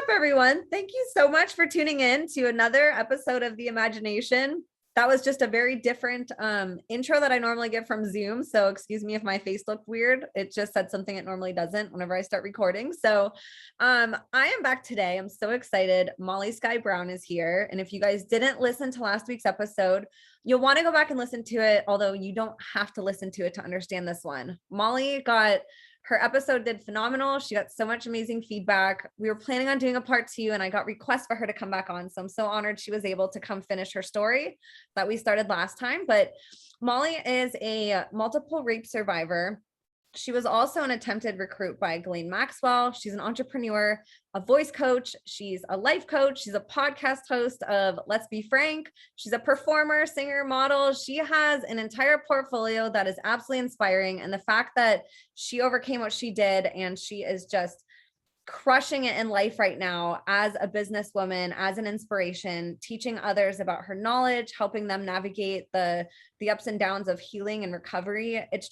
up, everyone? Thank you so much for tuning in to another episode of The Imagination. That was just a very different intro that I normally get from Zoom. So excuse me if my face looked weird. It just said something it normally doesn't whenever I start recording. So I am back today. I'm so excited. Molly Skye Brown is here. And if you guys didn't listen to last week's episode, you'll want to go back and listen to it, although you don't have to listen to it to understand this one. Her episode did phenomenal. She got so much amazing feedback. We were planning on doing a part 2 and I got requests for her to come back on. So I'm so honored she was able to come finish her story that we started last time. But Molly is a multiple rape survivor. She was also an attempted recruit by Ghis-lane Max-well. She's an entrepreneur, a voice coach. She's a life coach. She's a podcast host of Let's Be Frank. She's a performer, singer, model. She has an entire portfolio that is absolutely inspiring. And the fact that she overcame what she did and she is just crushing it in life right now as a businesswoman, as an inspiration, teaching others about her knowledge, helping them navigate the ups and downs of healing and recovery. It's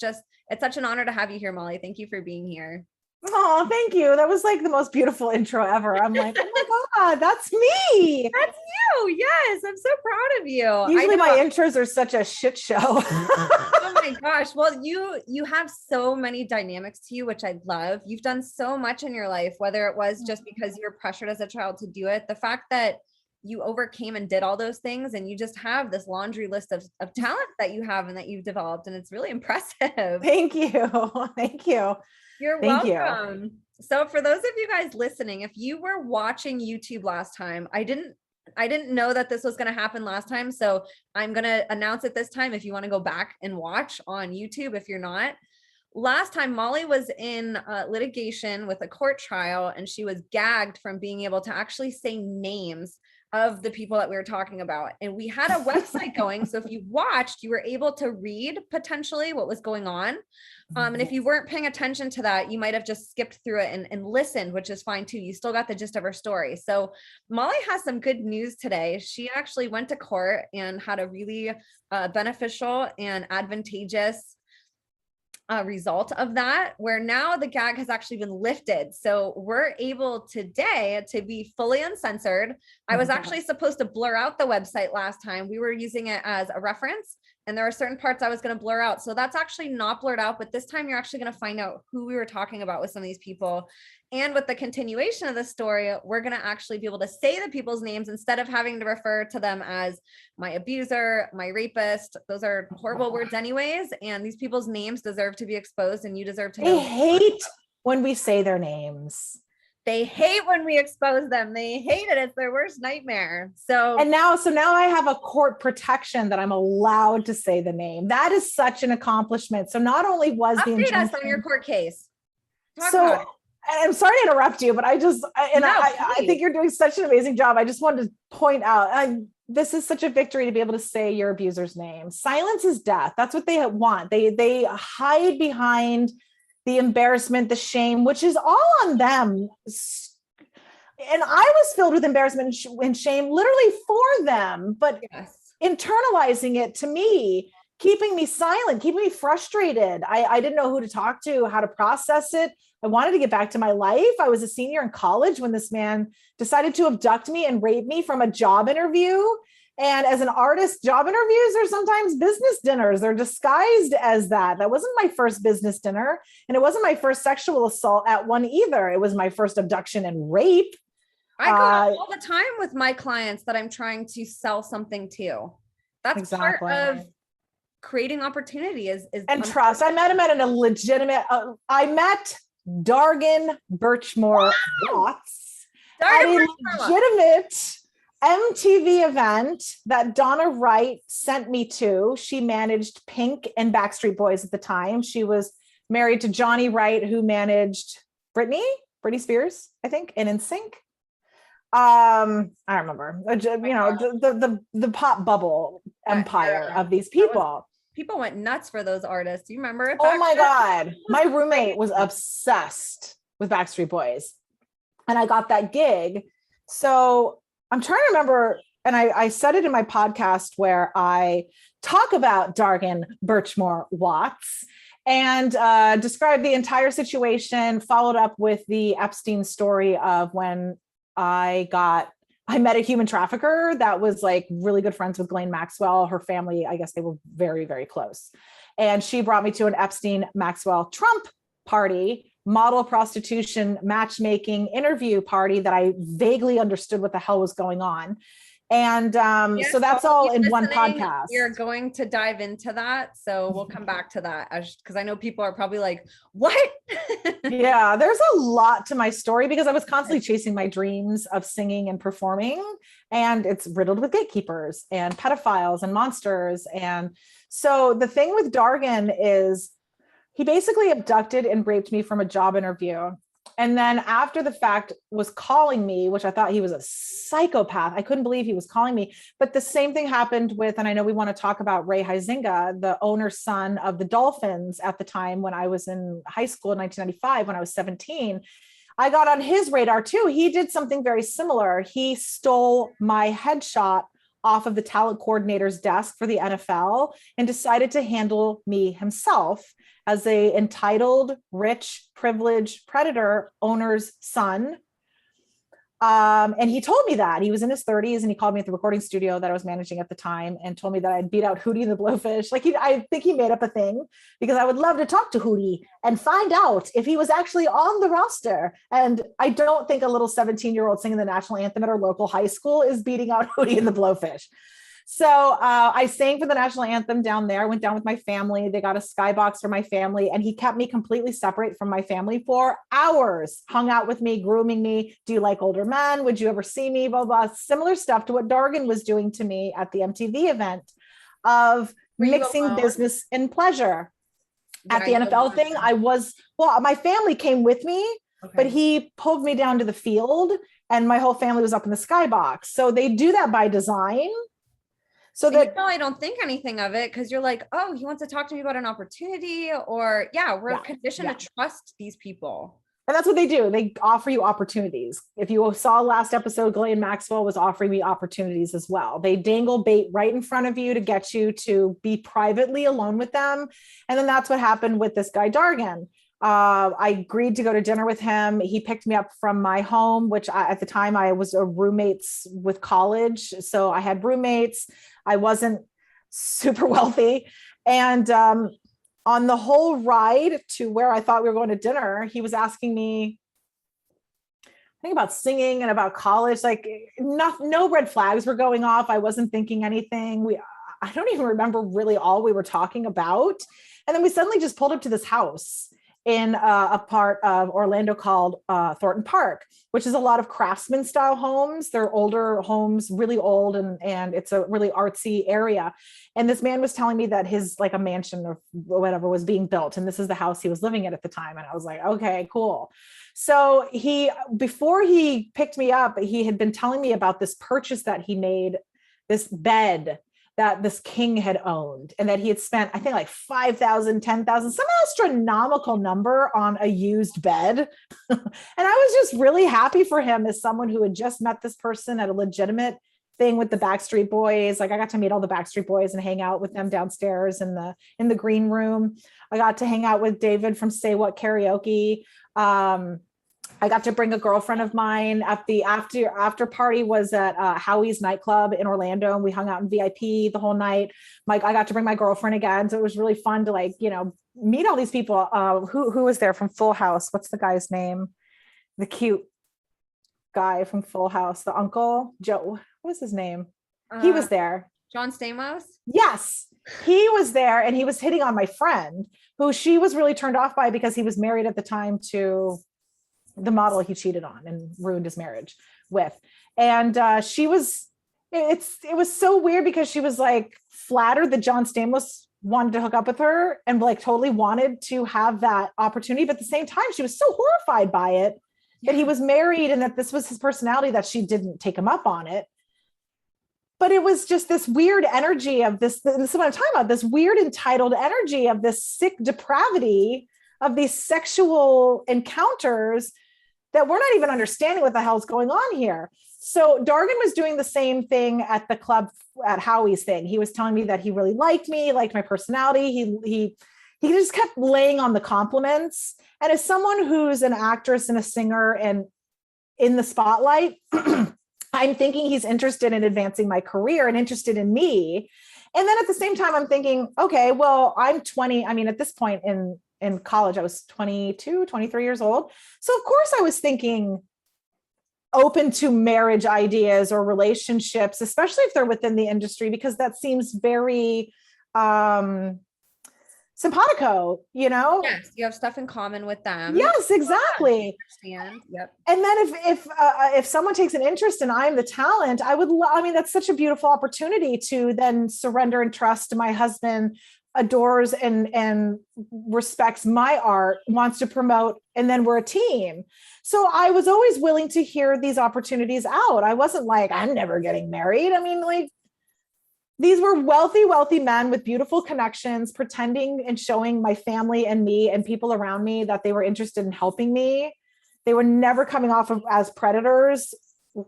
such an honor to have you here, Molly. Thank you for being here. Oh, thank you. That was like the most beautiful intro ever. I'm like, oh my God, that's me. That's you. Yes. I'm so proud of you. Usually my intros are such a shit show. Oh my gosh. Well, you have so many dynamics to you, which I love. You've done so much in your life, whether it was just because you were pressured as a child to do it. The fact that you overcame and did all those things, and you just have this laundry list of talent that you have and that you've developed. And it's really impressive. Thank you. Thank you. You're welcome. So for those of you guys listening, if you were watching YouTube last time, I didn't know that this was going to happen last time. So I'm going to announce it this time. If you want to go back and watch on YouTube, if you're not, last time Molly was in litigation with a court trial, and she was gagged from being able to actually say names of the people that we were talking about. And we had a website going. So if you watched, you were able to read potentially what was going on. And if you weren't paying attention to that, you might have just skipped through it and listened, which is fine too. You still got the gist of her story. So Molly has some good news today. She actually went to court and had a really beneficial and advantageous result of that, where now the gag has actually been lifted. So we're able today to be fully uncensored. I was actually supposed to blur out the website last time. We were using it as a reference, and there are certain parts I was going to blur out. So that's actually not blurred out, but this time you're actually going to find out who we were talking about with some of these people. And with the continuation of the story, we're going to actually be able to say the people's names instead of having to refer to them as my abuser, my rapist. Those are horrible words anyways. And these people's names deserve to be exposed, and you deserve to know. They hate when we say their names. They hate when we expose them. They hate it. It's their worst nightmare. So now I have a court protection that I'm allowed to say the name. That is such an accomplishment. So not only was the injunction, us on your court case. I'm sorry to interrupt you, but I think you're doing such an amazing job. I just wanted to point out, this is such a victory to be able to say your abuser's name. Silence is death. That's what they want. They hide behind the embarrassment, the shame, which is all on them. And I was filled with embarrassment and shame literally for them, but internalizing it to me, keeping me silent, keeping me frustrated. I didn't know who to talk to, how to process it. I wanted to get back to my life. I was a senior in college when this man decided to abduct me and rape me from a job interview. And as an artist, job interviews are sometimes business dinners. They're disguised as that. That wasn't my first business dinner. And it wasn't my first sexual assault at one either. It was my first abduction and rape. I go out all the time with my clients that I'm trying to sell something to. That's part of creating opportunity is and trust. I met him at a legitimate, I met Dargan Birchmore Watts at a legitimate MTV event that Donna Wright sent me to. She managed Pink and Backstreet Boys at the time. She was married to Johnny Wright, who managed Britney Spears, I think, and NSYNC. I remember, the pop bubble empire of these people. People went nuts for those artists. You remember it? Oh my God. My roommate was obsessed with Backstreet Boys, and I got that gig. So I'm trying to remember, and I said it in my podcast where I talk about Dargan Birchmore Watts and describe the entire situation, followed up with the Ep-stein story of when I met a human trafficker that was like really good friends with Ghis-lane Max-well. Her family, I guess they were very, very close. And she brought me to an Ep-stein Maxwell Trump party, model prostitution, matchmaking interview party that I vaguely understood what the hell was going on. And so that's all in one podcast. We're going to dive into that. So we'll come back to that because I know people are probably like, what? Yeah, there's a lot to my story because I was constantly chasing my dreams of singing and performing. And it's riddled with gatekeepers and pedophiles and monsters. And so the thing with Dargan is he basically abducted and raped me from a job interview. And then after the fact was calling me, which I thought he was a psychopath. I couldn't believe he was calling me. But the same thing happened with, and I know we want to talk about Ray Huizinga, the owner's son of the Dolphins at the time when I was in high school in 1995, when I was 17. I got on his radar too. He did something very similar. He stole my headshot off of the talent coordinator's desk for the NFL and decided to handle me himself as a entitled, rich, privileged predator owner's son. And he told me that he was in his 30s and he called me at the recording studio that I was managing at the time and told me that I'd beat out Hootie and the Blowfish. Like I think he made up a thing because I would love to talk to Hootie and find out if he was actually on the roster. And I don't think a little 17-year-old singing the national anthem at our local high school is beating out Hootie and the Blowfish. So I sang for the national anthem down there, went down with my family. They got a skybox for my family and he kept me completely separate from my family for hours, hung out with me, grooming me. Do you like older men? Would you ever see me? Blah, blah, similar stuff to what Dargan was doing to me at the MTV event of mixing business and pleasure. At the NFL thing, my family came with me, but he pulled me down to the field and my whole family was up in the skybox. So they do that by design. So that, you probably don't think anything of it because you're like, oh, he wants to talk to me about an opportunity, or we're conditioned to trust these people. And that's what they do. They offer you opportunities. If you saw last episode, Ghis-lane Max-well was offering me opportunities as well. They dangle bait right in front of you to get you to be privately alone with them. And then that's what happened with this guy, Dargan. I agreed to go to dinner with him. He picked me up from my home, which at the time I was roommates with college. So I had roommates. I wasn't super wealthy. And on the whole ride to where I thought we were going to dinner, he was asking me, I think, about singing and about college. Like no red flags were going off. I wasn't thinking anything. I don't even remember really all we were talking about. And then we suddenly just pulled up to this house in a part of Orlando called Thornton Park, which is a lot of craftsman style homes. They're older homes, really old, and it's a really artsy area. And this man was telling me that his like a mansion or whatever was being built. And this is the house he was living in at the time. And I was like, okay, cool. So before he picked me up, he had been telling me about this purchase that he made, this bed that this king had owned and that he had spent, I think, like 5,000, 10,000, some astronomical number on a used bed. And I was just really happy for him as someone who had just met this person at a legitimate thing with the Backstreet Boys. Like I got to meet all the Backstreet Boys and hang out with them downstairs in the green room. I got to hang out with David from Say What Karaoke. I got to bring a girlfriend of mine at the after party was at Howie's nightclub in Orlando. And we hung out in VIP the whole night. I got to bring my girlfriend again. So it was really fun to meet all these people. Who was there from Full House? What's the guy's name? The cute guy from Full House, the uncle, Joe, what was his name? He was there. John Stamos? Yes, he was there and he was hitting on my friend who she was really turned off by because he was married at the time to the model he cheated on and ruined his marriage with. And it was so weird because she was like flattered that John Stamos wanted to hook up with her and like totally wanted to have that opportunity. But at the same time, she was so horrified by it that he was married and that this was his personality that she didn't take him up on it. But it was just this weird energy of this is what I'm talking about, this weird entitled energy of this sick depravity of these sexual encounters that we're not even understanding what the hell's going on here. So Dargan was doing the same thing at the club at Howie's thing. He was telling me that he really liked me, liked my personality. He just kept laying on the compliments. And as someone who's an actress and a singer and in the spotlight, I'm thinking he's interested in advancing my career and interested in me. And then at the same time, I'm thinking, okay, well, I'm 20. I mean, at this point in college, I was 22, 23 years old. So of course I was thinking open to marriage ideas or relationships, especially if they're within the industry, because that seems very simpatico, you know? Yes, you have stuff in common with them. Yes, exactly. Understand. Yep. And then if someone takes an interest and I'm the talent, I mean, that's such a beautiful opportunity to then surrender and trust to my husband, adores and respects my art, wants to promote, and then we're a team. So I was always willing to hear these opportunities out. I wasn't like, I'm never getting married. I mean, like, these were wealthy men with beautiful connections, pretending and showing my family and me and people around me that they were interested in helping me. They were never coming off as predators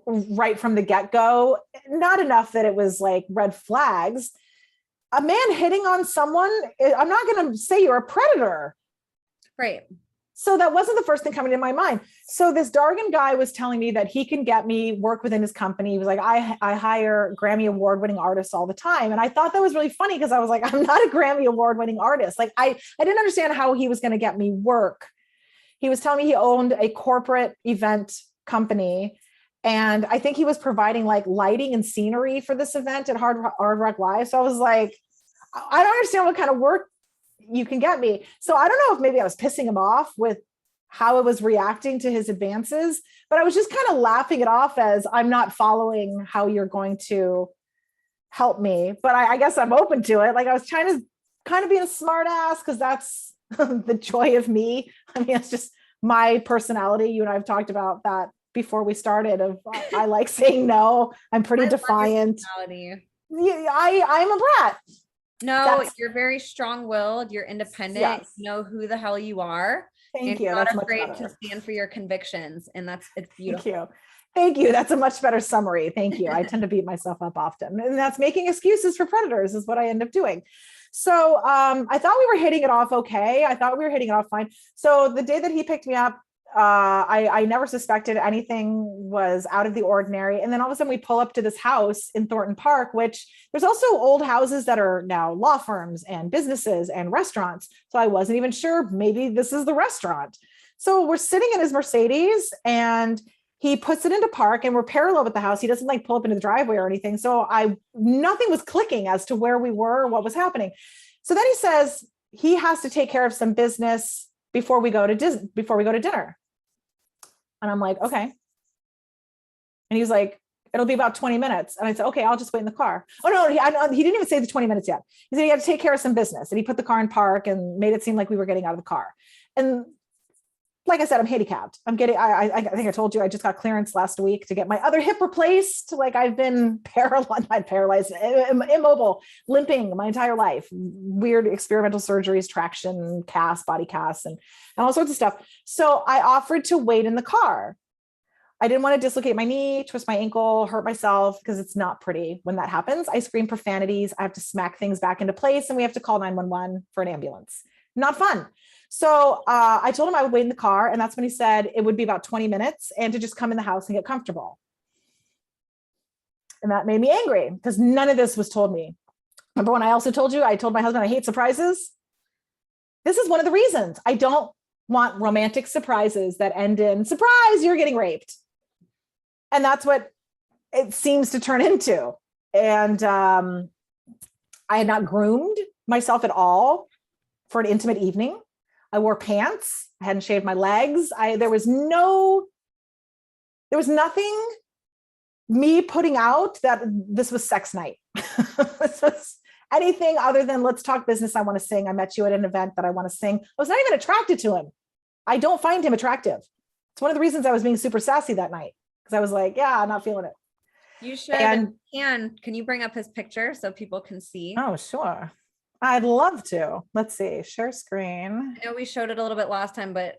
right from the get-go. Not enough that it was like red flags. A man hitting on someone, I'm not going to say you're a predator. Right. So that wasn't the first thing coming to my mind. So this Dargan guy was telling me that he can get me work within his company. He was like, I hire Grammy award-winning artists all the time. And I thought that was really funny because I was like, I'm not a Grammy award-winning artist. Like I didn't understand how he was going to get me work. He was telling me he owned a corporate event company. And I think he was providing like lighting and scenery for this event at Hard Rock Live. So I was like, I don't understand what kind of work you can get me. So I don't know if maybe I was pissing him off with how I was reacting to his advances, but I was just kind of laughing it off as I'm not following how you're going to help me. But I guess I'm open to it. Like I was trying to kind of be a smart ass because that's the joy of me. I mean, it's just my personality. You and I have talked about that before we started of I like saying no. I'm pretty defiant. Yeah, I'm a brat. No, you're very strong-willed. You're independent. Yes. You know who the hell you are. Thank you. You're not afraid to stand for your convictions, and it's beautiful. Thank you. That's a much better summary. Thank you. I tend to beat myself up often, and that's making excuses for predators is what I end up doing. So I thought we were hitting it off okay. I thought we were hitting it off fine. So the day that he picked me up, I never suspected anything was out of the ordinary. And then all of a sudden we pull up to this house in Thornton Park, which there's also old houses that are now law firms and businesses and restaurants. So I wasn't even sure, maybe this is the restaurant. So we're sitting in his Mercedes and he puts it into park and we're parallel with the house. He doesn't like pull up into the driveway or anything. So nothing was clicking as to where we were or what was happening. So then he says he has to take care of some business before we go to dinner. And I'm like, okay. And he was like, it'll be about 20 minutes. And I said, okay, I'll just wait in the car. Oh no, he didn't even say the 20 minutes yet. He said he had to take care of some business. And he put the car in park and made it seem like we were getting out of the car. And like I said, I'm handicapped. I think I told you, I just got clearance last week to get my other hip replaced. Like I've been paralyzed, immobile, limping my entire life, weird experimental surgeries, traction, cast, body casts, and all sorts of stuff. So I offered to wait in the car. I didn't want to dislocate my knee, twist my ankle, hurt myself, because it's not pretty when that happens. I scream profanities. I have to smack things back into place and we have to call 911 for an ambulance. Not fun. So I told him I would wait in the car. And that's when he said it would be about 20 minutes and to just come in the house and get comfortable. And that made me angry because none of this was told me. Remember when I also told you, I told my husband I hate surprises? This is one of the reasons I don't want romantic surprises that end in surprise, you're getting raped. And that's what it seems to turn into. And I had not groomed myself at all for an intimate evening. I wore pants. I hadn't shaved my legs. There was nothing me putting out that this was sex night. This was anything other than let's talk business. I want to sing. I met you at an event that I want to sing. I was not even attracted to him. I don't find him attractive. It's one of the reasons I was being super sassy that night because I was like, yeah, I'm not feeling it. You should. And can you bring up his picture so people can see? Oh, sure. I'd love to. Let's see. Share screen. I know we showed it a little bit last time, but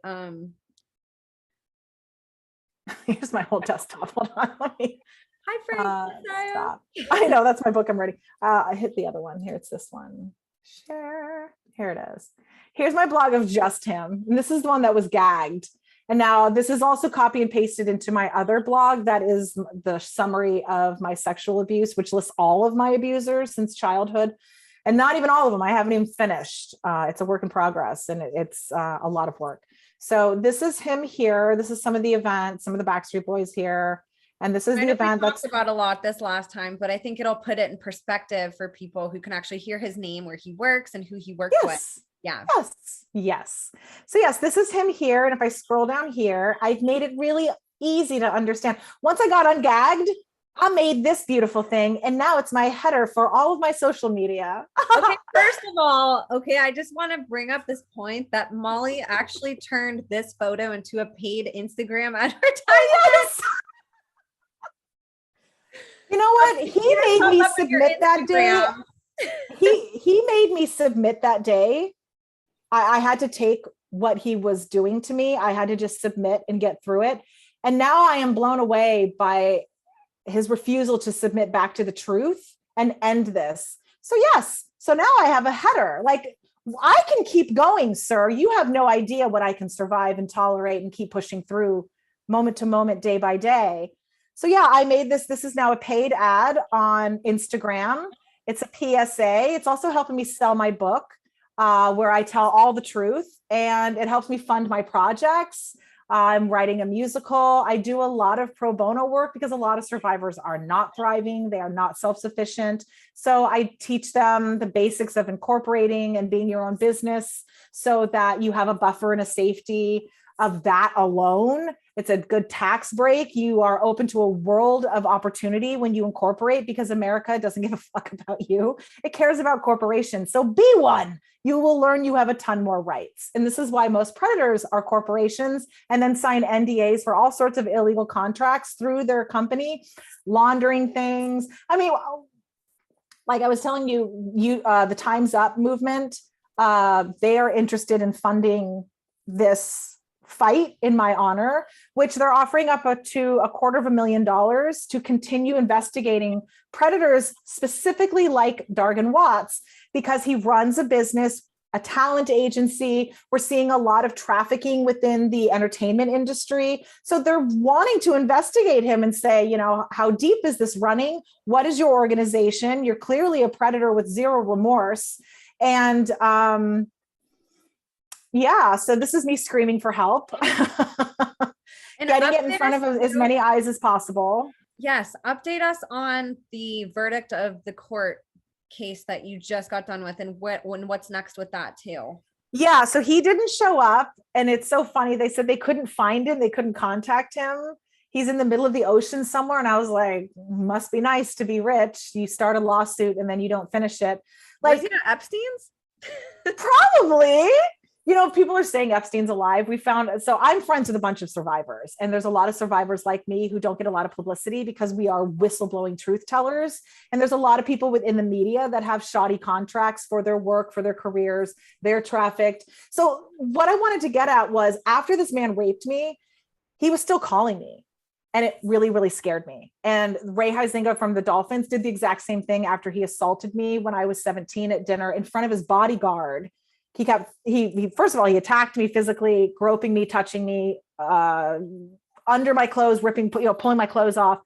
here's my whole desktop. Hold on. Let me. Hi, Frank. Stop. I know that's my book. I'm ready. I hit the other one. Here, it's this one. Share. Here it is. Here's my blog of just him. And this is the one that was gagged. And now this is also copy and pasted into my other blog. That is the summary of my sexual abuse, which lists all of my abusers since childhood. And not even all of them. I haven't even finished. It's a work in progress, and it's a lot of work. So this is him here. This is some of the events, some of the Backstreet Boys here. And this is the event that's about a lot this last time, but I think it'll put it in perspective for people who can actually hear his name, where he works and who he works with. Yeah. Yes. So yes, this is him here. And if I scroll down here, I've made it really easy to understand. Once I got ungagged, I made this beautiful thing. And now it's my header for all of my social media. Okay, first of all, I just want to bring up this point that Molly actually turned this photo into a paid Instagram advertisement. Yes. You know what? He made me submit that day. He made me submit that day. I had to take what he was doing to me. I had to just submit and get through it. And now I am blown away by his refusal to submit back to the truth and end this. So yes. So now I have a header. Like, I can keep going, sir. You have no idea what I can survive and tolerate and keep pushing through moment to moment, day by day. So yeah, I made this. This is now a paid ad on Instagram. It's a PSA. It's also helping me sell my book, where I tell all the truth, and it helps me fund my projects. I'm writing a musical. I do a lot of pro bono work because a lot of survivors are not thriving. They are not self-sufficient. So I teach them the basics of incorporating and being your own business so that you have a buffer and a safety of that alone. It's a good tax break. You are open to a world of opportunity when you incorporate, because America doesn't give a fuck about you. It cares about corporations. So be one. You will learn you have a ton more rights. And this is why most predators are corporations and then sign NDAs for all sorts of illegal contracts through their company, laundering things. I mean, like I was telling you, the Time's Up movement, they are interested in funding this fight in my honor, which they're offering up to $250,000 to continue investigating predators, specifically like Dargan Watts, because he runs a business, a talent agency. We're seeing a lot of trafficking within the entertainment industry. So they're wanting to investigate him and say, you know, how deep is this running? What is your organization? You're clearly a predator with zero remorse. And yeah, so this is me screaming for help, and getting it in front of as many eyes as possible. Yes, update us on the verdict of the court case that you just got done with, and what's next with that too. Yeah, so he didn't show up, and it's so funny. They said they couldn't find him. They couldn't contact him. He's in the middle of the ocean somewhere. And I was like, must be nice to be rich. You start a lawsuit and then you don't finish it. Like, was he at Ep-stein's? Probably. You know, people are saying Epstein's alive. We found, so I'm friends with a bunch of survivors, and there's a lot of survivors like me who don't get a lot of publicity because we are whistleblowing truth tellers. And there's a lot of people within the media that have shoddy contracts for their work, for their careers. They're trafficked. So what I wanted to get at was, after this man raped me, he was still calling me. And it really, really scared me. And Ray Huizinga from the Dolphins did the exact same thing after he assaulted me when I was 17 at dinner in front of his bodyguard. He first of all, he attacked me physically, groping me, touching me, under my clothes, ripping, pulling my clothes off,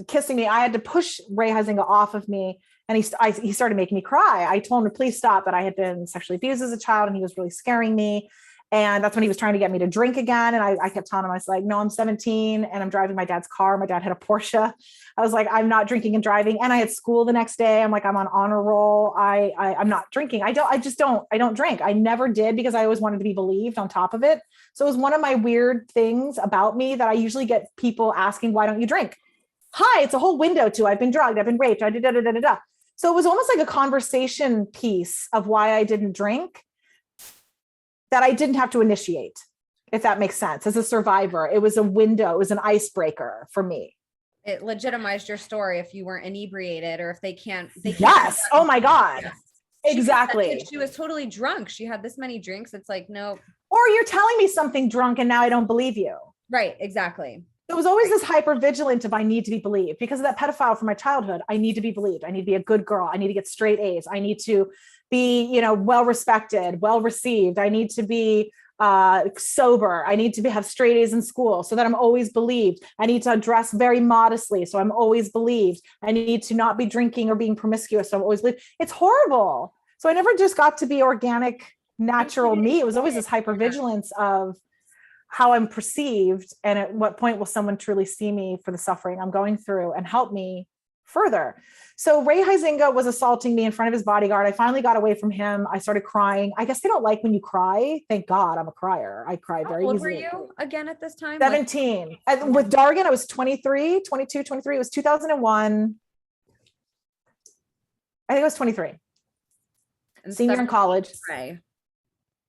kissing me. I had to push Ray Huizinga off of me. And he started making me cry. I told him to please stop, that I had been sexually abused as a child and he was really scaring me. And that's when he was trying to get me to drink again. And I kept telling him, I was like, no, I'm 17 and I'm driving my dad's car. My dad had a Porsche. I was like, I'm not drinking and driving. And I had school the next day. I'm like, I'm on honor roll. I'm not drinking. I don't drink. I never did, because I always wanted to be believed on top of it. So it was one of my weird things about me that I usually get people asking, why don't you drink? Hi, it's a whole window to, I've been drugged, I've been raped. I did da, da, da, da, da. So it was almost like a conversation piece of why I didn't drink, that I didn't have to initiate, if that makes sense. As a survivor, it was a window, it was an icebreaker for me. It legitimized your story if you weren't inebriated, or if they can't. Yes. Oh my God. Yes. Exactly. She was totally drunk. She had this many drinks. It's like, no. Or you're telling me something drunk and now I don't believe you. Right. Exactly. It was always this hyper vigilant of, I need to be believed because of that pedophile from my childhood. I need to be believed. I need to be a good girl. I need to get straight A's. I need to be, well respected, well received. I need to be sober. I need to have straight A's in school so that I'm always believed. I need to dress very modestly so I'm always believed. I need to not be drinking or being promiscuous so I'm always believed. It's horrible. So I never just got to be organic, natural me. It was always this hypervigilance of how I'm perceived and at what point will someone truly see me for the suffering I'm going through and help me further. So Ray Huizinga was assaulting me in front of his bodyguard. I finally got away from him. I started crying. I guess they don't like when you cry. Thank God I'm a crier. I cry very easily. How old were you again at this time? 17. With Dargan, I was 23, 22, 23. It was 2001. I think I was 23. And senior in college. Right.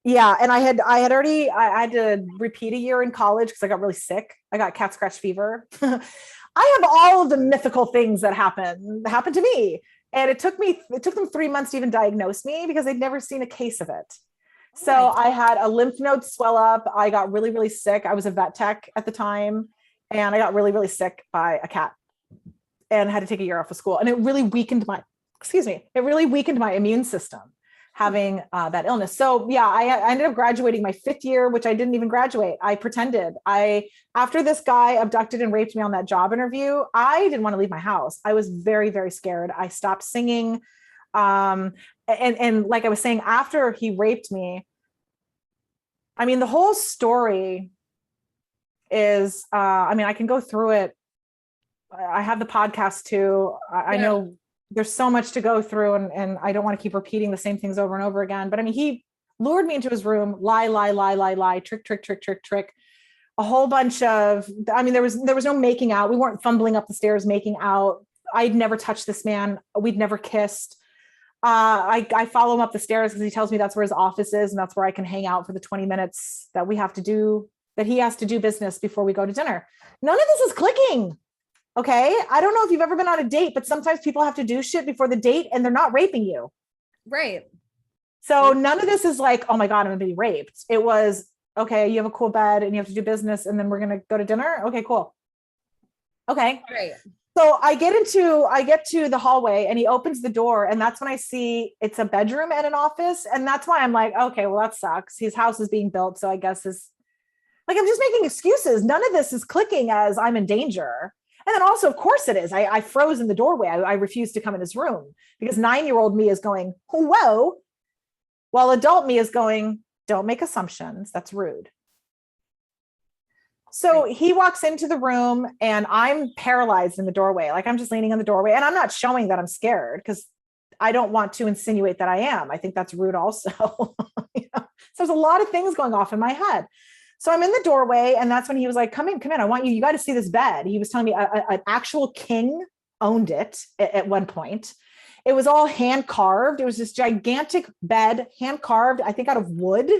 Yeah. And I had had to repeat a year in college because I got really sick. I got cat scratch fever. I have all of the mythical things that happened to me. And it took them 3 months to even diagnose me because they'd never seen a case of it. So I had a lymph node swell up. I got really, really sick. I was a vet tech at the time and I got really, really sick by a cat and had to take a year off of school. And it really weakened my immune system having that illness. So yeah, I ended up graduating my 5th year, which I didn't even graduate. I pretended. After this guy abducted and raped me on that job interview, I didn't want to leave my house. I was very, very scared. I stopped singing. And like I was saying, after he raped me, I mean, the whole story is, I can go through it. I have the podcast too. I know there's so much to go through and I don't want to keep repeating the same things over and over again. But I mean, he lured me into his room, lie, trick. A whole bunch of, there was no making out. We weren't fumbling up the stairs, making out. I'd never touched this man. We'd never kissed. I follow him up the stairs because he tells me that's where his office is. And that's where I can hang out for the 20 minutes that he has to do business before we go to dinner. None of this is clicking. Okay. I don't know if you've ever been on a date, but sometimes people have to do shit before the date and they're not raping you. Right. So none of this is like, oh my God, I'm going to be raped. It was, okay, you have a cool bed and you have to do business and then we're going to go to dinner. Okay, cool. Okay. Right. So I get to the hallway and he opens the door and that's when I see it's a bedroom and an office. And that's why I'm like, okay, well that sucks. His house is being built. So I guess I'm just making excuses. None of this is clicking as I'm in danger. And then also, of course it is. I froze in the doorway. I refused to come in his room because 9-year-old me is going, whoa, while adult me is going, don't make assumptions. That's rude. So he walks into the room and I'm paralyzed in the doorway. Like I'm just leaning in the doorway and I'm not showing that I'm scared because I don't want to insinuate that I am. I think that's rude also. So there's a lot of things going off in my head. So I'm in the doorway and that's when he was like, come in. I want you got to see this bed. He was telling me an actual king owned it at one point. It was all hand carved. It was this gigantic bed, hand carved, I think out of wood,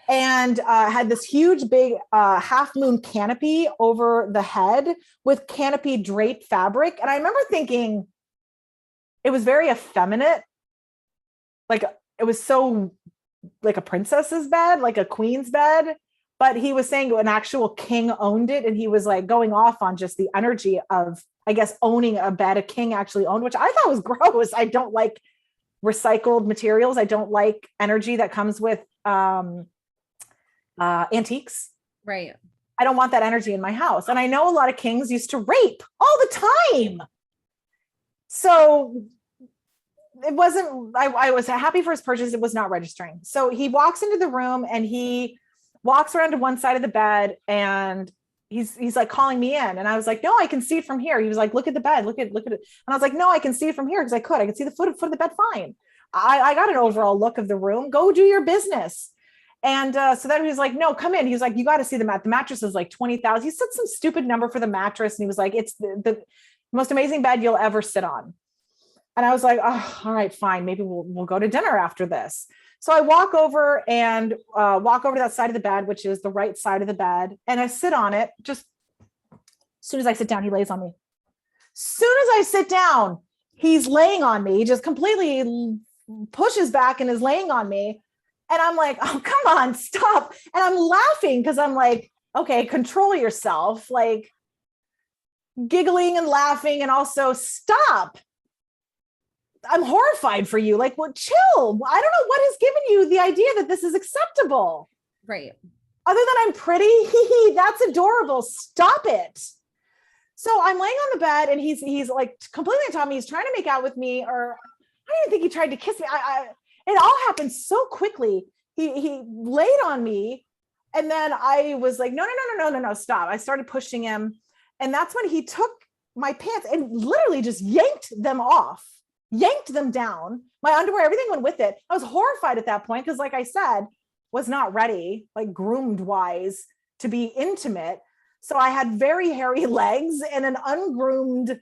and had this huge big half moon canopy over the head with canopy draped fabric. And I remember thinking it was very effeminate. Like it was so like a princess's bed, like a queen's bed. But he was saying an actual king owned it. And he was like going off on just the energy of, I guess, owning a bed a king actually owned, which I thought was gross. I don't like recycled materials. I don't like energy that comes with antiques. Right. I don't want that energy in my house. And I know a lot of kings used to rape all the time. So it wasn't, I was happy for his purchase. It was not registering. So he walks into the room and he walks around to one side of the bed and he's like calling me in. And I was like, no, I can see it from here. He was like, look at the bed, look at it. And I was like, no, I can see it from here. Cause I could see the foot of the bed. Fine. I got an overall look of the room. Go do your business. And so then he was like, no, come in. He was like, you got to see the mattress is like 20,000. He said some stupid number for the mattress. And he was like, it's the most amazing bed you'll ever sit on. And I was like, oh, all right, fine. Maybe we'll go to dinner after this. So I walk over to that side of the bed, which is the right side of the bed. And I sit on it. Just as soon as I sit down, he lays on me. Soon as I sit down, he's laying on me. He just completely pushes back and is laying on me. And I'm like, oh, come on, stop. And I'm laughing because I'm like, okay, control yourself. Like giggling and laughing and also stop. I'm horrified for you. Like, well, chill. I don't know what has given you the idea that this is acceptable. Right. Other than I'm pretty, that's adorable. Stop it. So I'm laying on the bed and he's like completely on top of me. He's trying to make out with me, or I don't even think he tried to kiss me. It all happened so quickly. He laid on me, and then I was like, no, stop. I started pushing him. And that's when he took my pants and literally just yanked them off, yanked them down. My underwear, everything went with it. I was horrified at that point because, like I said, was not ready, like groomed wise, to be intimate. So I had very hairy legs and an ungroomed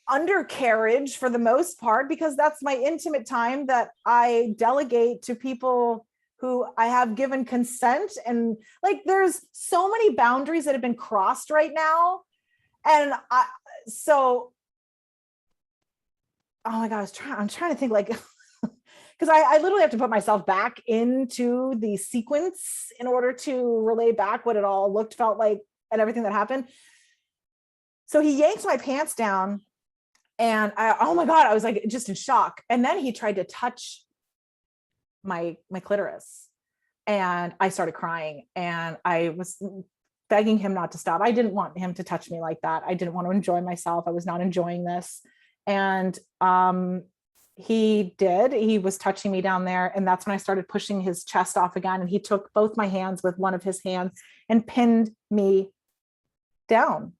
undercarriage for the most part, because that's my intimate time that I delegate to people who I have given consent. And like, there's so many boundaries that have been crossed right now. And oh my God, I'm trying to think, like, because I literally have to put myself back into the sequence in order to relay back what it all looked, felt like, and everything that happened. So he yanked my pants down, and oh my God, I was like just in shock. And then he tried to touch my clitoris, and I started crying, and I was begging him not to stop. I didn't want him to touch me like that. I didn't want to enjoy myself. I was not enjoying this. And he did. He was touching me down there, and that's when I started pushing his chest off again. And he took both my hands with one of his hands and pinned me down,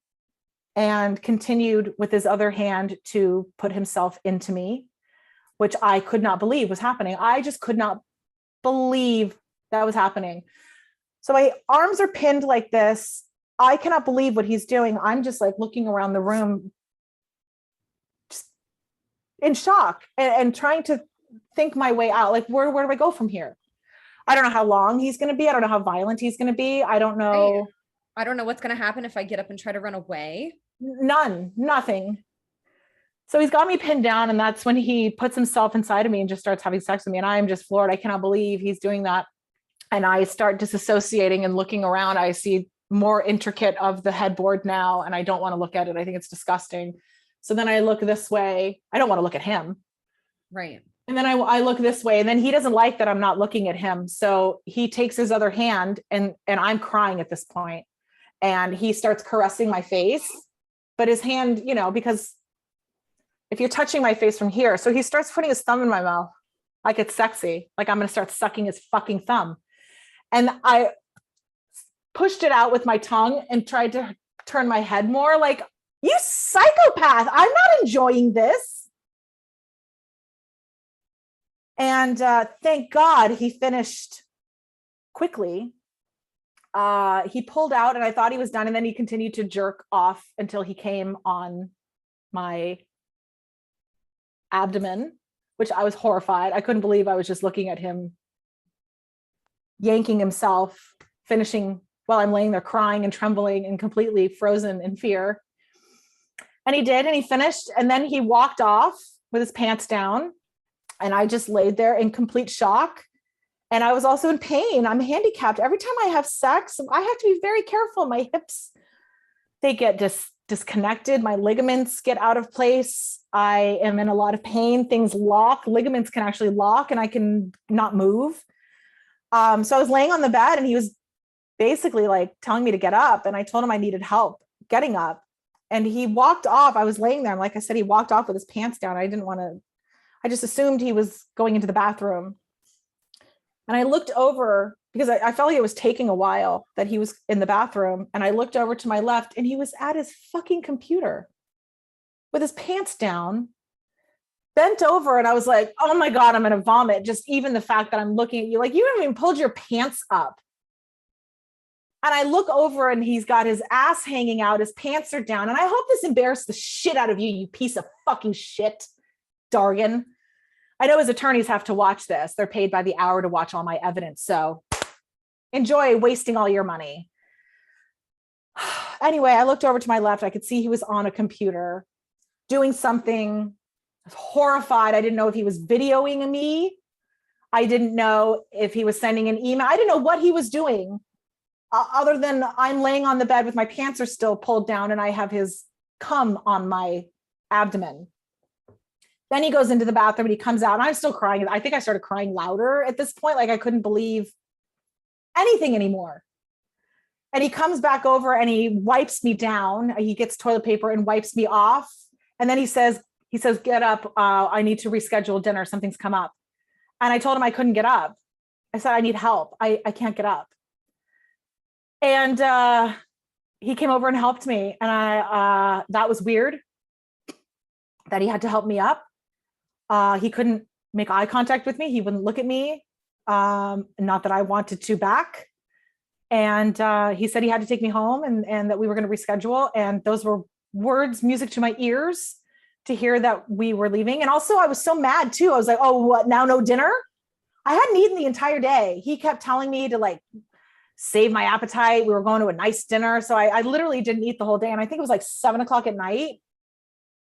and continued with his other hand to put himself into me, which I could not believe was happening. I just could not believe that was happening. So my arms are pinned like this. I cannot believe what he's doing. I'm just like looking around the room, just in shock, and trying to think my way out. Like, where do I go from here? I don't know how long he's going to be. I don't know how violent he's going to be. I don't know. I don't know what's going to happen if I get up and try to run away. Nothing. So he's got me pinned down, and that's when he puts himself inside of me and just starts having sex with me. And I am just floored. I cannot believe he's doing that. And I start disassociating and looking around. I see more intricate of the headboard now, and I don't want to look at it. I think it's disgusting. So then I look this way. I don't want to look at him. Right. And then I look this way, and then he doesn't like that I'm not looking at him. So he takes his other hand, and I'm crying at this point, and he starts caressing my face, but his hand, because if you're touching my face from here, so he starts putting his thumb in my mouth, like it's sexy, like I'm going to start sucking his fucking thumb. And I pushed it out with my tongue and tried to turn my head more, like, you psychopath, I'm not enjoying this. And thank God he finished quickly. He pulled out, and I thought he was done. And then he continued to jerk off until he came on my abdomen, which I was horrified. I couldn't believe I was just looking at him yanking himself, finishing while I'm laying there crying and trembling and completely frozen in fear. And he did, and he finished. And then he walked off with his pants down. And I just laid there in complete shock. And I was also in pain. I'm handicapped. Every time I have sex, I have to be very careful. My hips, they get disconnected. My ligaments get out of place. I am in a lot of pain. Things lock. Ligaments can actually lock, and I can not move. So I was laying on the bed, and he was basically like telling me to get up. And I told him I needed help getting up. And he walked off. I was laying there. And like I said, he walked off with his pants down. I just assumed he was going into the bathroom. And I looked over because I felt like it was taking a while that he was in the bathroom. And I looked over to my left, and he was at his fucking computer with his pants down, bent over. And I was like, oh my God, I'm going to vomit. Just even the fact that I'm looking at you, like, you haven't even pulled your pants up. And I look over, and he's got his ass hanging out. His pants are down. And I hope this embarrassed the shit out of you, you piece of fucking shit, Dargan. I know his attorneys have to watch this. They're paid by the hour to watch all my evidence. So enjoy wasting all your money. Anyway, I looked over to my left. I could see he was on a computer doing something. I was horrified. I didn't know if he was videoing me. I didn't know if he was sending an email. I didn't know what he was doing other than I'm laying on the bed with my pants are still pulled down, and I have his cum on my abdomen. Then he goes into the bathroom, and he comes out, and I'm still crying. I think I started crying louder at this point. Like, I couldn't believe anything anymore. And he comes back over and he wipes me down. He gets toilet paper and wipes me off. And then he says, get up. I need to reschedule dinner. Something's come up. And I told him I couldn't get up. I said, I need help. I can't get up. And he came over and helped me. And that was weird that he had to help me up. He couldn't make eye contact with me. He wouldn't look at me. Not that I wanted to back. And he said he had to take me home and that we were going to reschedule. And those were words, music to my ears to hear that we were leaving. And also I was so mad too. I was like, oh, what, now no dinner? I hadn't eaten the entire day. He kept telling me to like save my appetite. We were going to a nice dinner. So I literally didn't eat the whole day. And I think it was like 7:00 at night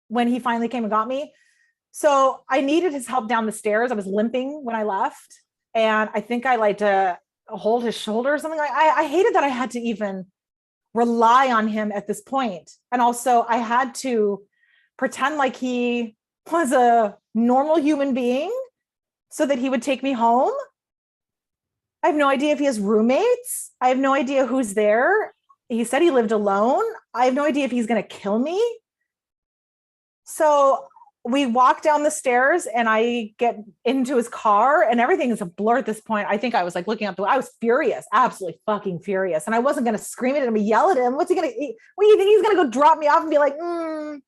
when he finally came and got me. So I needed his help down the stairs. I was limping when I left. And I think I like to hold his shoulder or something. I hated that I had to even rely on him at this point. And also I had to pretend like he was a normal human being so that he would take me home. I have no idea if he has roommates. I have no idea who's there. He said he lived alone. I have no idea if he's going to kill me. So we walk down the stairs and I get into his car and everything is a blur at this point. I think I was like looking up I was furious, absolutely fucking furious. And I wasn't going to scream at him and yell at him. What's he going to eat? What do you think he's going to go drop me off and be like,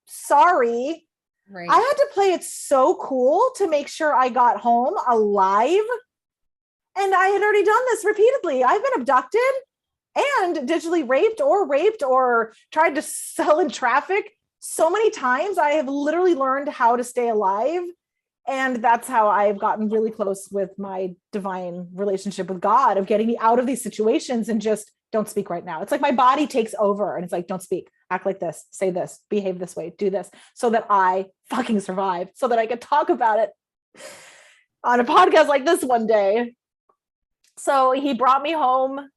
sorry. Right. I had to play it so cool to make sure I got home alive. And I had already done this repeatedly. I've been abducted and digitally raped or tried to sell in traffic. So many times I have literally learned how to stay alive. And that's how I've gotten really close with my divine relationship with God, of getting me out of these situations and just don't speak right now. It's like my body takes over and it's like, don't speak, act like this, say this, behave this way, do this, so that I fucking survive, so that I could talk about it on a podcast like this one day. So he brought me home.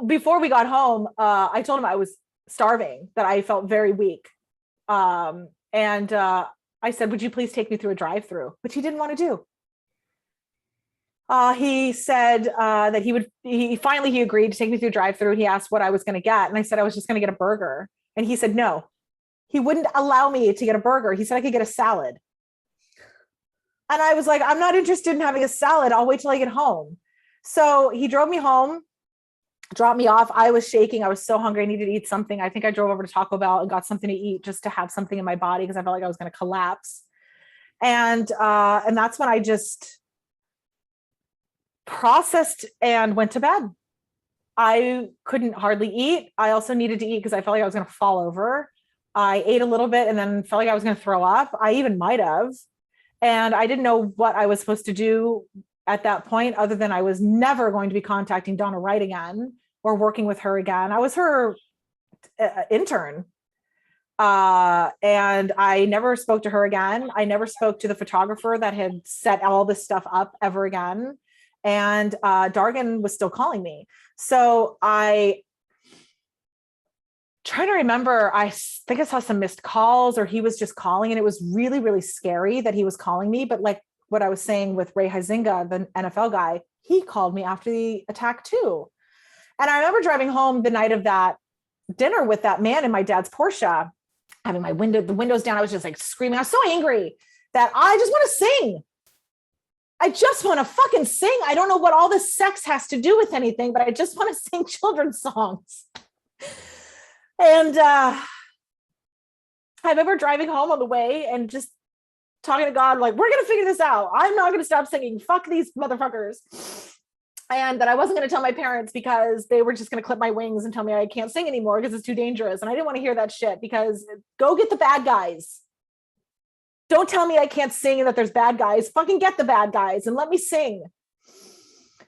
Before we got home, I told him I was starving, that I felt very weak. And I said, would you please take me through a drive-through? Which he didn't want to do. He said that he finally agreed to take me through a drive-through. He asked what I was going to get. And I said, I was just going to get a burger. And he said, no, he wouldn't allow me to get a burger. He said I could get a salad. And I was like, I'm not interested in having a salad. I'll wait till I get home. So he drove me home, dropped me off. I was shaking. I was so hungry. I needed to eat something. I think I drove over to Taco Bell and got something to eat just to have something in my body because I felt like I was going to collapse. And that's when I just processed and went to bed. I couldn't hardly eat. I also needed to eat because I felt like I was going to fall over. I ate a little bit and then felt like I was going to throw up. I even might have. And I didn't know what I was supposed to do at that point, other than I was never going to be contacting Donna Wright again or working with her again. I was her intern. And I never spoke to her again. I never spoke to the photographer that had set all this stuff up ever again. And Dargan was still calling me. So I trying to remember, I think I saw some missed calls or he was just calling, and it was really, really scary that he was calling me. But like what I was saying with Ray Huizinga, the NFL guy, he called me after the attack too. And I remember driving home the night of that dinner with that man in my dad's Porsche, having the windows down. I was just like screaming. I was so angry that I just want to sing. I just want to fucking sing. I don't know what all this sex has to do with anything, but I just want to sing children's songs. And I remember driving home on the way and just talking to God, like, we're going to figure this out. I'm not going to stop singing. Fuck these motherfuckers. And that I wasn't going to tell my parents because they were just going to clip my wings and tell me I can't sing anymore because it's too dangerous. And I didn't want to hear that shit, because go get the bad guys. Don't tell me I can't sing and that there's bad guys. Fucking get the bad guys and let me sing.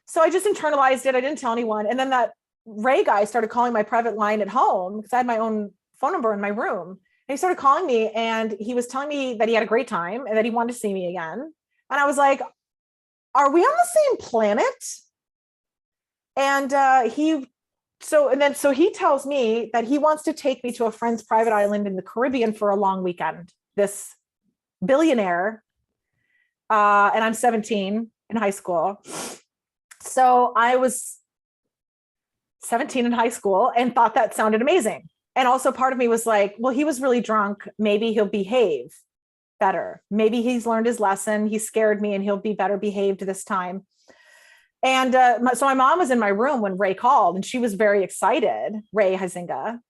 So I just internalized it. I didn't tell anyone. And then that Ray guy started calling my private line at home because I had my own phone number in my room. And he started calling me and he was telling me that he had a great time and that he wanted to see me again. And I was like, are we on the same planet? And so he tells me that he wants to take me to a friend's private island in the Caribbean for a long weekend. This billionaire, and I'm 17 in high school. So I was 17 in high school and thought that sounded amazing. And also part of me was like, well, he was really drunk. Maybe he'll behave better. Maybe he's learned his lesson. He scared me and he'll be better behaved this time. And so my mom was in my room when Ray called and she was very excited. Ray Huizenga.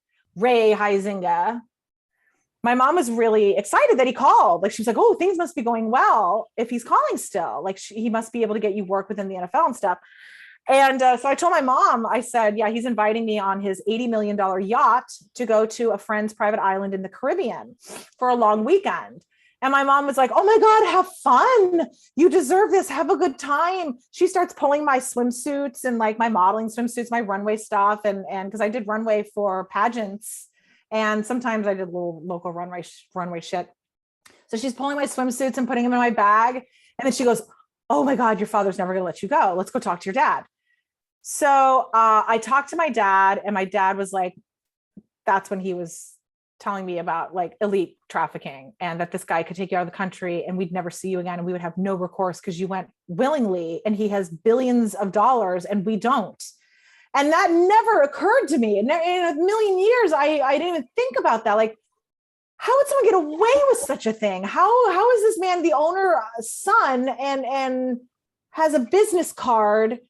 My mom was really excited that he called. Like, she was like, oh, things must be going well if he's calling still. Like, he must be able to get you work within the NFL and stuff. And so I told my mom, I said, yeah, he's inviting me on his $80 million yacht to go to a friend's private island in the Caribbean for a long weekend. And my mom was like, oh my God, have fun. You deserve this. Have a good time. She starts pulling my swimsuits and like my modeling swimsuits, my runway stuff. And because I did runway for pageants and sometimes I did little local runway shit. So she's pulling my swimsuits and putting them in my bag. And then she goes, oh my God, your father's never going to let you go. Let's go talk to your dad. So I talked to my dad and my dad was like, that's when he was telling me about like elite trafficking and that this guy could take you out of the country and we'd never see you again. And we would have no recourse because you went willingly and he has billions of dollars and we don't. And that never occurred to me. In a million years, I didn't even think about that. Like, how would someone get away with such a thing? How is this man the owner's son and has a business card?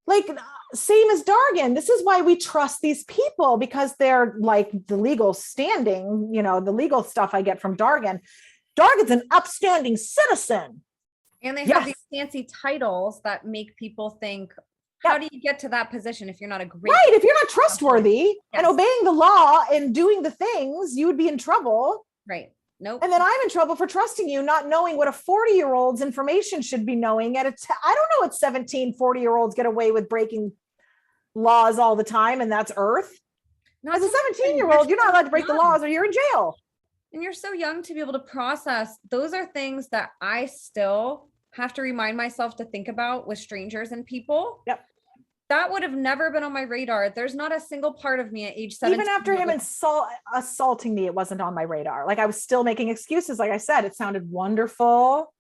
Like, same as Dargan. This is why we trust these people, because they're like the legal standing, you know, the legal stuff I get from Dargan. Dargan's an upstanding citizen. And they have these fancy titles that make people think, how do you get to that position if you're not a great right? If you're not trustworthy and obeying the law and doing the things, you would be in trouble. Right. Nope. And then I'm in trouble for trusting you, not knowing what a 40-year-old's information should be knowing. I don't know what 17, 40-year-olds get away with breaking laws all the time, and that's Earth. As a 17-year-old, you're not allowed to break the laws or you're in jail. And you're so young to be able to process. Those are things that I still have to remind myself to think about with strangers and people. Yep. That would have never been on my radar. There's not a single part of me at age 17. Even after him assaulting me, it wasn't on my radar. Like, I was still making excuses. Like I said, it sounded wonderful.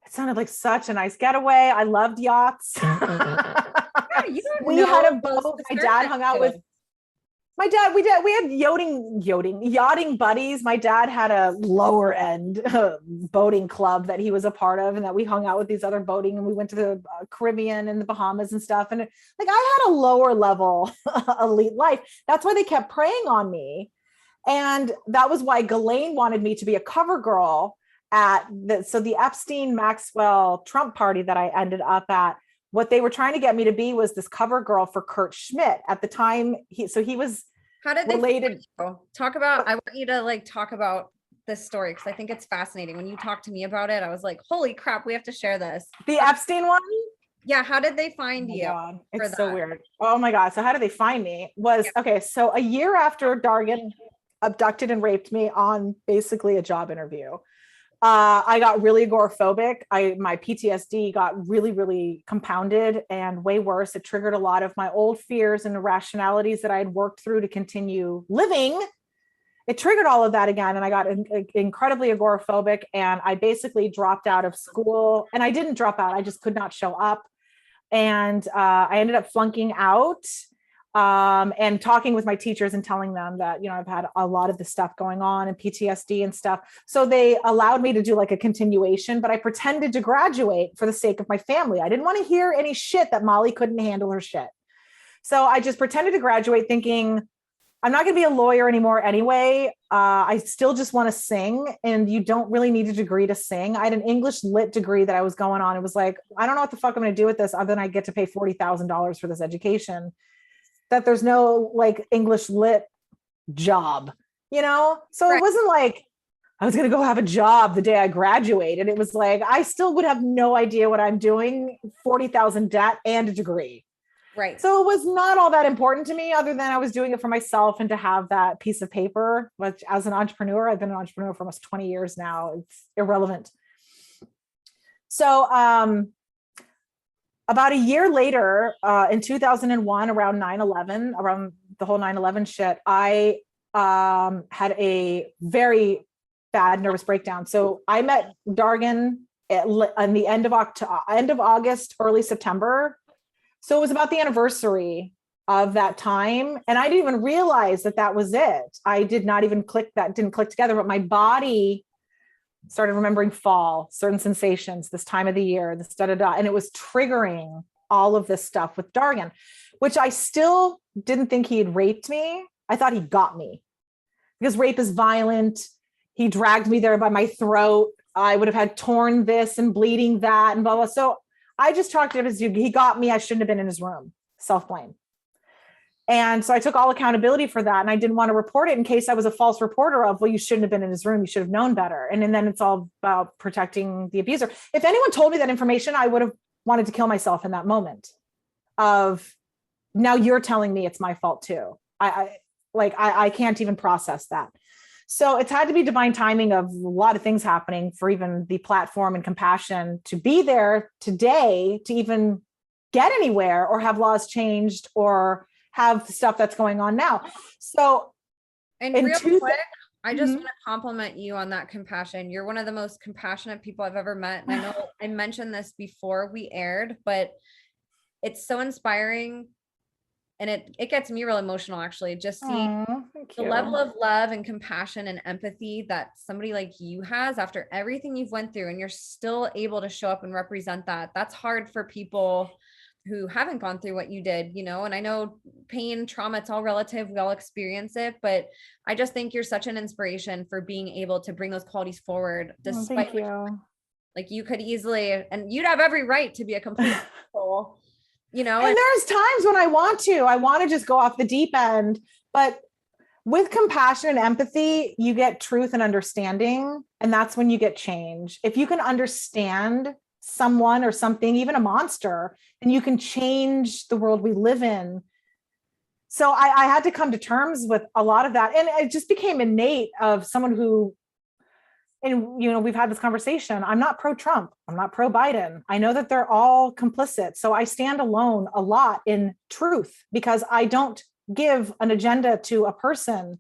It sounded like such a nice getaway. I loved yachts. We had a boat. My dad hung out with my dad. We had yachting buddies. My dad had a lower end boating club that he was a part of, and that we hung out with these other boating, and we went to the Caribbean and the Bahamas and stuff. And like, I had a lower level elite life. That's why they kept preying on me. And that was why Ghis-lane wanted me to be a cover girl at the Ep-stein Max-well Trump party that I ended up at. What they were trying to get me to be was this cover girl for Kurt Schmidt at the time. He was how did they related. Talk about, I want you to like talk about this story because I think it's fascinating. When you talked to me about it, I was like, holy crap, we have to share this. The Ep-stein one? Yeah. How did they find you? God, it's so weird. Oh my God. So how did they find me? Okay. So a year after Dargan abducted and raped me on basically a job interview, I got really agoraphobic. My PTSD got really, really compounded and way worse. It triggered a lot of my old fears and irrationalities that I had worked through to continue living. It triggered all of that again. And I got incredibly agoraphobic, and I basically dropped out of school. And I didn't drop out. I just could not show up. And I ended up flunking out. And talking with my teachers and telling them that, you know, I've had a lot of this stuff going on and PTSD and stuff. So they allowed me to do like a continuation, but I pretended to graduate for the sake of my family. I didn't want to hear any shit that Molly couldn't handle her shit. So I just pretended to graduate thinking I'm not going to be a lawyer anymore anyway. I still just want to sing, and you don't really need a degree to sing. I had an English lit degree that I was going on. It was like, I don't know what the fuck I'm going to do with this other than I get to pay $40,000 for this education. That there's no like English lit job, you know? So It wasn't like I was going to go have a job the day I graduated. It was like, I still would have no idea what I'm doing, 40,000 debt and a degree. Right. So it was not all that important to me other than I was doing it for myself and to have that piece of paper, which as an entrepreneur, I've been an entrepreneur for almost 20 years now. It's irrelevant. So, about a year later, in 2001, around 9/11, around the whole 9/11 shit, I had a very bad nervous breakdown. So I met Dargan on the end of August, early September. So it was about the anniversary of that time. And I didn't even realize that that was it. I did not even didn't click together, but my body started remembering fall, certain sensations, this time of the year, this da-da-da. And it was triggering all of this stuff with Dargan, which I still didn't think he had raped me. I thought he got me because rape is violent. He dragged me there by my throat. I would have had torn this and bleeding that and blah, blah. So I just chalked it up as he got me. I shouldn't have been in his room. Self-blame. And so I took all accountability for that. And I didn't want to report it in case I was a false reporter of, well, you shouldn't have been in his room. You should have known better. And then it's all about protecting the abuser. If anyone told me that information, I would have wanted to kill myself in that moment of, now you're telling me it's my fault too. I can't even process that. So it's had to be divine timing of a lot of things happening for even the platform and compassion to be there today to even get anywhere or have laws changed or have stuff that's going on now. So, and real quick, I just want to compliment you on that compassion. You're one of the most compassionate people I've ever met. And I know I mentioned this before we aired, but it's so inspiring. And it gets me real emotional, actually, just seeing the level of love and compassion and empathy that somebody like you has after everything you've went through, and you're still able to show up and represent that. That's hard for people who haven't gone through what you did, you know, and I know pain, trauma, it's all relative. We all experience it, but I just think you're such an inspiration for being able to bring those qualities forward. Despite thank you. Like you could easily, and you'd have every right to be a complete asshole, you know. And there's times when I want to just go off the deep end, but with compassion and empathy, you get truth and understanding. And that's when you get change. If you can understand someone or something, even a monster, and you can change the world we live in. So I had to come to terms with a lot of that. And it just became innate of someone who, and, you know, we've had this conversation. I'm not pro-Trump. I'm not pro-Biden. I know that they're all complicit. So I stand alone a lot in truth because I don't give an agenda to a person.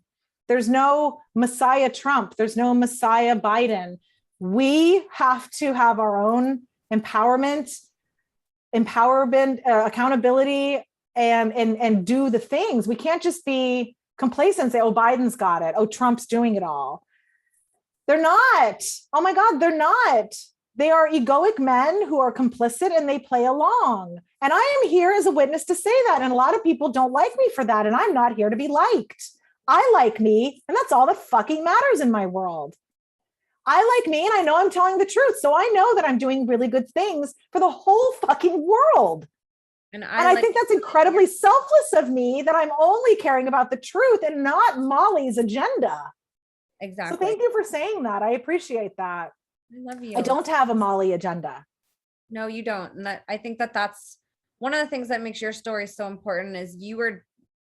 There's no Messiah Trump. There's no Messiah Biden. We have to have our own empowerment, accountability, and do the things. We can't just be complacent and say, oh, Biden's got it. Oh, Trump's doing it all. They're not. Oh my God, they're not. They are egoic men who are complicit and they play along. And I am here as a witness to say that. And a lot of people don't like me for that. And I'm not here to be liked. I like me. And that's all that fucking matters in my world. I like me and I know I'm telling the truth. So I know that I'm doing really good things for the whole fucking world. And I think that's incredibly selfless of me that I'm only caring about the truth and not Molly's agenda. Exactly. So thank you for saying that. I appreciate that. I love you. I don't have a Molly agenda. No, you don't. And I think that's one of the things that makes your story so important is you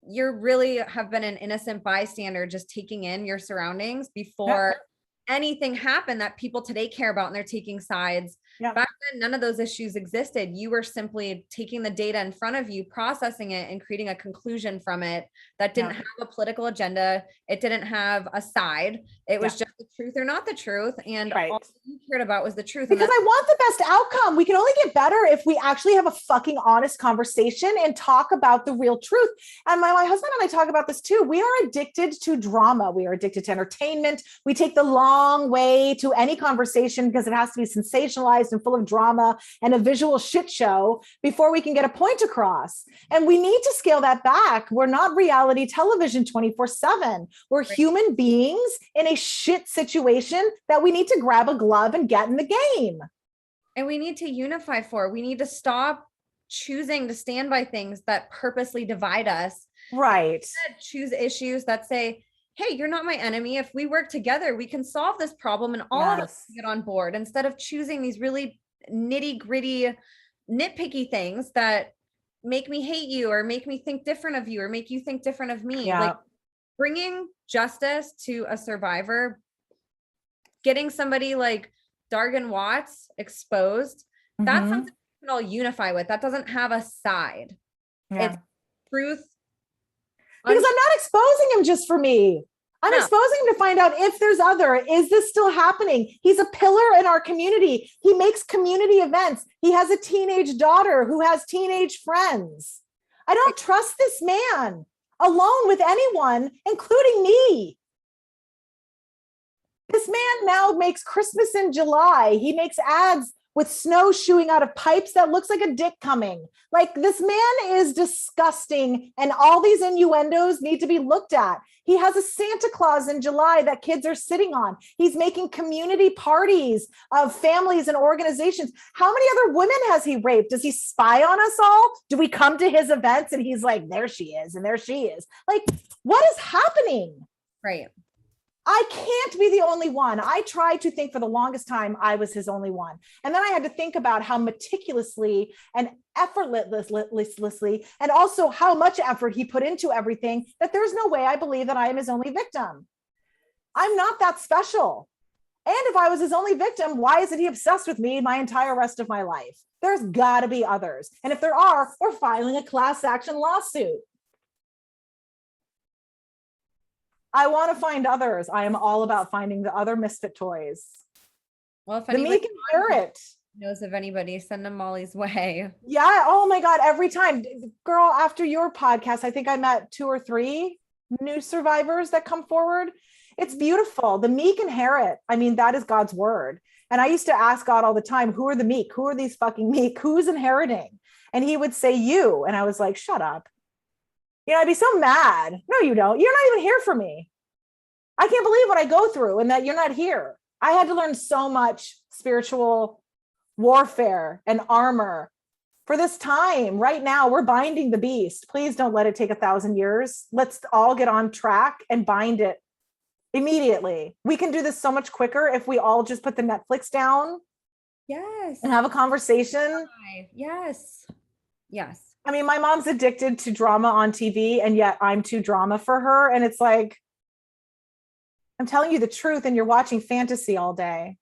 really have been an innocent bystander, just taking in your surroundings before anything happened that people today care about, and they're taking sides. Back then, none of those issues existed. You were simply taking the data in front of you, processing it, and creating a conclusion from it that didn't have a political agenda. It didn't have a side. It was just the truth or not the truth. And all you cared about was the truth. Because I want the best outcome. We can only get better if we actually have a fucking honest conversation and talk about the real truth. And my husband and I talk about this too. We are addicted to drama. We are addicted to entertainment. We take the long way to any conversation because it has to be sensationalized and full of drama and a visual shit show before we can get a point across. And we need to scale that back. We're not reality television 24/7. We're human beings in a shit situation that we need to grab a glove and get in the game. And we need to unify we need to stop choosing to stand by things that purposely divide us. Right. Choose issues that say, hey, you're not my enemy. If we work together, we can solve this problem and all of us get on board, instead of choosing these really nitty gritty, nitpicky things that make me hate you or make me think different of you or make you think different of me. Like bringing justice to a survivor, getting somebody like Dargan Watts exposed, that's something we can all unify with. That doesn't have a side. It's truth. Because I'm not exposing him just for me. I'm exposing him to find out if there's other. Is this still happening? He's a pillar in our community. He makes community events. He has a teenage daughter who has teenage friends. I don't trust this man alone with anyone, including me. This man now makes Christmas in July. He makes ads with snow shooting out of pipes that looks like a dick coming. Like, this man is disgusting, and all these innuendos need to be looked at. He has a Santa Claus in July that kids are sitting on. He's making community parties of families and organizations. How many other women has he raped? Does he spy on us all? Do we come to his events and he's like, there she is, and there she is? Like, what is happening? Right. I can't be the only one. I tried to think for the longest time I was his only one. And then I had to think about how meticulously and effortlessly, and also how much effort he put into everything, that there's no way I believe that I am his only victim. I'm not that special. And if I was his only victim, why isn't he obsessed with me my entire rest of my life? There's got to be others. And if there are, we're filing a class action lawsuit. I want to find others. I am all about finding the other misfit toys. Well, if the meek inherit knows of anybody, send them Molly's way. Yeah. Oh my God. Every time, girl, after your podcast, I think I met 2 or 3 new survivors that come forward. It's beautiful. The meek inherit. I mean, that is God's word. And I used to ask God all the time, who are the meek? Who are these fucking meek? Who's inheriting? And he would say, you. And I was like, shut up. You know, I'd be so mad. No, you don't. You're not even here for me. I can't believe what I go through and that you're not here. I had to learn so much spiritual warfare and armor for this time. Right now, we're binding the beast. Please don't let it take 1,000 years. Let's all get on track and bind it immediately. We can do this so much quicker if we all just put the Netflix down. Yes. And have a conversation. Yes. Yes. I mean, my mom's addicted to drama on TV, and yet I'm too drama for her. And it's like, I'm telling you the truth, and you're watching fantasy all day.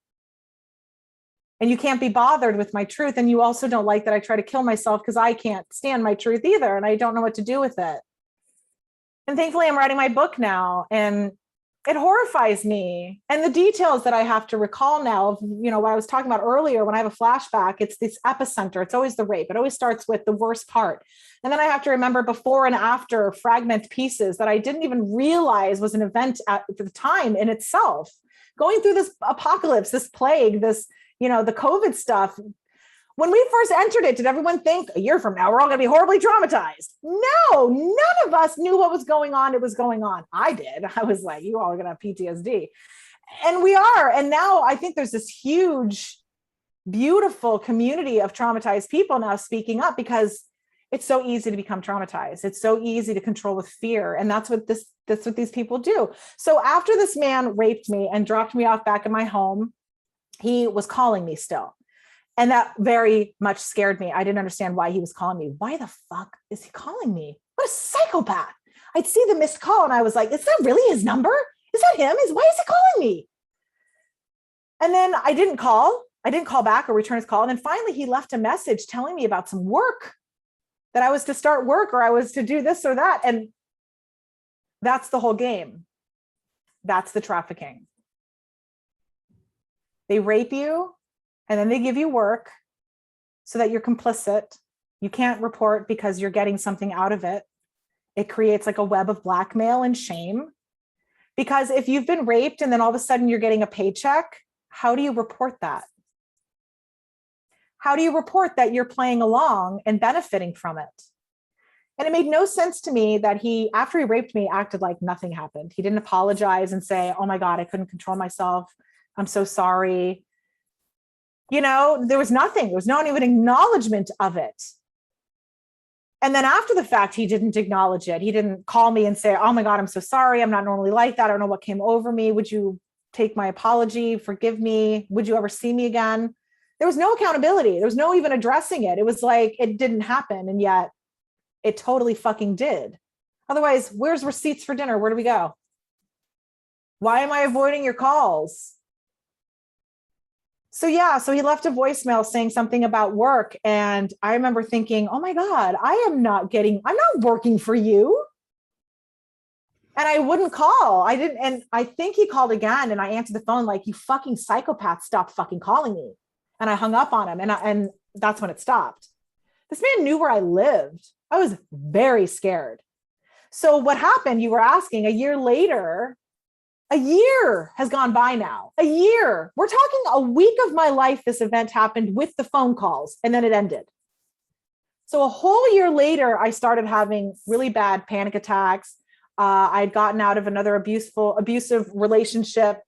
And you can't be bothered with my truth. And you also don't like that I try to kill myself because I can't stand my truth either. And I don't know what to do with it. And thankfully, I'm writing my book now, and it horrifies me. And the details that I have to recall now of, you know, what I was talking about earlier, when I have a flashback, it's this epicenter. It's always the rape. It always starts with the worst part. And then I have to remember before and after fragment pieces that I didn't even realize was an event at the time in itself. Going through this apocalypse, this plague, this, you know, the COVID stuff. When we first entered it, did everyone think a year from now, we're all going to be horribly traumatized? No, none of us knew what was going on. It was going on. I did. I was like, you all are going to have PTSD. And we are. And now I think there's this huge, beautiful community of traumatized people now speaking up, because it's so easy to become traumatized. It's so easy to control with fear. And that's what these people do. So after this man raped me and dropped me off back in my home, he was calling me still. And that very much scared me. I didn't understand why he was calling me. Why the fuck is he calling me? What a psychopath. I'd see the missed call and I was like, is that really his number? Is that him? Why is he calling me? And then I didn't call back or return his call. And then finally he left a message telling me about some work, that I was to start work or I was to do this or that. And that's the whole game. That's the trafficking. They rape you, and then they give you work so that you're complicit. You can't report because you're getting something out of it. It creates like a web of blackmail and shame. Because if you've been raped and then all of a sudden you're getting a paycheck, how do you report that? How do you report that you're playing along and benefiting from it? And it made no sense to me that he, after he raped me, acted like nothing happened. He didn't apologize and say, oh my God, I couldn't control myself. I'm so sorry. You know, there was nothing. There was not even acknowledgement of it. And then after the fact, he didn't acknowledge it. He didn't call me and say, oh my God, I'm so sorry. I'm not normally like that. I don't know what came over me. Would you take my apology? Forgive me. Would you ever see me again? There was no accountability. There was no even addressing it. It was like, it didn't happen. And yet it totally fucking did. Otherwise, where's receipts for dinner? Where do we go? Why am I avoiding your calls? So he left a voicemail saying something about work. And I remember thinking, oh my God, I'm not working for you. And I wouldn't call. I didn't. And I think he called again and I answered the phone like, you fucking psychopath, stop fucking calling me. And I hung up on him and that's when it stopped. This man knew where I lived. I was very scared. So what happened, you were asking, a year later, a year has gone by now. A year. We're talking a week of my life. This event happened with the phone calls, and then it ended. So a whole year later, I started having really bad panic attacks. I'd gotten out of another abusive relationship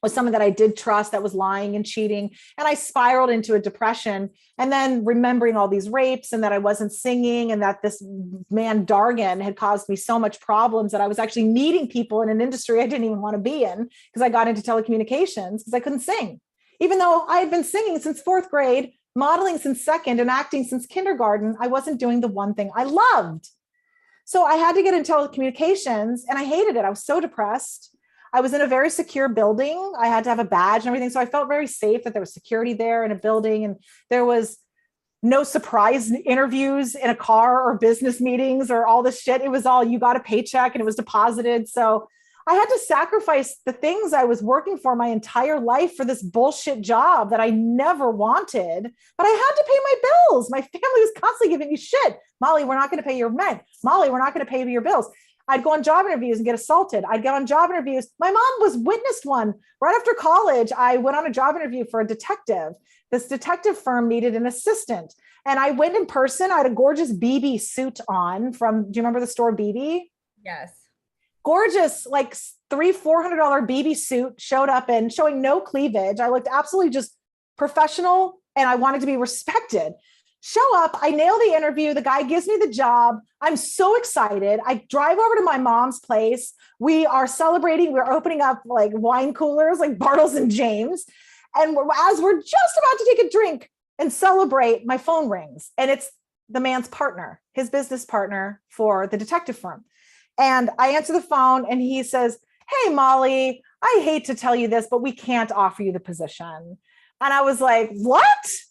with someone that I did trust that was lying and cheating. And I spiraled into a depression. And then remembering all these rapes and that I wasn't singing and that this man Dargan had caused me so much problems that I was actually meeting people in an industry I didn't even want to be in because I got into telecommunications because I couldn't sing. Even though I had been singing since 4th grade, modeling since 2nd, and acting since kindergarten, I wasn't doing the one thing I loved. So I had to get into telecommunications and I hated it. I was so depressed. I was in a very secure building. I had to have a badge and everything. So I felt very safe that there was security there in a building, and there was no surprise interviews in a car or business meetings or all this shit. It was all, you got a paycheck and it was deposited. So I had to sacrifice the things I was working for my entire life for this bullshit job that I never wanted, but I had to pay my bills. My family was constantly giving me shit. Molly, we're not going to pay your rent. Molly, we're not going to pay your bills. I'd go on job interviews and get assaulted. I'd go on job interviews. My mom was witnessed one. Right after college, I went on a job interview for a detective. This detective firm needed an assistant. And I went in person. I had a gorgeous BB suit on from, do you remember the store BB? Yes. Gorgeous, like $300-400 BB suit, showed up in, showing no cleavage. I looked absolutely just professional and I wanted to be respected. Show up, I nail the interview. The guy gives me the job. I'm so excited. I drive over to my mom's place. We are celebrating. We're opening up like wine coolers, like Bartles and James. And as we're just about to take a drink and celebrate, my phone rings. And it's the man's partner, his business partner for the detective firm. And I answer the phone and he says, "Hey, Molly, I hate to tell you this, but we can't offer you the position." And I was like, "What?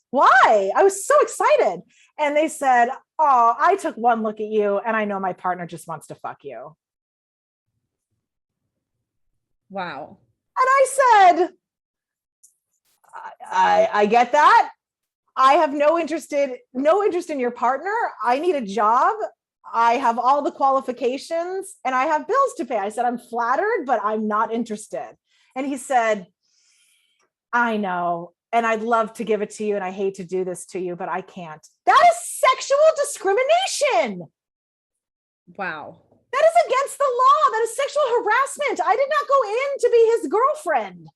Why?" I was so excited. And they said, "Oh, I took one look at you and I know my partner just wants to fuck you." Wow. And I said, I get that. I have no interest in your partner. I need a job. I have all the qualifications and I have bills to pay. I said, "I'm flattered, but I'm not interested." And he said, "I know. And I'd love to give it to you. And I hate to do this to you, but I can't." That is sexual discrimination. Wow. That is against the law. That is sexual harassment. I did not go in to be his girlfriend.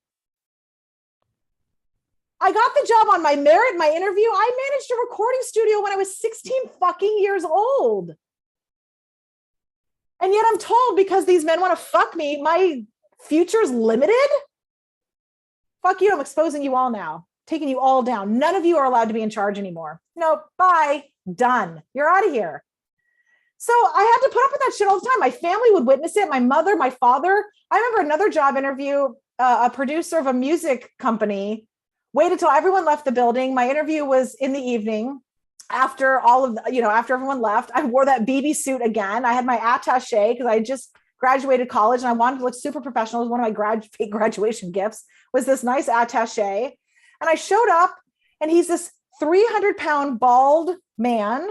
I got the job on my merit, my interview. I managed a recording studio when I was 16 fucking years old. And yet I'm told because these men want to fuck me, my future's limited. Fuck you, I'm exposing you all now, taking you all down. None of you are allowed to be in charge anymore. No, bye, done. You're out of here. So I had to put up with that shit all the time. My family would witness it. My mother, my father. I remember another job interview, a producer of a music company waited till everyone left the building. My interview was in the evening. After after everyone left, I wore that BB suit again. I had my attaché because I just graduated college and I wanted to look super professional. It was one of my graduation gifts, was this nice attaché. And I showed up and he's this 300-pound bald man.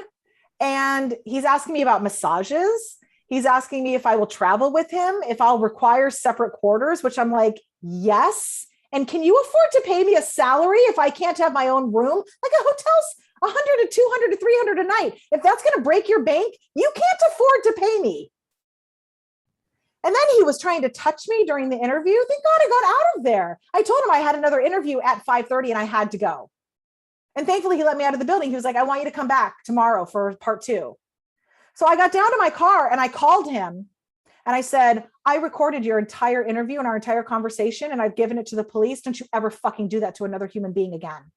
And he's asking me about massages. He's asking me if I will travel with him, if I'll require separate quarters, which I'm like, yes. And can you afford to pay me a salary if I can't have my own room? Like a hotel's 100 to 200 to 300 a night. If that's going to break your bank, you can't afford to pay me. And then he was trying to touch me during the interview. Thank God I got out of there. I told him I had another interview at 5:30 and I had to go. And thankfully he let me out of the building. He was like, "I want you to come back tomorrow for part 2. So I got down to my car and I called him and I said, "I recorded your entire interview and our entire conversation and I've given it to the police. Don't you ever fucking do that to another human being again."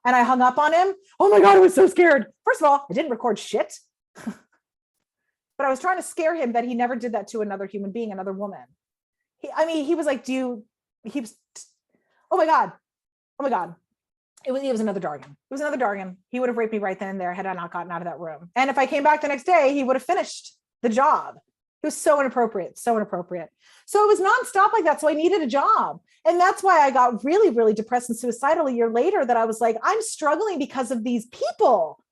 And I hung up on him. Oh my God, I was so scared. First of all, I didn't record shit. But I was trying to scare him that he never did that to another human being, another woman. He was like, oh my God. It was another Dargan. It was another Dargan. He would have raped me right then and there had I not gotten out of that room. And if I came back the next day, he would have finished the job. It was so inappropriate, so inappropriate. So it was nonstop like that. So I needed a job. And that's why I got really, really depressed and suicidal a year later, that I was like, I'm struggling because of these people.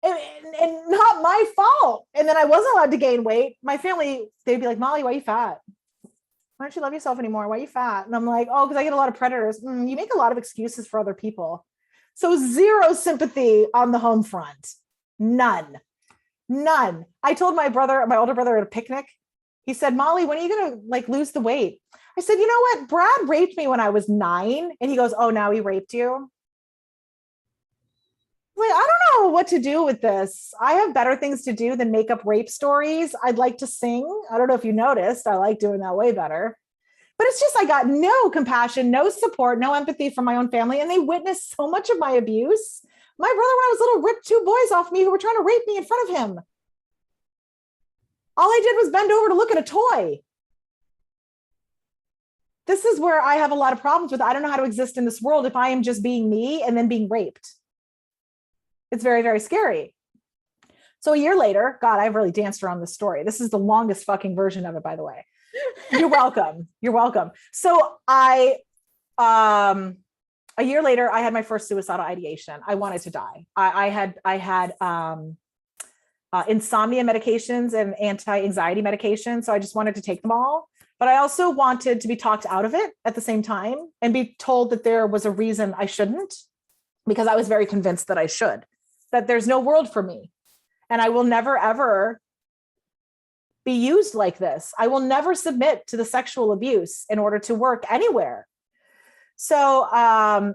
and not my fault. And then I wasn't allowed to gain weight. My family, they'd be like, Molly, why are you fat? Why don't you love yourself anymore? Why are you fat? And I'm like, oh, because I get a lot of predators. You make a lot of excuses for other people. So zero sympathy on the home front. None. I told my older brother at a picnic, he said, Molly, when are you going to like lose the weight? I said, you know what? Brad raped me when I was 9. And he goes, oh, now he raped you. Like, I don't know what to do with this. I have better things to do than make up rape stories. I'd like to sing. I don't know if you noticed. I like doing that way better. But it's just, I got no compassion, no support, no empathy from my own family. And they witnessed so much of my abuse. My brother, when I was little, ripped 2 boys off me who were trying to rape me in front of him. All I did was bend over to look at a toy. This is where I have a lot of problems with. I don't know how to exist in this world if I am just being me and then being raped. It's very, very scary. So a year later, God, I've really danced around this story. This is the longest fucking version of it, by the way. You're welcome. You're welcome. So a year later, I had my first suicidal ideation. I wanted to die. I had insomnia medications and anti-anxiety medications. So I just wanted to take them all. But I also wanted to be talked out of it at the same time and be told that there was a reason I shouldn't, because I was very convinced that I should, that there's no world for me. And I will never, ever be used like this. I will never submit to the sexual abuse in order to work anywhere. So I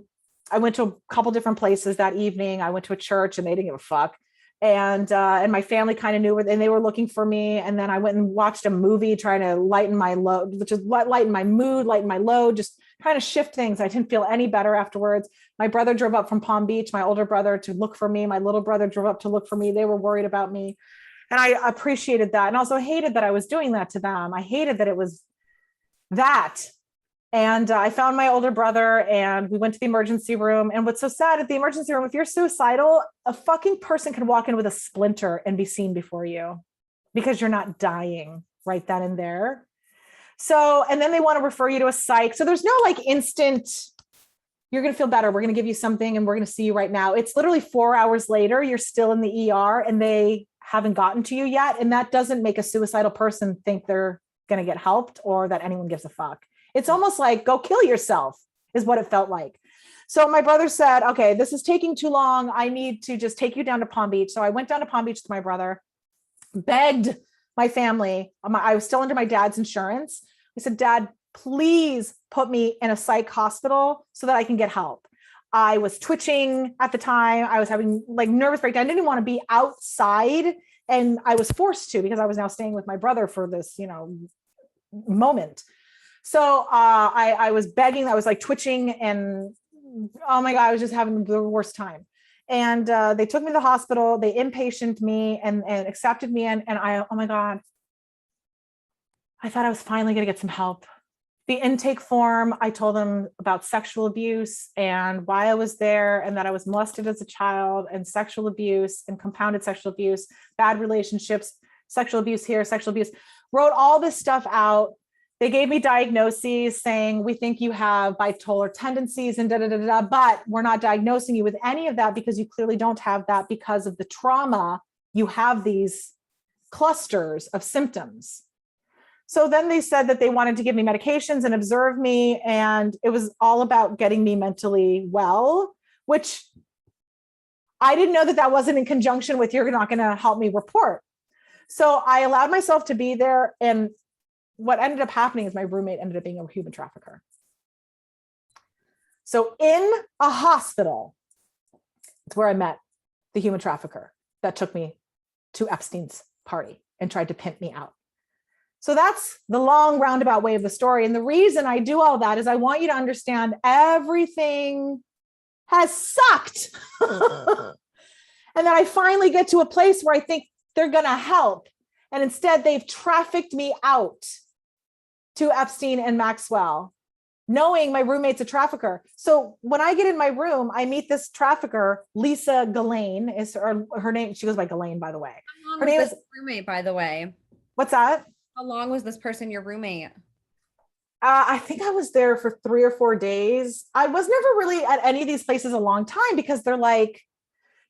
went to a couple different places that evening. I went to a church and they didn't give a fuck. And my family kind of knew it, and they were looking for me. And then I went and watched a movie trying to lighten my load, which is lighten my mood, lighten my load, just trying to shift things. I didn't feel any better afterwards. My brother drove up from Palm Beach, my older brother, to look for me. My little brother drove up to look for me. They were worried about me. And I appreciated that. And also hated that I was doing that to them. I hated that it was that. And I found my older brother and we went to the emergency room. And what's so sad at the emergency room, if you're suicidal, a fucking person can walk in with a splinter and be seen before you because you're not dying right then and there. So, and then they want to refer you to a psych. So there's no like instant, you're going to feel better. We're going to give you something and we're going to see you right now. It's literally 4 hours later, you're still in the ER and they haven't gotten to you yet. And that doesn't make a suicidal person think they're going to get helped or that anyone gives a fuck. It's almost like go kill yourself is what it felt like. So my brother said, okay, this is taking too long. I need to just take you down to Palm Beach. So I went down to Palm Beach with my brother, begged my family. I was still under my dad's insurance. I said, Dad, please put me in a psych hospital so that I can get help. I was twitching at the time. I was having like nervous breakdown. I didn't want to be outside. And I was forced to because I was now staying with my brother for this, moment. So I was begging, I was like twitching and oh my God, I was just having the worst time. And they took me to the hospital, they inpatiented me and accepted me in. And oh my God, I thought I was finally going to get some help. The intake form, I told them about sexual abuse and why I was there and that I was molested as a child and sexual abuse and compounded sexual abuse, bad relationships, sexual abuse here, sexual abuse, wrote all this stuff out. They gave me diagnoses saying, we think you have bipolar tendencies and but we're not diagnosing you with any of that because you clearly don't have that because of the trauma. You have these clusters of symptoms. So then they said that they wanted to give me medications and observe me. And it was all about getting me mentally well, which I didn't know that wasn't in conjunction with you're not going to help me report. So I allowed myself to be there. And what ended up happening is my roommate ended up being a human trafficker. So in a hospital, it's where I met the human trafficker that took me to Ep-stein's party and tried to pimp me out. So that's the long roundabout way of the story. And the reason I do all that is I want you to understand everything has sucked. And then I finally get to a place where I think they're going to help. And instead they've trafficked me out to Ep-stein and Max-well, knowing my roommate's a trafficker. So when I get in my room, I meet this trafficker, Lisa Ghis-lane is her name. She goes by Ghis-lane, by the way. Her name is roommate, by the way. What's that? How long was this person your roommate? I think I was there for 3 or 4 days. I was never really at any of these places a long time because they're like,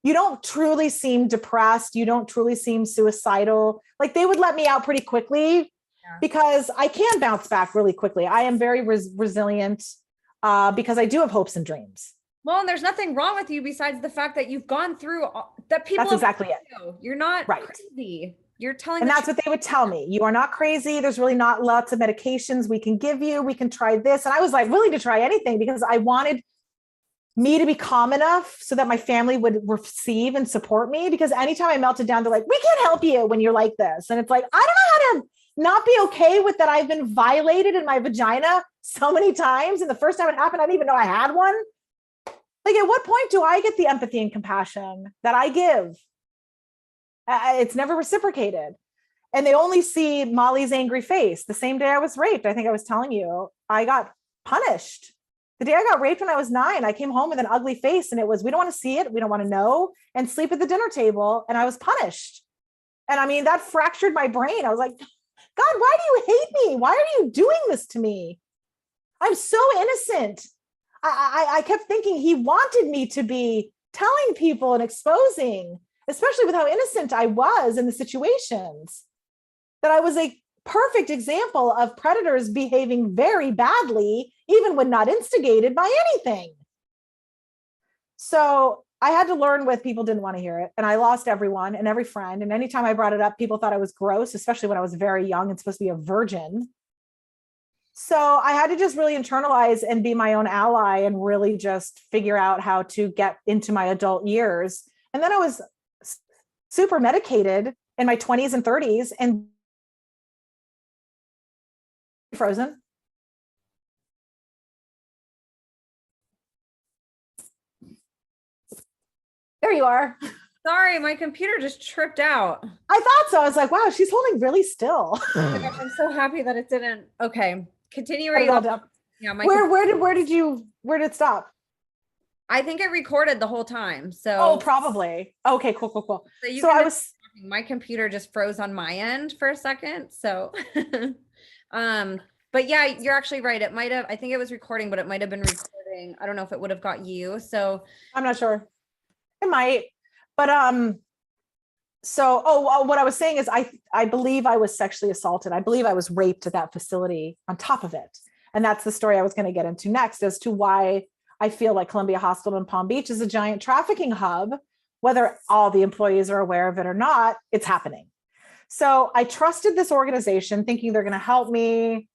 you don't truly seem depressed. You don't truly seem suicidal. Like they would let me out pretty quickly because I can bounce back really quickly. I am very resilient because I do have hopes and dreams. Well, and there's nothing wrong with you besides the fact that you've gone through that people. That's exactly it. You're not crazy. You're telling and that's what they would tell me. You are not crazy. There's really not lots of medications we can give you. We can try this. And I was like willing to try anything because I wanted me to be calm enough so that my family would receive and support me. Because anytime I melted down, they're like, we can't help you when you're like this. And it's like, I don't know how to not be okay with that. I've been violated in my vagina so many times. And the first time it happened, I didn't even know I had one. Like, at what point do I get the empathy and compassion that I give? It's never reciprocated. And they only see Molly's angry face. The same day I was raped, I think I was telling you, I got punished. The day I got raped when I was 9, I came home with an ugly face and it was, we don't want to see it. We don't want to know, and sleep at the dinner table. And I was punished. And I mean, that fractured my brain. I was like, God, why do you hate me? Why are you doing this to me? I'm so innocent. I kept thinking he wanted me to be telling people and exposing, especially with how innocent I was in the situations, that I was a perfect example of predators behaving very badly, even when not instigated by anything. So I had to learn with people didn't want to hear it. And I lost everyone and every friend. And anytime I brought it up, people thought I was gross, especially when I was very young and supposed to be a virgin. So I had to just really internalize and be my own ally and really just figure out how to get into my adult years. And then I was super medicated in my 20s and 30s and frozen. There you are. Sorry, my computer just tripped out. I thought so. I was like, wow, she's holding really still. Oh my gosh, I'm so happy that it didn't. Okay. Continue. Yeah, where did it stop? I think it recorded the whole time. So probably. Okay, cool. So my computer just froze on my end for a second. So but yeah, you're actually right. It might have, I think it was recording, but it might have been recording. I don't know if it would have got you. So I'm not sure. It might. But what I was saying is I believe I was sexually assaulted. I believe I was raped at that facility on top of it. And that's the story I was going to get into next as to why I feel like Columbia Hospital in Palm Beach is a giant trafficking hub. Whether all the employees are aware of it or not, it's happening. So I trusted this organization thinking they're going to help me.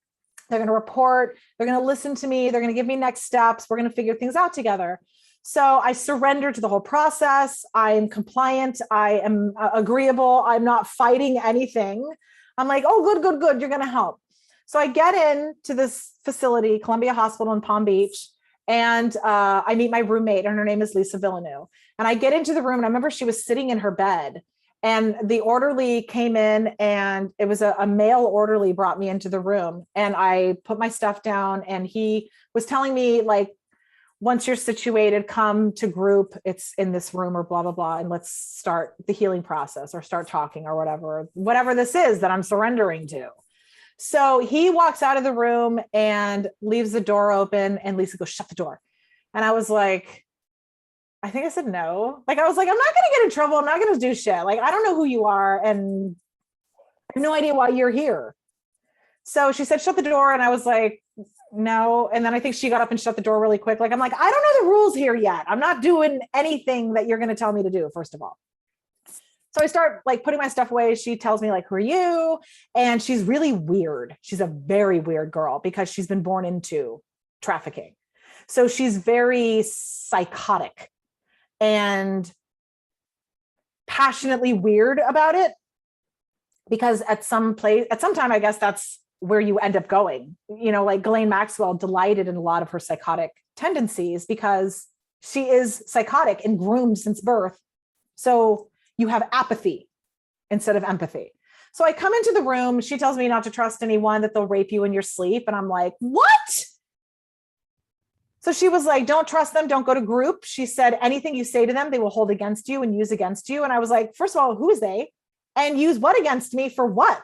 They're going to report. They're going to listen to me. They're going to give me next steps. We're going to figure things out together. So I surrendered to the whole process. I am compliant. I am agreeable. I'm not fighting anything. I'm like, oh, good. You're going to help. So I get into this facility, Columbia Hospital in Palm Beach, and I meet my roommate, and her name is Lisa Villeneuve. And I get into the room, and I remember she was sitting in her bed, and the orderly came in, and it was a male orderly brought me into the room, and I put my stuff down, and he was telling me, like, once you're situated, come to group, it's in this room or blah, blah, blah. And let's start the healing process or start talking or whatever this is that I'm surrendering to. So he walks out of the room and leaves the door open, and Lisa goes, shut the door. And I was like, I think I said no. Like, I was like, I'm not going to get in trouble. I'm not going to do shit. Like, I don't know who you are. And I have no idea why you're here. So she said, shut the door. And I was like, no. And then I think she got up and shut the door really quick. Like, I'm like, I don't know the rules here yet. I'm not doing anything that you're going to tell me to do, first of all. So I start like putting my stuff away. She tells me like, who are you? And she's really weird. She's a very weird girl because she's been born into trafficking. So she's very psychotic and passionately weird about it, because at some time, I guess that's where you end up going. You know, like Ghis-lane Max-well delighted in a lot of her psychotic tendencies because she is psychotic and groomed since birth. So you have apathy instead of empathy. So I come into the room. She tells me not to trust anyone, that they'll rape you in your sleep. And I'm like, what? So she was like, don't trust them. Don't go to group. She said, anything you say to them, they will hold against you and use against you. And I was like, first of all, who is they? And use what against me for what?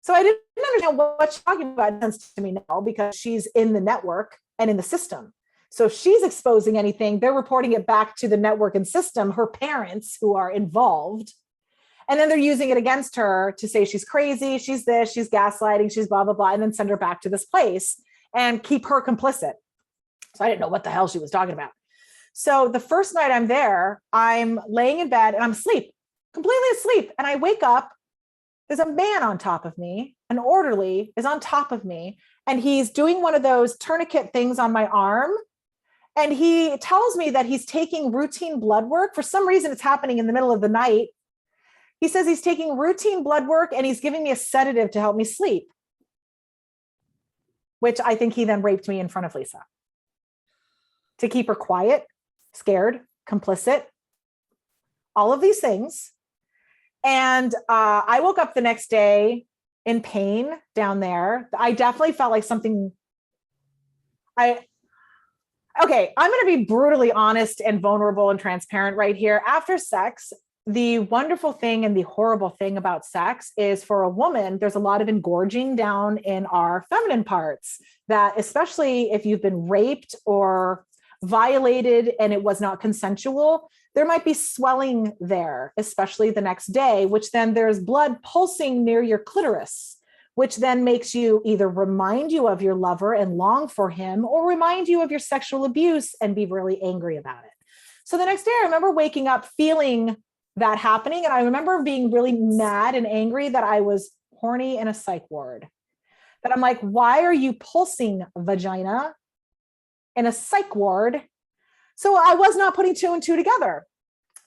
So I didn't understand what she's talking about to me now, because she's in the network and in the system. So if she's exposing anything, they're reporting it back to the network and system, her parents who are involved. And then they're using it against her to say she's crazy, she's this, she's gaslighting, she's blah, blah, blah, and then send her back to this place and keep her complicit. So I didn't know what the hell she was talking about. So the first night I'm there, I'm laying in bed and I'm asleep, completely asleep. And I wake up, there's a man on top of me, an orderly is on top of me, and he's doing one of those tourniquet things on my arm. And he tells me that he's taking routine blood work. For some reason, it's happening in the middle of the night. He says he's taking routine blood work and he's giving me a sedative to help me sleep, which I think he then raped me in front of Lisa to keep her quiet, scared, complicit, all of these things. And I woke up the next day in pain down there. I definitely felt like something. Okay, I'm going to be brutally honest and vulnerable and transparent right here. After sex, the wonderful thing and the horrible thing about sex is, for a woman, there's a lot of engorging down in our feminine parts, that especially if you've been raped or violated and it was not consensual, there might be swelling there, especially the next day, which then there's blood pulsing near your clitoris, which then makes you either remind you of your lover and long for him, or remind you of your sexual abuse and be really angry about it. So the next day, I remember waking up feeling that happening. And I remember being really mad and angry that I was horny in a psych ward. That I'm like, why are you pulsing, vagina, in a psych ward? So I was not putting two and two together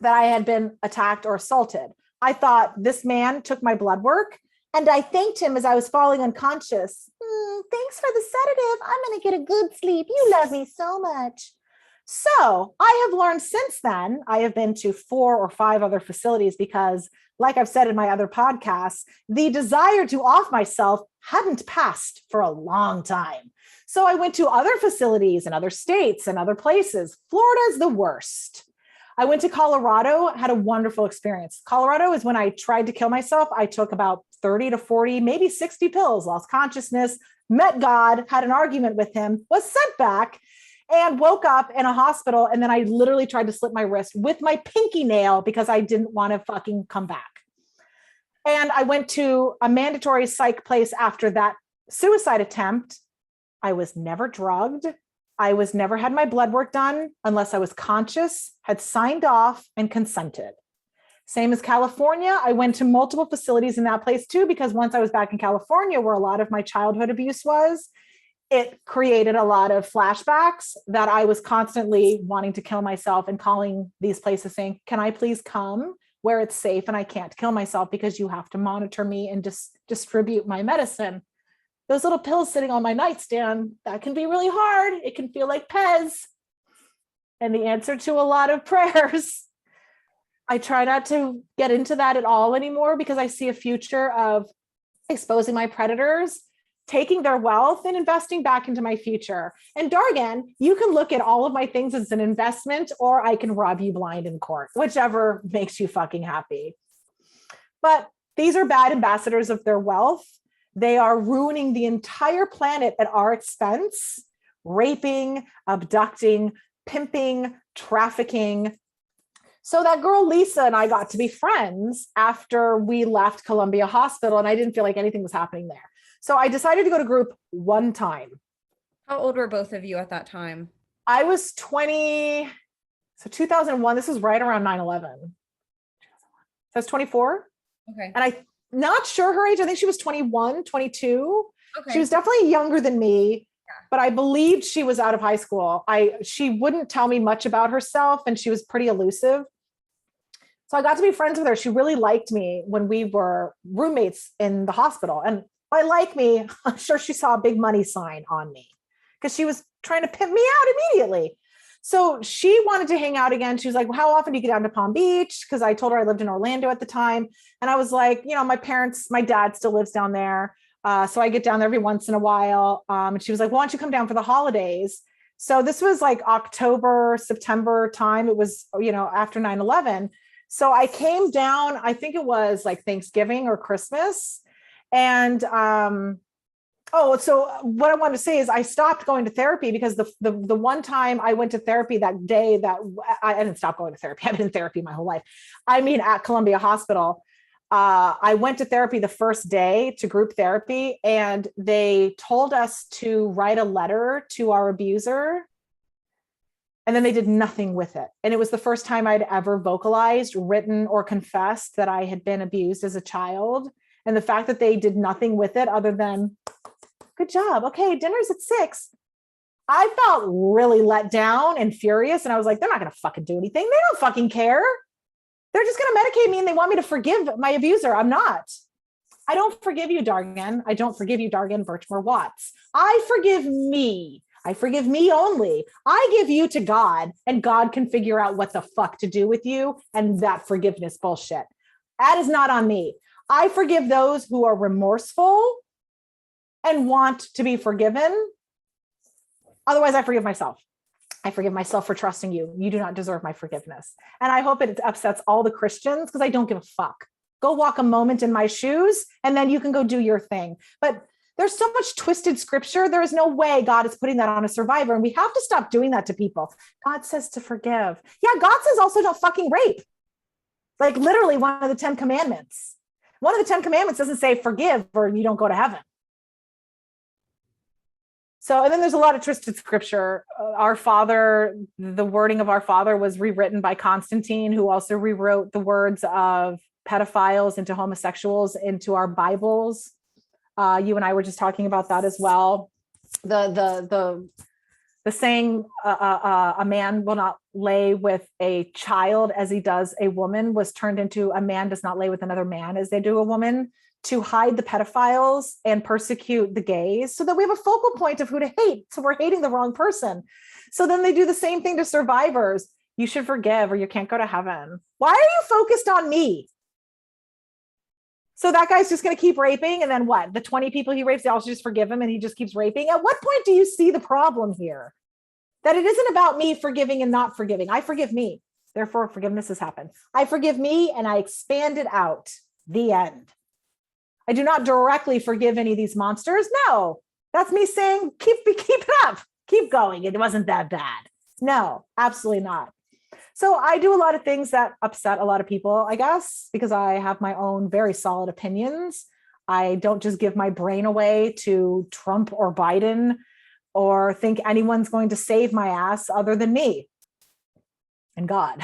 that I had been attacked or assaulted. I thought this man took my blood work, and I thanked him as I was falling unconscious. Thanks for the sedative. I'm going to get a good sleep. You love me so much. So I have learned since then, I have been to 4 or 5 other facilities because, like I've said in my other podcasts, the desire to off myself hadn't passed for a long time. So I went to other facilities in other states and other places. Florida's the worst. I went to Colorado, had a wonderful experience. Colorado is when I tried to kill myself. I took about 30 to 40, maybe 60 pills, lost consciousness, met God, had an argument with him, was sent back, and woke up in a hospital. And then I literally tried to slit my wrist with my pinky nail because I didn't want to fucking come back. And I went to a mandatory psych place after that suicide attempt. I was never drugged. I was never had my blood work done unless I was conscious, had signed off, and consented. Same as California. I went to multiple facilities in that place too, because once I was back in California, where a lot of my childhood abuse was, it created a lot of flashbacks that I was constantly wanting to kill myself and calling these places saying, can I please come where it's safe and I can't kill myself because you have to monitor me and just distribute my medicine. Those little pills sitting on my nightstand, that can be really hard. It can feel like Pez. And the answer to a lot of prayers. I try not to get into that at all anymore because I see a future of exposing my predators, taking their wealth and investing back into my future. And Dargan, you can look at all of my things as an investment, or I can rob you blind in court, whichever makes you fucking happy. But these are bad ambassadors of their wealth. They are ruining the entire planet at our expense, raping, abducting, pimping, trafficking. So that girl, Lisa, and I got to be friends after we left Columbia Hospital, and I didn't feel like anything was happening there. So I decided to go to group one time. How old were both of you at that time? I was 20. So 2001, this was right around 9/11. So I was 24. Okay. And I'm not sure her age. I think she was 21, 22. Okay. She was definitely younger than me, but I believed she was out of high school. She wouldn't tell me much about herself, and she was pretty elusive. So I got to be friends with her. She really liked me when we were roommates in the hospital. And by like me, I'm sure she saw a big money sign on me because she was trying to pimp me out immediately. So she wanted to hang out again. She was like, well, how often do you get down to Palm Beach? Because I told her I lived in Orlando at the time. And I was like, my dad still lives down there. So I get down there every once in a while. And she was like, why don't you come down for the holidays? So this was like October, September time. It was, after 9/11. So I came down, I think it was like Thanksgiving or Christmas. And Oh, so what I want to say is I stopped going to therapy because the one time I went to therapy that day that I didn't stop going to therapy. I've been in therapy my whole life. I mean, at Columbia Hospital, I went to therapy the first day to group therapy, and they told us to write a letter to our abuser. And then they did nothing with it. And it was the first time I'd ever vocalized, written, or confessed that I had been abused as a child. And the fact that they did nothing with it other than, good job. Okay, dinner's at 6. I felt really let down and furious. And I was like, they're not going to fucking do anything. They don't fucking care. They're just going to medicate me and they want me to forgive my abuser. I'm not. I don't forgive you, Dargan. I don't forgive you, Dargan Birchmore Watts. I forgive me. I forgive me only. I give you to God, and God can figure out what the fuck to do with you and that forgiveness bullshit. That is not on me. I forgive those who are remorseful and want to be forgiven. Otherwise, I forgive myself. I forgive myself for trusting you. You do not deserve my forgiveness. And I hope it upsets all the Christians because I don't give a fuck. Go walk a moment in my shoes and then you can go do your thing. But there's so much twisted scripture. There is no way God is putting that on a survivor. And we have to stop doing that to people. God says to forgive. Yeah, God says also don't fucking rape. Like literally one of the 10 commandments. One of the 10 commandments doesn't say forgive or you don't go to heaven. So, and then there's a lot of twisted scripture. Our Father, the wording of Our Father was rewritten by Constantine, who also rewrote the words of pedophiles into homosexuals into our Bibles. You and I were just talking about that as well. The saying a man will not lay with a child as he does a woman was turned into a man does not lay with another man as they do a woman, to hide the pedophiles and persecute the gays so that we have a focal point of who to hate. So we're hating the wrong person. So then they do the same thing to survivors. You should forgive or you can't go to heaven. Why are you focused on me? So that guy's just going to keep raping. And then what? The 20 people he rapes, they also just forgive him and he just keeps raping. At what point do you see the problem here? That it isn't about me forgiving and not forgiving. I forgive me. Therefore, forgiveness has happened. I forgive me and I expand it out. The end. I do not directly forgive any of these monsters. No, that's me saying, keep it up, keep going. It wasn't that bad. No, absolutely not. So I do a lot of things that upset a lot of people, I guess, because I have my own very solid opinions. I don't just give my brain away to Trump or Biden or think anyone's going to save my ass other than me and God.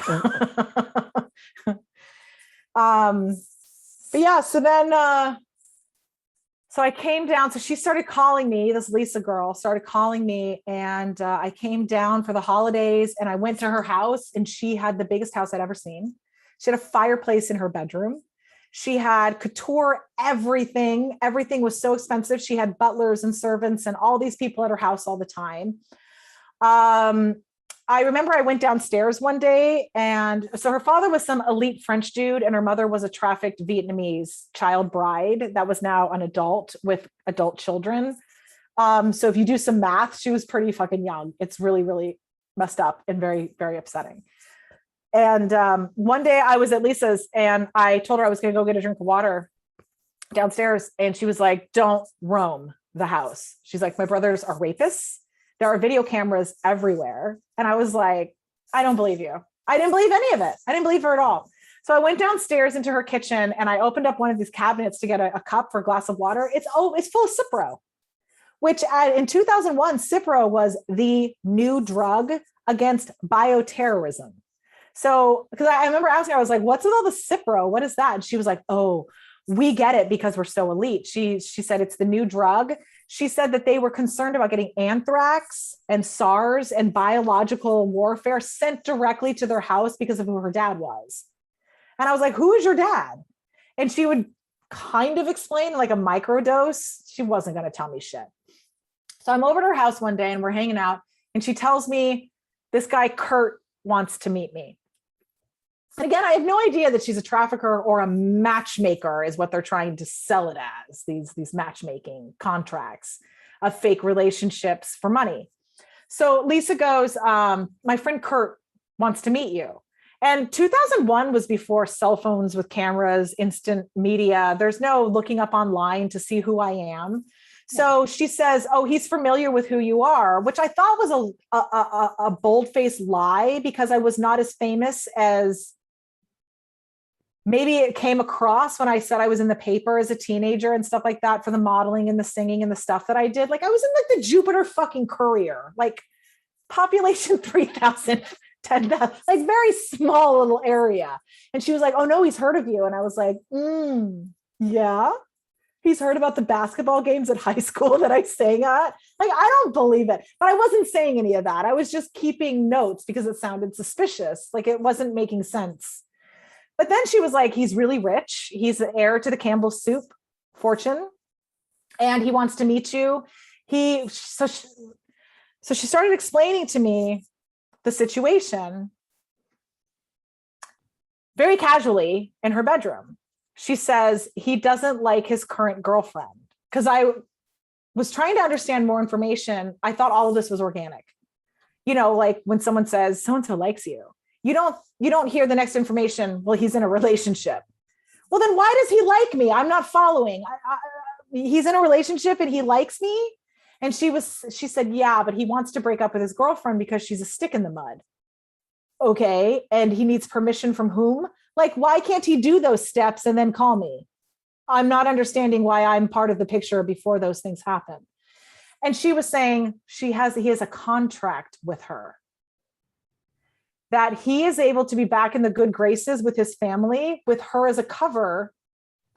But yeah, so then, so I came down, so she started calling me, this Lisa girl started calling me, and I came down for the holidays and I went to her house and she had the biggest house I'd ever seen. She had a fireplace in her bedroom. She had couture everything. Everything was so expensive. She had butlers and servants and all these people at her house all the time. I remember I went downstairs one day, and so her father was some elite French dude and her mother was a trafficked Vietnamese child bride that was now an adult with adult children. So if you do some math, she was pretty fucking young. It's really, really messed up and very, very upsetting. And one day I was at Lisa's and I told her I was going to go get a drink of water downstairs. And she was like, don't roam the house. She's like, my brothers are rapists. There are video cameras everywhere. And I was like, I don't believe you. I didn't believe any of it. I didn't believe her at all. So I went downstairs into her kitchen and I opened up one of these cabinets to get a cup for a glass of water. It's full of Cipro, which in 2001, Cipro was the new drug against bioterrorism. So, because I remember asking her, I was like, what's with all the Cipro? What is that? And she was like, oh, we get it because we're so elite. She said it's the new drug. She said that they were concerned about getting anthrax and SARS and biological warfare sent directly to their house because of who her dad was. And I was like, who is your dad? And she would kind of explain like a microdose. She wasn't going to tell me shit. So I'm over at her house one day and we're hanging out and she tells me this guy, Kurt, wants to meet me. And again, I have no idea that she's a trafficker or a matchmaker is what they're trying to sell it as, these matchmaking contracts of fake relationships for money. So Lisa goes, my friend Kurt wants to meet you. And 2001 was before cell phones with cameras, instant media. There's no looking up online to see who I am. So she says, oh, he's familiar with who you are, which I thought was a bold-faced lie, because I was not as famous as maybe it came across when I said I was in the paper as a teenager and stuff like that, for the modeling and the singing and the stuff that I did. Like, I was in like the Jupiter fucking Courier, like population 3,000, 10,000, like very small little area. And she was like, oh no, he's heard of you. And I was like, yeah. He's heard about the basketball games at high school that I sang at. Like, I don't believe it, but I wasn't saying any of that. I was just keeping notes because it sounded suspicious. Like, it wasn't making sense. But then she was like, he's really rich. He's the heir to the Campbell Soup fortune, and he wants to meet you. So she started explaining to me the situation very casually in her bedroom. She says he doesn't like his current girlfriend. Because I was trying to understand more information. I thought all of this was organic. You know, like when someone says so-and-so likes you, you don't hear the next information. Well, he's in a relationship. Well, then why does he like me? I'm not following. He's in a relationship and he likes me. And she said, yeah, but he wants to break up with his girlfriend because she's a stick in the mud. Okay. And he needs permission from whom? Like, why can't he do those steps and then call me? I'm not understanding why I'm part of the picture before those things happen. And she was saying he has a contract with her, that he is able to be back in the good graces with his family, with her as a cover.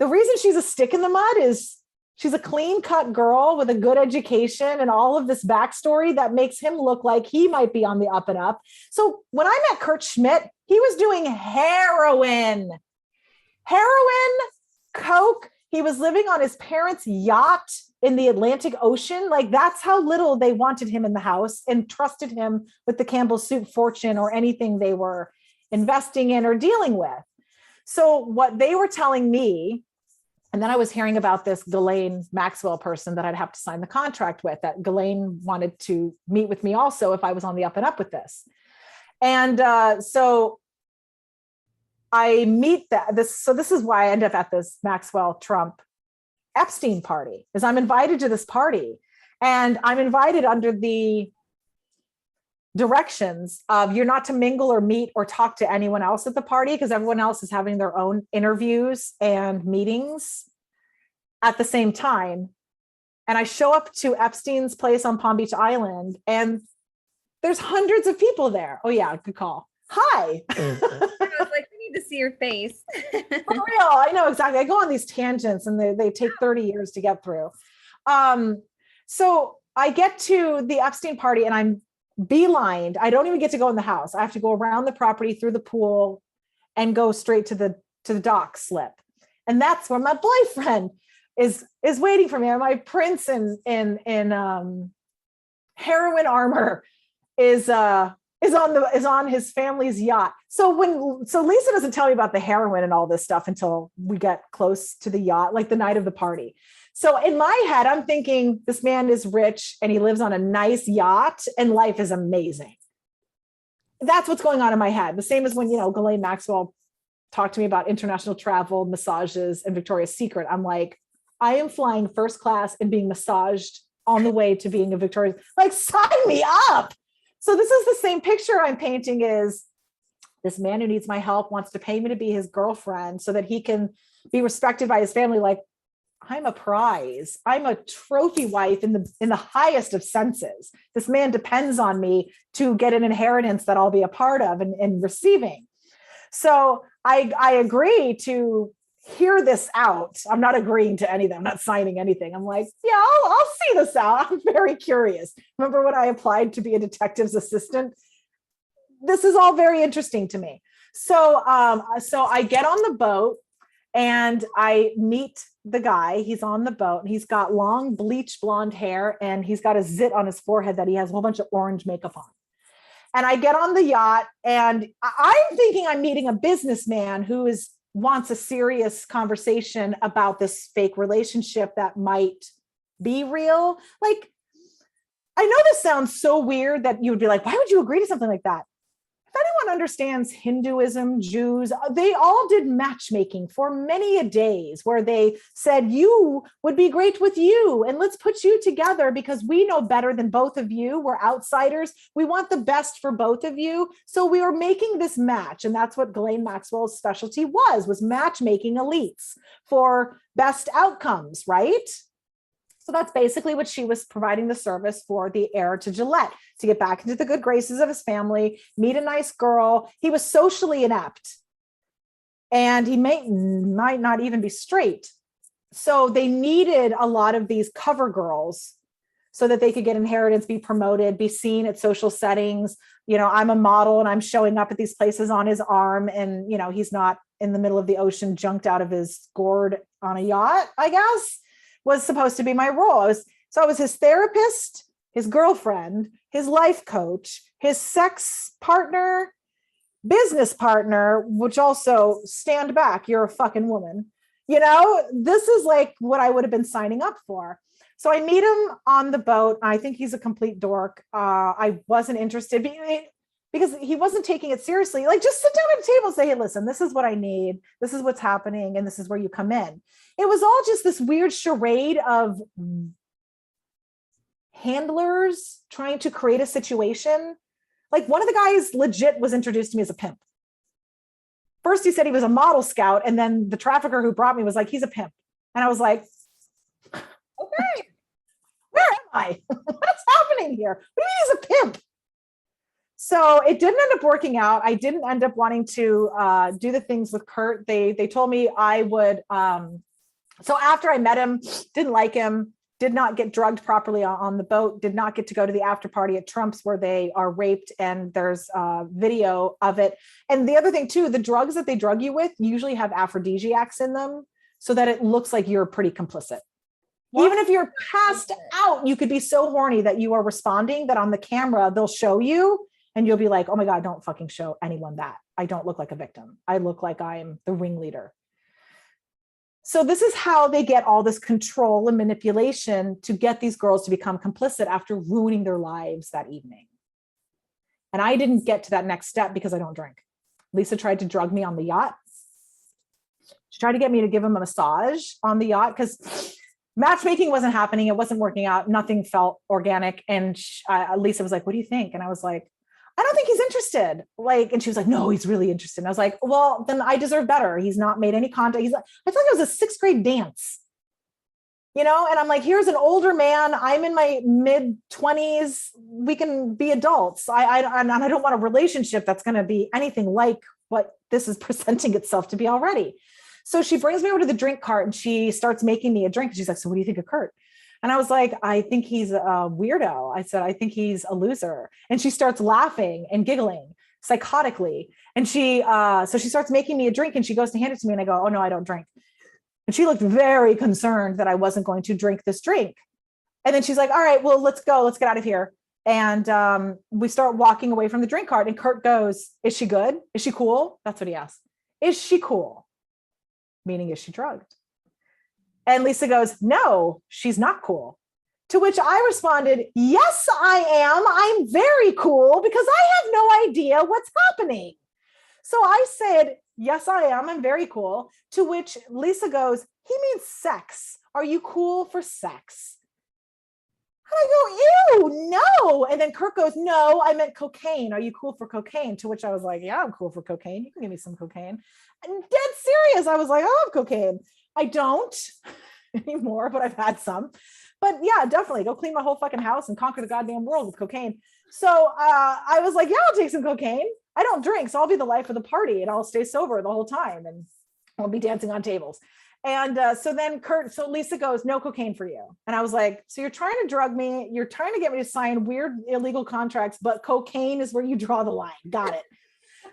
The reason she's a stick in the mud is she's a clean-cut girl with a good education and all of this backstory that makes him look like he might be on the up and up. So when I met Kurt Schmidt, he was doing heroin, coke. He was living on his parents' yacht in the Atlantic Ocean. Like, that's how little they wanted him in the house and trusted him with the Campbell Soup fortune or anything they were investing in or dealing with. So what they were telling me, and then I was hearing about this Ghis-lane Max-well person that I'd have to sign the contract with, that Ghis-lane wanted to meet with me also if I was on the up and up with this. And so I meet so this is why I end up at this Maxwell Trump Ep-stein party, is I'm invited to this party, and I'm invited under the directions of you're not to mingle or meet or talk to anyone else at the party, because everyone else is having their own interviews and meetings at the same time. And I show up to Epstein's place on Palm Beach Island, and there's hundreds of people there. Oh yeah, good call. Hi. I was like, we need to see your face. For real, I know exactly. I go on these tangents and they take 30 years to get through. So I get to the Ep-stein party and I'm beelined. I don't even get to go in the house. I have to go around the property through the pool and go straight to the dock slip. And that's where my boyfriend is waiting for me. And my prince in heroin armor is on his family's yacht. So Lisa doesn't tell me about the heroin and all this stuff until we get close to the yacht, like the night of the party. So in my head, I'm thinking this man is rich and he lives on a nice yacht and life is amazing. That's what's going on in my head. The same as when, Ghis-lane Max-well talked to me about international travel, massages, and Victoria's Secret. I'm like, I am flying first class and being massaged on the way to being a Victoria's, like, sign me up. So this is the same picture I'm painting, is this man who needs my help wants to pay me to be his girlfriend so that he can be respected by his family. Like, I'm a prize. I'm a trophy wife in the highest of senses. This man depends on me to get an inheritance that I'll be a part of and receiving. So I agree to hear this out. I'm not agreeing to anything. I'm not signing anything. I'm like, yeah, I'll see this out. I'm very curious. Remember when I applied to be a detective's assistant? This is all very interesting to me. So I get on the boat and I meet the guy. He's on the boat and he's got long bleach blonde hair and he's got a zit on his forehead that he has a whole bunch of orange makeup on. And I get on the yacht and I'm thinking I'm meeting a businessman who wants a serious conversation about this fake relationship that might be real. Like, I know this sounds so weird that you would be like, why would you agree to something like that? if anyone understands Hinduism, Jews, they all did matchmaking for many a days where they said, you would be great with you, and let's put you together because we know better than both of you. We're outsiders. We want the best for both of you. So we are making this match. And that's what Ghis-lane Max-well's specialty was matchmaking elites for best outcomes, right? So that's basically what she was providing the service for the heir to Gillette, to get back into the good graces of his family, meet a nice girl. He was socially inept and he might not even be straight. So they needed a lot of these cover girls so that they could get inheritance, be promoted, be seen at social settings. You know, I'm a model and I'm showing up at these places on his arm, and, you know, he's not in the middle of the ocean, junked out of his gourd on a yacht, I guess. Was supposed to be my role. I was his therapist, his girlfriend, his life coach, his sex partner, business partner, which also, stand back, you're a fucking woman. You know, this is like what I would have been signing up for. So I meet him on the boat. I think he's a complete dork. I wasn't interested because he wasn't taking it seriously. Like, just sit down at the table and say, hey, listen, this is what I need. This is what's happening. And this is where you come in. It was all just this weird charade of handlers trying to create a situation. Like, one of the guys legit was introduced to me as a pimp. First, he said he was a model scout. And then the trafficker who brought me was like, he's a pimp. And I was like, okay, where am I? What's happening here? What do you mean he's a pimp? So it didn't end up working out. I didn't end up wanting to do the things with Kurt. They told me I would. So after I met him, didn't like him, did not get drugged properly on the boat, did not get to go to the after party at Trump's where they are raped, and there's video of it. And the other thing too, the drugs that they drug you with usually have aphrodisiacs in them so that it looks like you're pretty complicit. What? Even if you're passed out, you could be so horny that you are responding, that on the camera, they'll show you. And you'll be like, oh my God, don't fucking show anyone that. I don't look like a victim. I look like I'm the ringleader. So this is how they get all this control and manipulation to get these girls to become complicit after ruining their lives that evening. And I didn't get to that next step because I don't drink. Lisa tried to drug me on the yacht. She tried to get me to give him a massage on the yacht because matchmaking wasn't happening. It wasn't working out. Nothing felt organic. And Lisa was like, what do you think? And I was like, I don't think he's interested. Like, and she was like, no, he's really interested. And I was like, well, then I deserve better. He's not made any contact. He's like, I feel like it was a 6th grade dance, you know? And I'm like, here's an older man. I'm in my mid 20s. We can be adults. I don't want a relationship that's going to be anything like what this is presenting itself to be already. So she brings me over to the drink cart and she starts making me a drink. And she's like, so what do you think of Kurt? And I was like, I think he's a weirdo. I said, I think he's a loser. And she starts laughing and giggling psychotically. And so she starts making me a drink and she goes to hand it to me. And I go, oh no, I don't drink. And she looked very concerned that I wasn't going to drink this drink. And then she's like, all right, well, let's go. Let's get out of here. And we start walking away from the drink cart. And Kurt goes, is she good? Is she cool? That's what he asked. Is she cool? Meaning, is she drugged? And Lisa goes, no, she's not cool. To which I responded, yes, I am. I'm very cool because I have no idea what's happening. So I said, yes, I am. I'm very cool. To which Lisa goes, he means sex. Are you cool for sex? And I go, ew, no. And then Kurt goes, no, I meant cocaine. Are you cool for cocaine? To which I was like, yeah, I'm cool for cocaine. You can give me some cocaine. And dead serious. I was like, I love cocaine. I don't anymore, but I've had some. But yeah, definitely go clean my whole fucking house and conquer the goddamn world with cocaine. So I was like, yeah, I'll take some cocaine. I don't drink, so I'll be the life of the party and I'll stay sober the whole time and I'll be dancing on tables. And so Lisa goes, no cocaine for you. And I was like, so you're trying to drug me. You're trying to get me to sign weird illegal contracts, but cocaine is where you draw the line. Got it.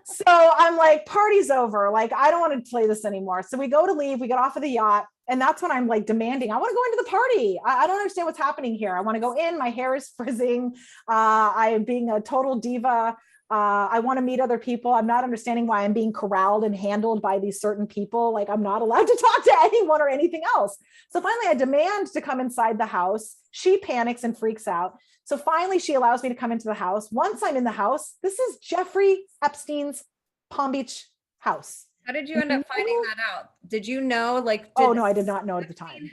So I'm like, party's over. Like, I don't want to play this anymore. So we go to leave, we get off of the yacht. And that's when I'm like demanding, I want to go into the party. I don't understand what's happening here. I want to go in, my hair is frizzing. I am being a total diva. I want to meet other people. I'm not understanding why I'm being corralled and handled by these certain people. Like I'm not allowed to talk to anyone or anything else. So finally I demand to come inside the house. She panics and freaks out. So finally she allows me to come into the house. Once I'm in the house, this is Jeffrey Epstein's Palm Beach house. How did you end up finding that out? Did you know, like, oh no, I did not know at the time.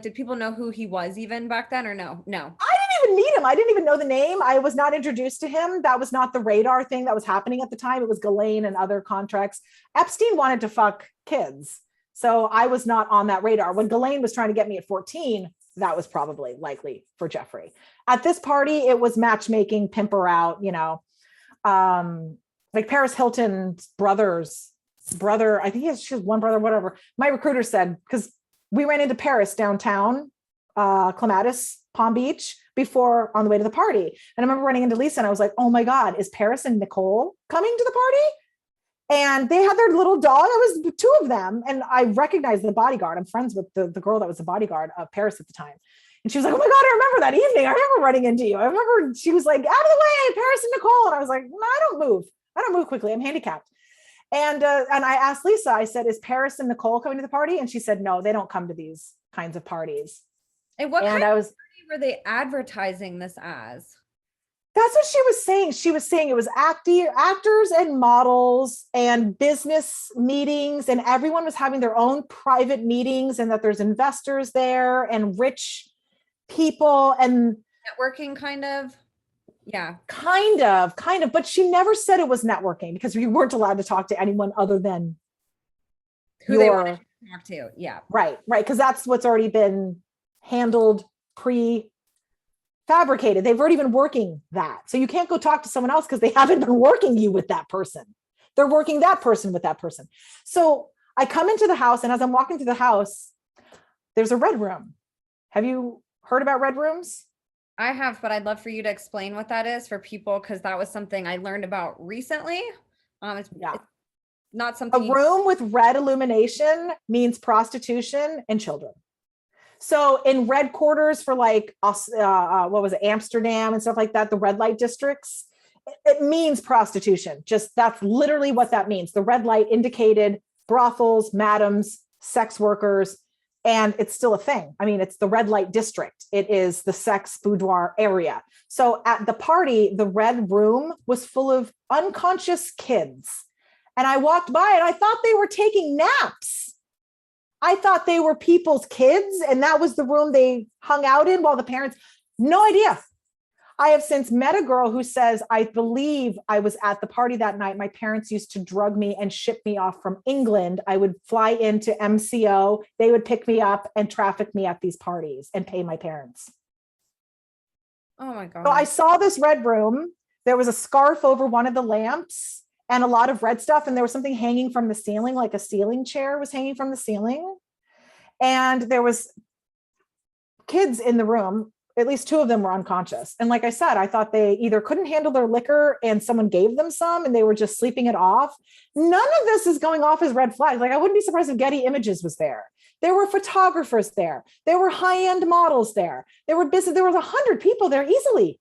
Did people know who he was even back then or no? No. I didn't even meet him. I didn't even know the name. I was not introduced to him. That was not the radar thing that was happening at the time. It was Ghis-lane and other contracts. Epstein wanted to fuck kids. So I was not on that radar. When Ghis-lane was trying to get me at 14, that was probably likely for Jeffrey. At this party, it was matchmaking, pimp her out, you know, like Paris Hilton's brother, I think she has one brother, whatever. My recruiter said, because we ran into Paris downtown, Clematis, Palm Beach, before on the way to the party. And I remember running into Lisa and I was like, oh my God, is Paris and Nicole coming to the party? And they had their little dog. It was two of them. And I recognized the bodyguard. I'm friends with the girl that was the bodyguard of Paris at the time. And she was like, oh my God, I remember that evening. I remember running into you. I remember she was like, out of the way, Paris and Nicole. And I was like, no, I don't move. I don't move quickly. I'm handicapped. And I asked Lisa, I said, is Paris and Nicole coming to the party? And she said, no, they don't come to these kinds of parties. And what kind of party were they advertising this as? That's what she was saying. She was saying it was actors and models and business meetings, and everyone was having their own private meetings, and that there's investors there and rich people and networking kind of. Yeah. Kind of, but she never said it was networking because we weren't allowed to talk to anyone other than who they wanted to talk to. Yeah. Right. Because that's what's already been handled, pre-fabricated. They've already been working that. So you can't go talk to someone else because they haven't been working you with that person. They're working that person with that person. So I come into the house, and as I'm walking through the house, there's a red room. Have you heard about red rooms? I have, but I'd love for you to explain what that is for people, because that was something I learned about recently. It's not something. A room with red illumination means prostitution and children. So in red quarters for like, what was it, Amsterdam and stuff like that, the red light districts, it means prostitution. Just that's literally what that means. The red light indicated brothels, madams, sex workers. And it's still a thing. I mean, it's the red light district. It is the sex boudoir area. So at the party, the red room was full of unconscious kids. And I walked by and I thought they were taking naps. I thought they were people's kids. And that was the room they hung out in while the parents, no idea. I have since met a girl who says, I believe I was at the party that night. My parents used to drug me and ship me off from England. I would fly into MCO. They would pick me up and traffic me at these parties and pay my parents. Oh my God. So I saw this red room. There was a scarf over one of the lamps and a lot of red stuff. And there was something hanging from the ceiling, like a ceiling chair was hanging from the ceiling. And there was kids in the room. At least two of them were unconscious. And like I said, I thought they either couldn't handle their liquor and someone gave them some and they were just sleeping it off. None of this is going off as red flags. Like I wouldn't be surprised if Getty Images was there. There were photographers there. There were high-end models there. There were 100 people there easily.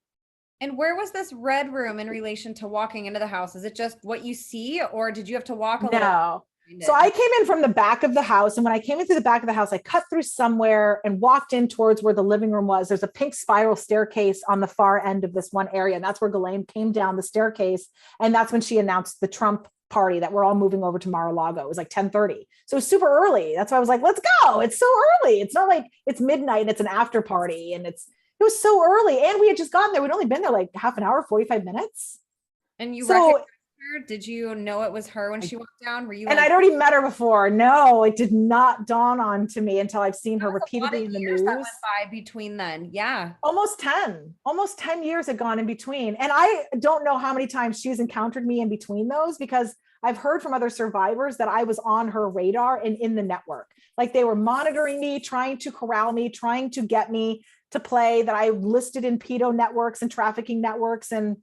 And where was this red room in relation to walking into the house? Is it just what you see, or did you have to walk a little? No. So I came in from the back of the house. And when I came into the back of the house, I cut through somewhere and walked in towards where the living room was. There's a pink spiral staircase on the far end of this one area. And that's where Ghis-lane came down the staircase. And that's when she announced the Trump party that we're all moving over to Mar-A-Lago. It was like 10:30. So it was super early. That's why I was like, let's go. It's so early. It's not like it's midnight and it's an after party. And it was so early. And we had just gotten there. We'd only been there like half an hour, 45 minutes. And you recognized her? Did you know it was her when she walked down? Were you? And I'd already met her before. No, it did not dawn on to me until I've seen her repeatedly in the news. That went by between then. Yeah. Almost 10 years had gone in between. And I don't know how many times she's encountered me in between those, because I've heard from other survivors that I was on her radar and in the network. Like they were monitoring me, trying to corral me, trying to get me to play, that I listed in pedo networks and trafficking networks. And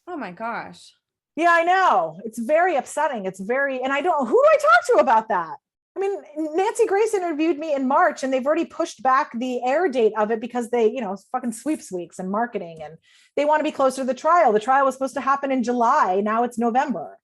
oh my gosh. yeah, I know. It's very upsetting. And I don't, who do I talk to about that? I mean, Nancy Grace interviewed me in March and they've already pushed back the air date of it because they, fucking sweeps weeks and marketing, and they want to be closer to the trial. The trial was supposed to happen in July. Now it's November.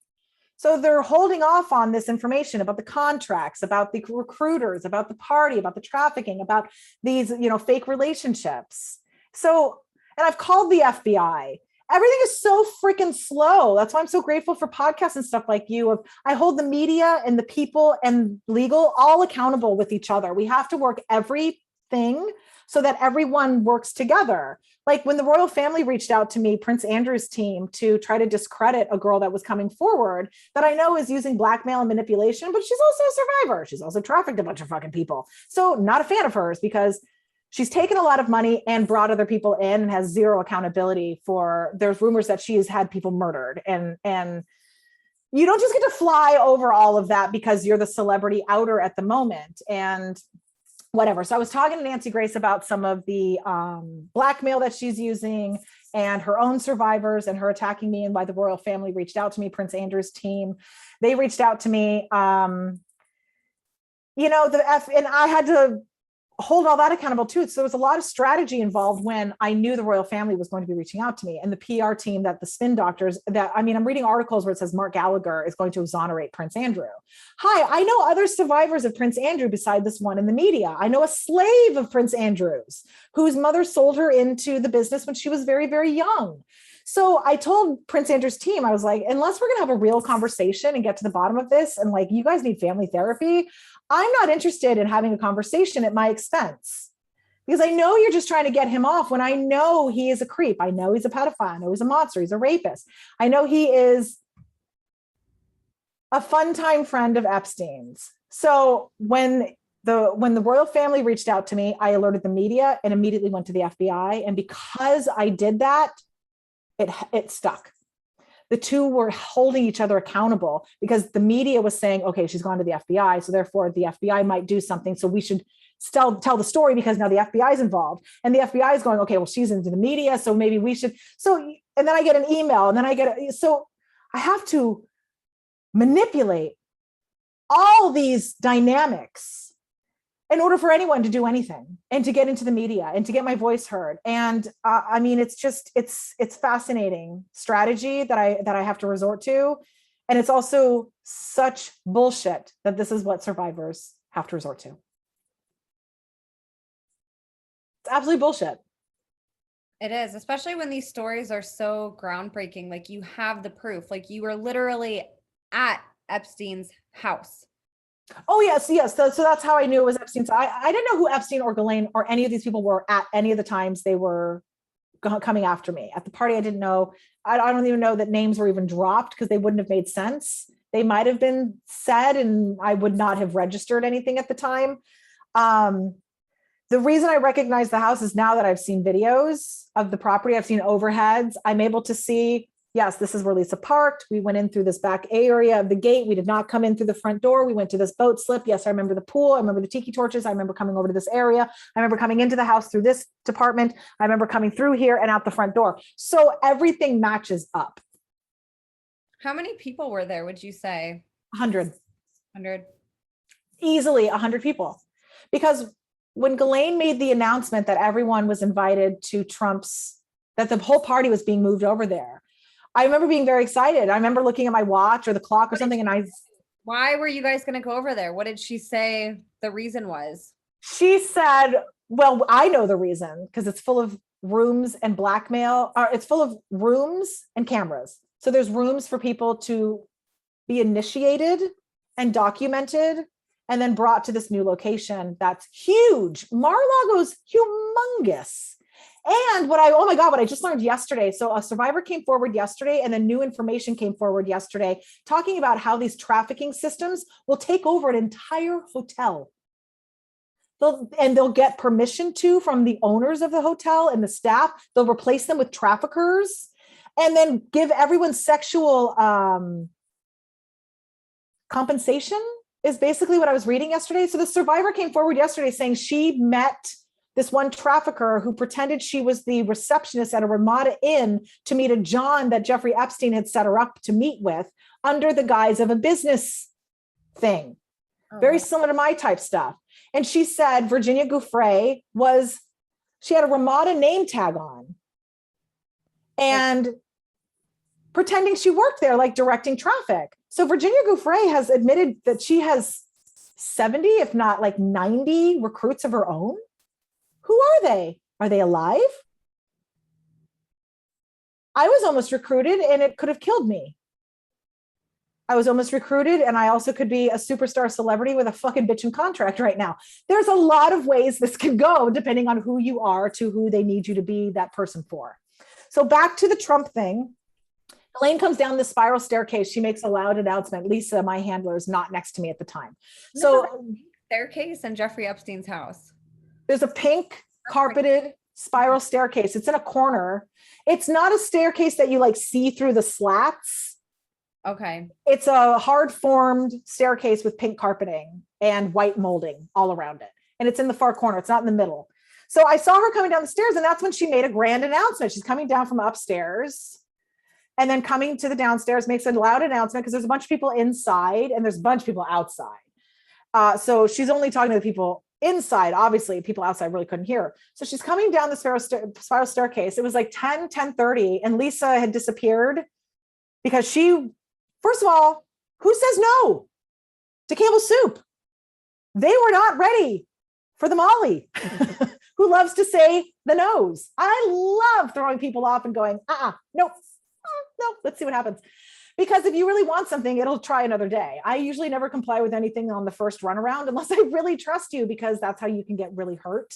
So they're holding off on this information about the contracts, about the recruiters, about the party, about the trafficking, about these, fake relationships. So, and I've called the FBI. Everything is so freaking slow. That's why I'm so grateful for podcasts and stuff like you. I hold the media and the people and legal all accountable with each other. We have to work everything so that everyone works together. Like when the royal family reached out to me, Prince Andrew's team, to try to discredit a girl that was coming forward that I know is using blackmail and manipulation, but she's also a survivor. She's also trafficked a bunch of fucking people. So not a fan of hers because she's taken a lot of money and brought other people in and has zero accountability for, there's rumors that she has had people murdered. And you don't just get to fly over all of that because you're the celebrity outer at the moment and whatever. So I was talking to Nancy Grace about some of the blackmail that she's using and her own survivors and her attacking me, and why the royal family reached out to me, Prince Andrew's team. They reached out to me, and I had to hold all that accountable too. So there was a lot of strategy involved when I knew the royal family was going to be reaching out to me, and the PR team, that the spin doctors I'm reading articles where it says Mark Gallagher is going to exonerate Prince Andrew. Hi, I know other survivors of Prince Andrew beside this one in the media. I know a slave of Prince Andrew's whose mother sold her into the business when she was very, very young. So I told Prince Andrew's team, I was like, unless we're going to have a real conversation and get to the bottom of this, and like, you guys need family therapy, I'm not interested in having a conversation at my expense, because I know you're just trying to get him off when I know he is a creep. I know he's a pedophile. I know he's a monster. He's a rapist. I know he is a fun time friend of Epstein's. So when the royal family reached out to me, I alerted the media and immediately went to the FBI. And because I did that, it stuck. The two were holding each other accountable because the media was saying, okay, she's gone to the FBI, so therefore the FBI might do something. So we should still tell the story because now the FBI is involved. And the FBI is going, okay, well, she's into the media, so maybe we should. So, and then I get an email, and then so I have to manipulate all these dynamics in order for anyone to do anything and to get into the media and to get my voice heard. And it's fascinating strategy that I have to resort to. And it's also such bullshit that this is what survivors have to resort to. It's absolutely bullshit. It is, especially when these stories are so groundbreaking. Like, you have the proof, like you were literally at Epstein's house. Oh, yes. So that's how I knew it was Epstein. So I didn't know who Epstein or Ghis-lane or any of these people were at any of the times they were coming after me. At the party, I didn't know. I don't even know that names were even dropped because they wouldn't have made sense. They might have been said and I would not have registered anything at the time. The reason I recognize the house is now that I've seen videos of the property, I've seen overheads, I'm able to see, yes, this is where Lisa parked. We went in through this back area of the gate. We did not come in through the front door. We went to this boat slip. Yes, I remember the pool. I remember the tiki torches. I remember coming over to this area. I remember coming into the house through this department. I remember coming through here and out the front door. So everything matches up. How many people were there, would you say? 100. 100. Easily 100 people. Because when Ghis-lane made the announcement that everyone was invited to that the whole party was being moved over there, I remember being very excited. I remember looking at my watch or the clock or something, and why were you guys going to go over there? What did she say the reason was? She said, well, I know the reason, because it's full of rooms and blackmail. It's full of rooms and cameras. So there's rooms for people to be initiated and documented and then brought to this new location that's huge. Mar-a-Lago's humongous. And what I just learned yesterday. So a survivor came forward yesterday, and then new information came forward yesterday talking about how these trafficking systems will take over an entire hotel. They'll get permission from the owners of the hotel and the staff. They'll replace them with traffickers and then give everyone sexual compensation is basically what I was reading yesterday. So the survivor came forward yesterday saying she met this one trafficker who pretended she was the receptionist at a Ramada Inn to meet a John that Jeffrey Epstein had set her up to meet with under the guise of a business thing. Oh, very wow. similar to my type stuff. And she said Virginia Gouffre she had a Ramada name tag on and pretending she worked there, like directing traffic. So Virginia Gouffre has admitted that she has 70, if not like 90 recruits of her own. Who are they? Are they alive? I was almost recruited and it could have killed me. I was almost recruited and I also could be a superstar celebrity with a fucking bitchin' contract right now. There's a lot of ways this can go depending on who you are to who they need you to be that person for. So back to the Trump thing. Elaine comes down the spiral staircase. She makes a loud announcement. Lisa, my handler, is not next to me at the time. So staircase in Jeffrey Epstein's house. There's a pink carpeted spiral staircase. It's in a corner. It's not a staircase that you like see through the slats. Okay. It's a hard formed staircase with pink carpeting and white molding all around it. And it's in the far corner. It's not in the middle. So I saw her coming down the stairs and that's when she made a grand announcement. She's coming down from upstairs and then coming to the downstairs, makes a loud announcement because there's a bunch of people inside and there's a bunch of people outside. So she's only talking to the people inside. Obviously, people outside really couldn't hear her. So she's coming down the spiral staircase. It was like 10:30, and Lisa had disappeared because first of all, who says no to Campbell soup? They were not ready for the Molly, who loves to say the no's. I love throwing people off and going, nope. No, let's see what happens. Because if you really want something, it'll try another day. I usually never comply with anything on the first run around unless I really trust you, because that's how you can get really hurt.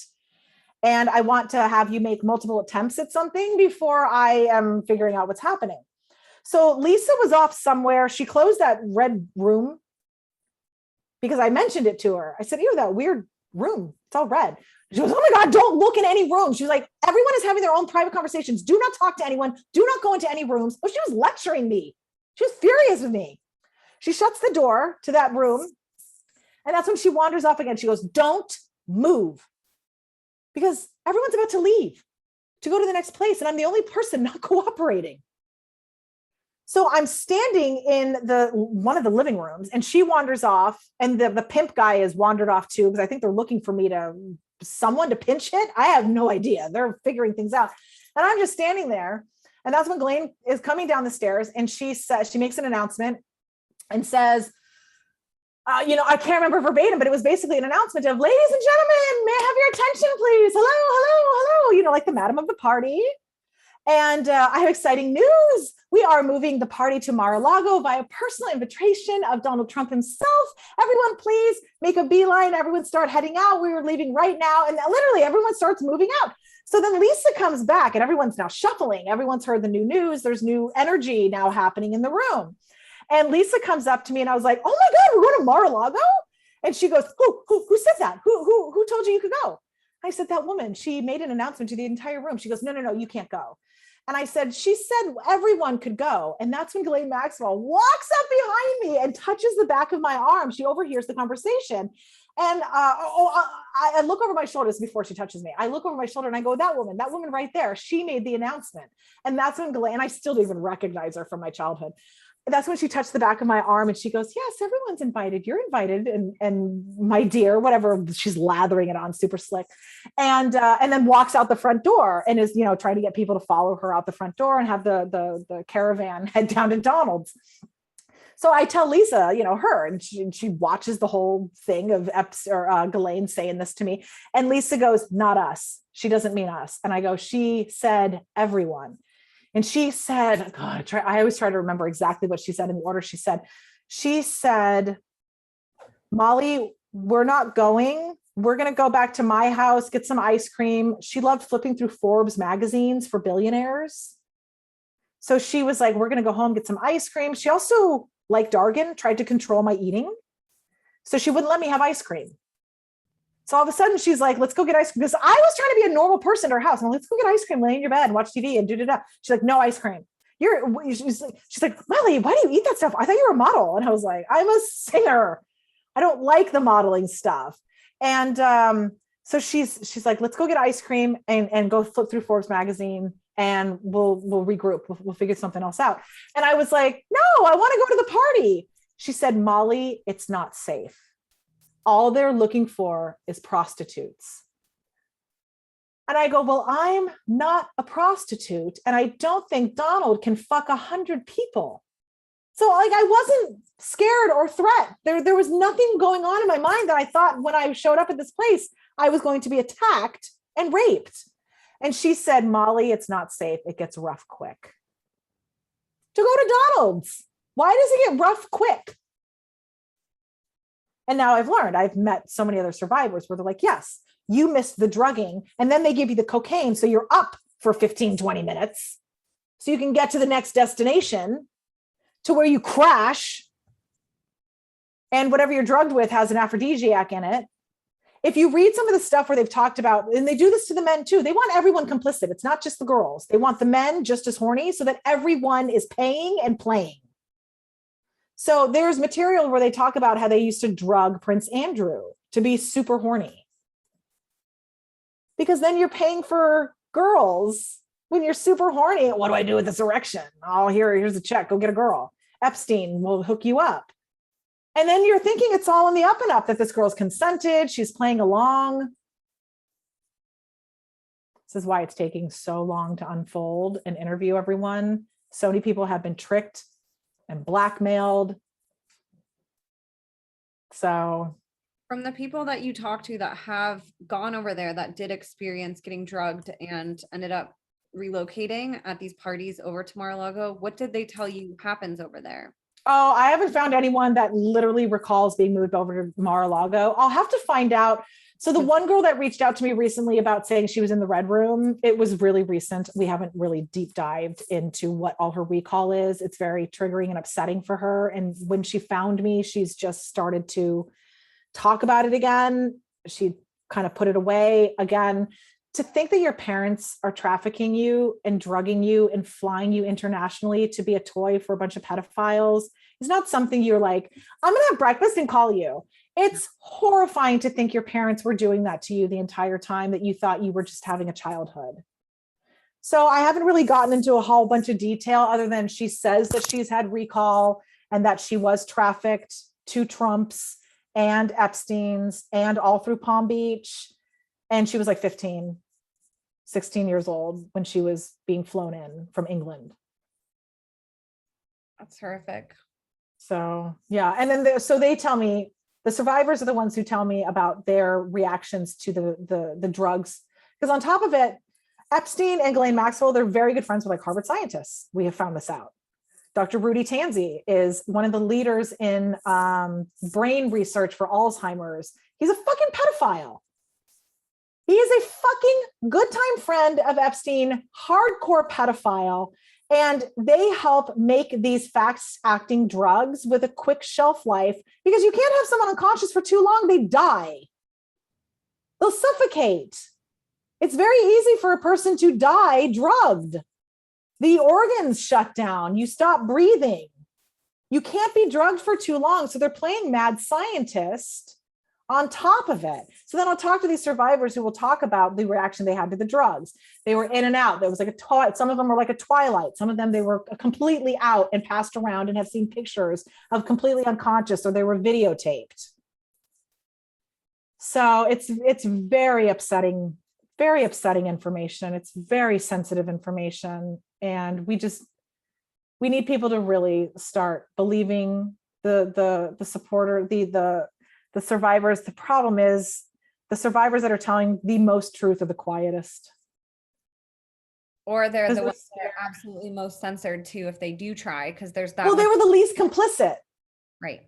And I want to have you make multiple attempts at something before I am figuring out what's happening. So Lisa was off somewhere. She closed that red room because I mentioned it to her. I said, ew, that weird room. It's all red. She goes, oh my God, don't look in any room. She was like, everyone is having their own private conversations. Do not talk to anyone. Do not go into any rooms. Oh, she was lecturing me. She was furious with me. She shuts the door to that room. And that's when she wanders off again. She goes, don't move. Because everyone's about to leave to go to the next place. And I'm the only person not cooperating. So I'm standing in one of the living rooms and she wanders off and the pimp guy has wandered off too, because I think they're looking for someone to pinch hit. I have no idea. They're figuring things out. And I'm just standing there. And that's when Ghislaine is coming down the stairs and she makes an announcement and says, I can't remember verbatim, but it was basically an announcement of, ladies and gentlemen, may I have your attention, please? Hello, hello, hello. Like the madam of the party. And I have exciting news. We are moving the party to Mar-A-Lago via personal invitation of Donald Trump himself. Everyone, please make a beeline. Everyone start heading out. We are leaving right now. And literally everyone starts moving out. So then Lisa comes back and everyone's now shuffling. Everyone's heard the new news. There's new energy now happening in the room. And Lisa comes up to me and I was like, oh my God, we're going to Mar-A-Lago? And she goes, who said that? Who told you could go? I said, that woman. She made an announcement to the entire room. She goes, no, you can't go. And I said, she said everyone could go. And that's when Ghis-lane Max-well walks up behind me and touches the back of my arm. She overhears the conversation. And I look over my shoulders before she touches me. I look over my shoulder and I go, that woman right there, she made the announcement. And that's when Ghis-lane, and I still don't even recognize her from my childhood. That's when she touched the back of my arm and she goes, yes, everyone's invited. You're invited. And my dear, whatever, she's lathering it on super slick. And then walks out the front door and is, trying to get people to follow her out the front door and have the caravan head down to Donald's. So I tell Lisa, her, and she watches the whole thing of Ghis-lane saying this to me. And Lisa goes, not us. She doesn't mean us. And I go, she said everyone. And she said, God, I always try to remember exactly what she said in the order she said. She said, Molly, we're not going. We're going to go back to my house, get some ice cream. She loved flipping through Forbes magazines for billionaires. So she was like, we're going to go home, get some ice cream. She also, like Dargan, tried to control my eating. So she wouldn't let me have ice cream. So all of a sudden she's like, let's go get ice cream. Because I was trying to be a normal person at her house. I'm like, let's go get ice cream, lay in your bed and watch TV and do. She's like, no ice cream. She's like, Molly, why do you eat that stuff? I thought you were a model. And I was like, I'm a singer. I don't like the modeling stuff. And so she's like, let's go get ice cream and go flip through Forbes magazine and we'll regroup. We'll figure something else out. And I was like, no, I want to go to the party. She said, Molly, it's not safe. all they're looking for is prostitutes. And I go, well, I'm not a prostitute, and I don't think Donald can fuck 100 people. So like, I wasn't scared or threat. There was nothing going on in my mind that I thought when I showed up at this place, I was going to be attacked and raped. And she said, Molly, it's not safe. It gets rough quick. To go to Donald's. Why does it get rough quick? And now I've learned, I've met so many other survivors where they're like, yes, you missed the drugging, and then they give you the cocaine. So you're up for 15, 20 minutes. So you can get to the next destination to where you crash. And whatever you're drugged with has an aphrodisiac in it. If you read some of the stuff where they've talked about, and they do this to the men too, they want everyone complicit. It's not just the girls. They want the men just as horny so that everyone is paying and playing. So there's material where they talk about how they used to drug Prince Andrew to be super horny. Because then you're paying for girls when you're super horny. What do I do with this erection? Oh, here's a check. Go get a girl. Ep-stein will hook you up. And then you're thinking it's all in the up and up, that this girl's consented. She's playing along. This is why it's taking so long to unfold and interview everyone. So many people have been tricked and blackmailed. So from the people that you talk to that have gone over there, that did experience getting drugged and ended up relocating at these parties over to Mar-a-Lago, what did they tell you happens over there? Oh, I haven't found anyone that literally recalls being moved over to Mar-a-Lago. I'll have to find out. So the one girl that reached out to me recently about saying she was in the Red Room, it was really recent. We haven't really deep dived into what all her recall is. It's very triggering and upsetting for her. And when she found me, she's just started to talk about it again. She kind of put it away again. To think that your parents are trafficking you and drugging you and flying you internationally to be a toy for a bunch of pedophiles is not something you're like, I'm going to have breakfast and call you. It's horrifying to think your parents were doing that to you the entire time that you thought you were just having a childhood. So I haven't really gotten into a whole bunch of detail other than she says that she's had recall and that she was trafficked to Trump's and Epstein's and all through Palm Beach. And she was like 15, 16 years old when she was being flown in from England. That's horrific. So, yeah. And then, so they tell me, the survivors are the ones who tell me about their reactions to the drugs. Because on top of it, Ep-stein and Ghis-lane Max-well, they're very good friends with like Harvard scientists. We have found this out. Dr. Rudy Tanzi is one of the leaders in brain research for Alzheimer's. He's a fucking pedophile. He is a fucking good time friend of Epstein, hardcore pedophile, and they help make these fast-acting drugs with a quick shelf life because you can't have someone unconscious for too long, they die. They'll suffocate. It's very easy for a person to die drugged. The organs shut down, you stop breathing. You can't be drugged for too long, so they're playing mad scientist on top of it. So then I'll talk to these survivors who will talk about the reaction they had to the drugs. They were in and out. There was like a twilight. Some of them were like a twilight. Some of them, they were completely out and passed around and have seen pictures of completely unconscious, or they were videotaped. So it's very upsetting information. It's very sensitive information. And we need people to really start believing the supporter, the survivors. The problem is the survivors that are telling the most truth are the quietest. Or they're the ones that are absolutely most censored too, if they do try, because there's that. Well, they were the least complicit. Right.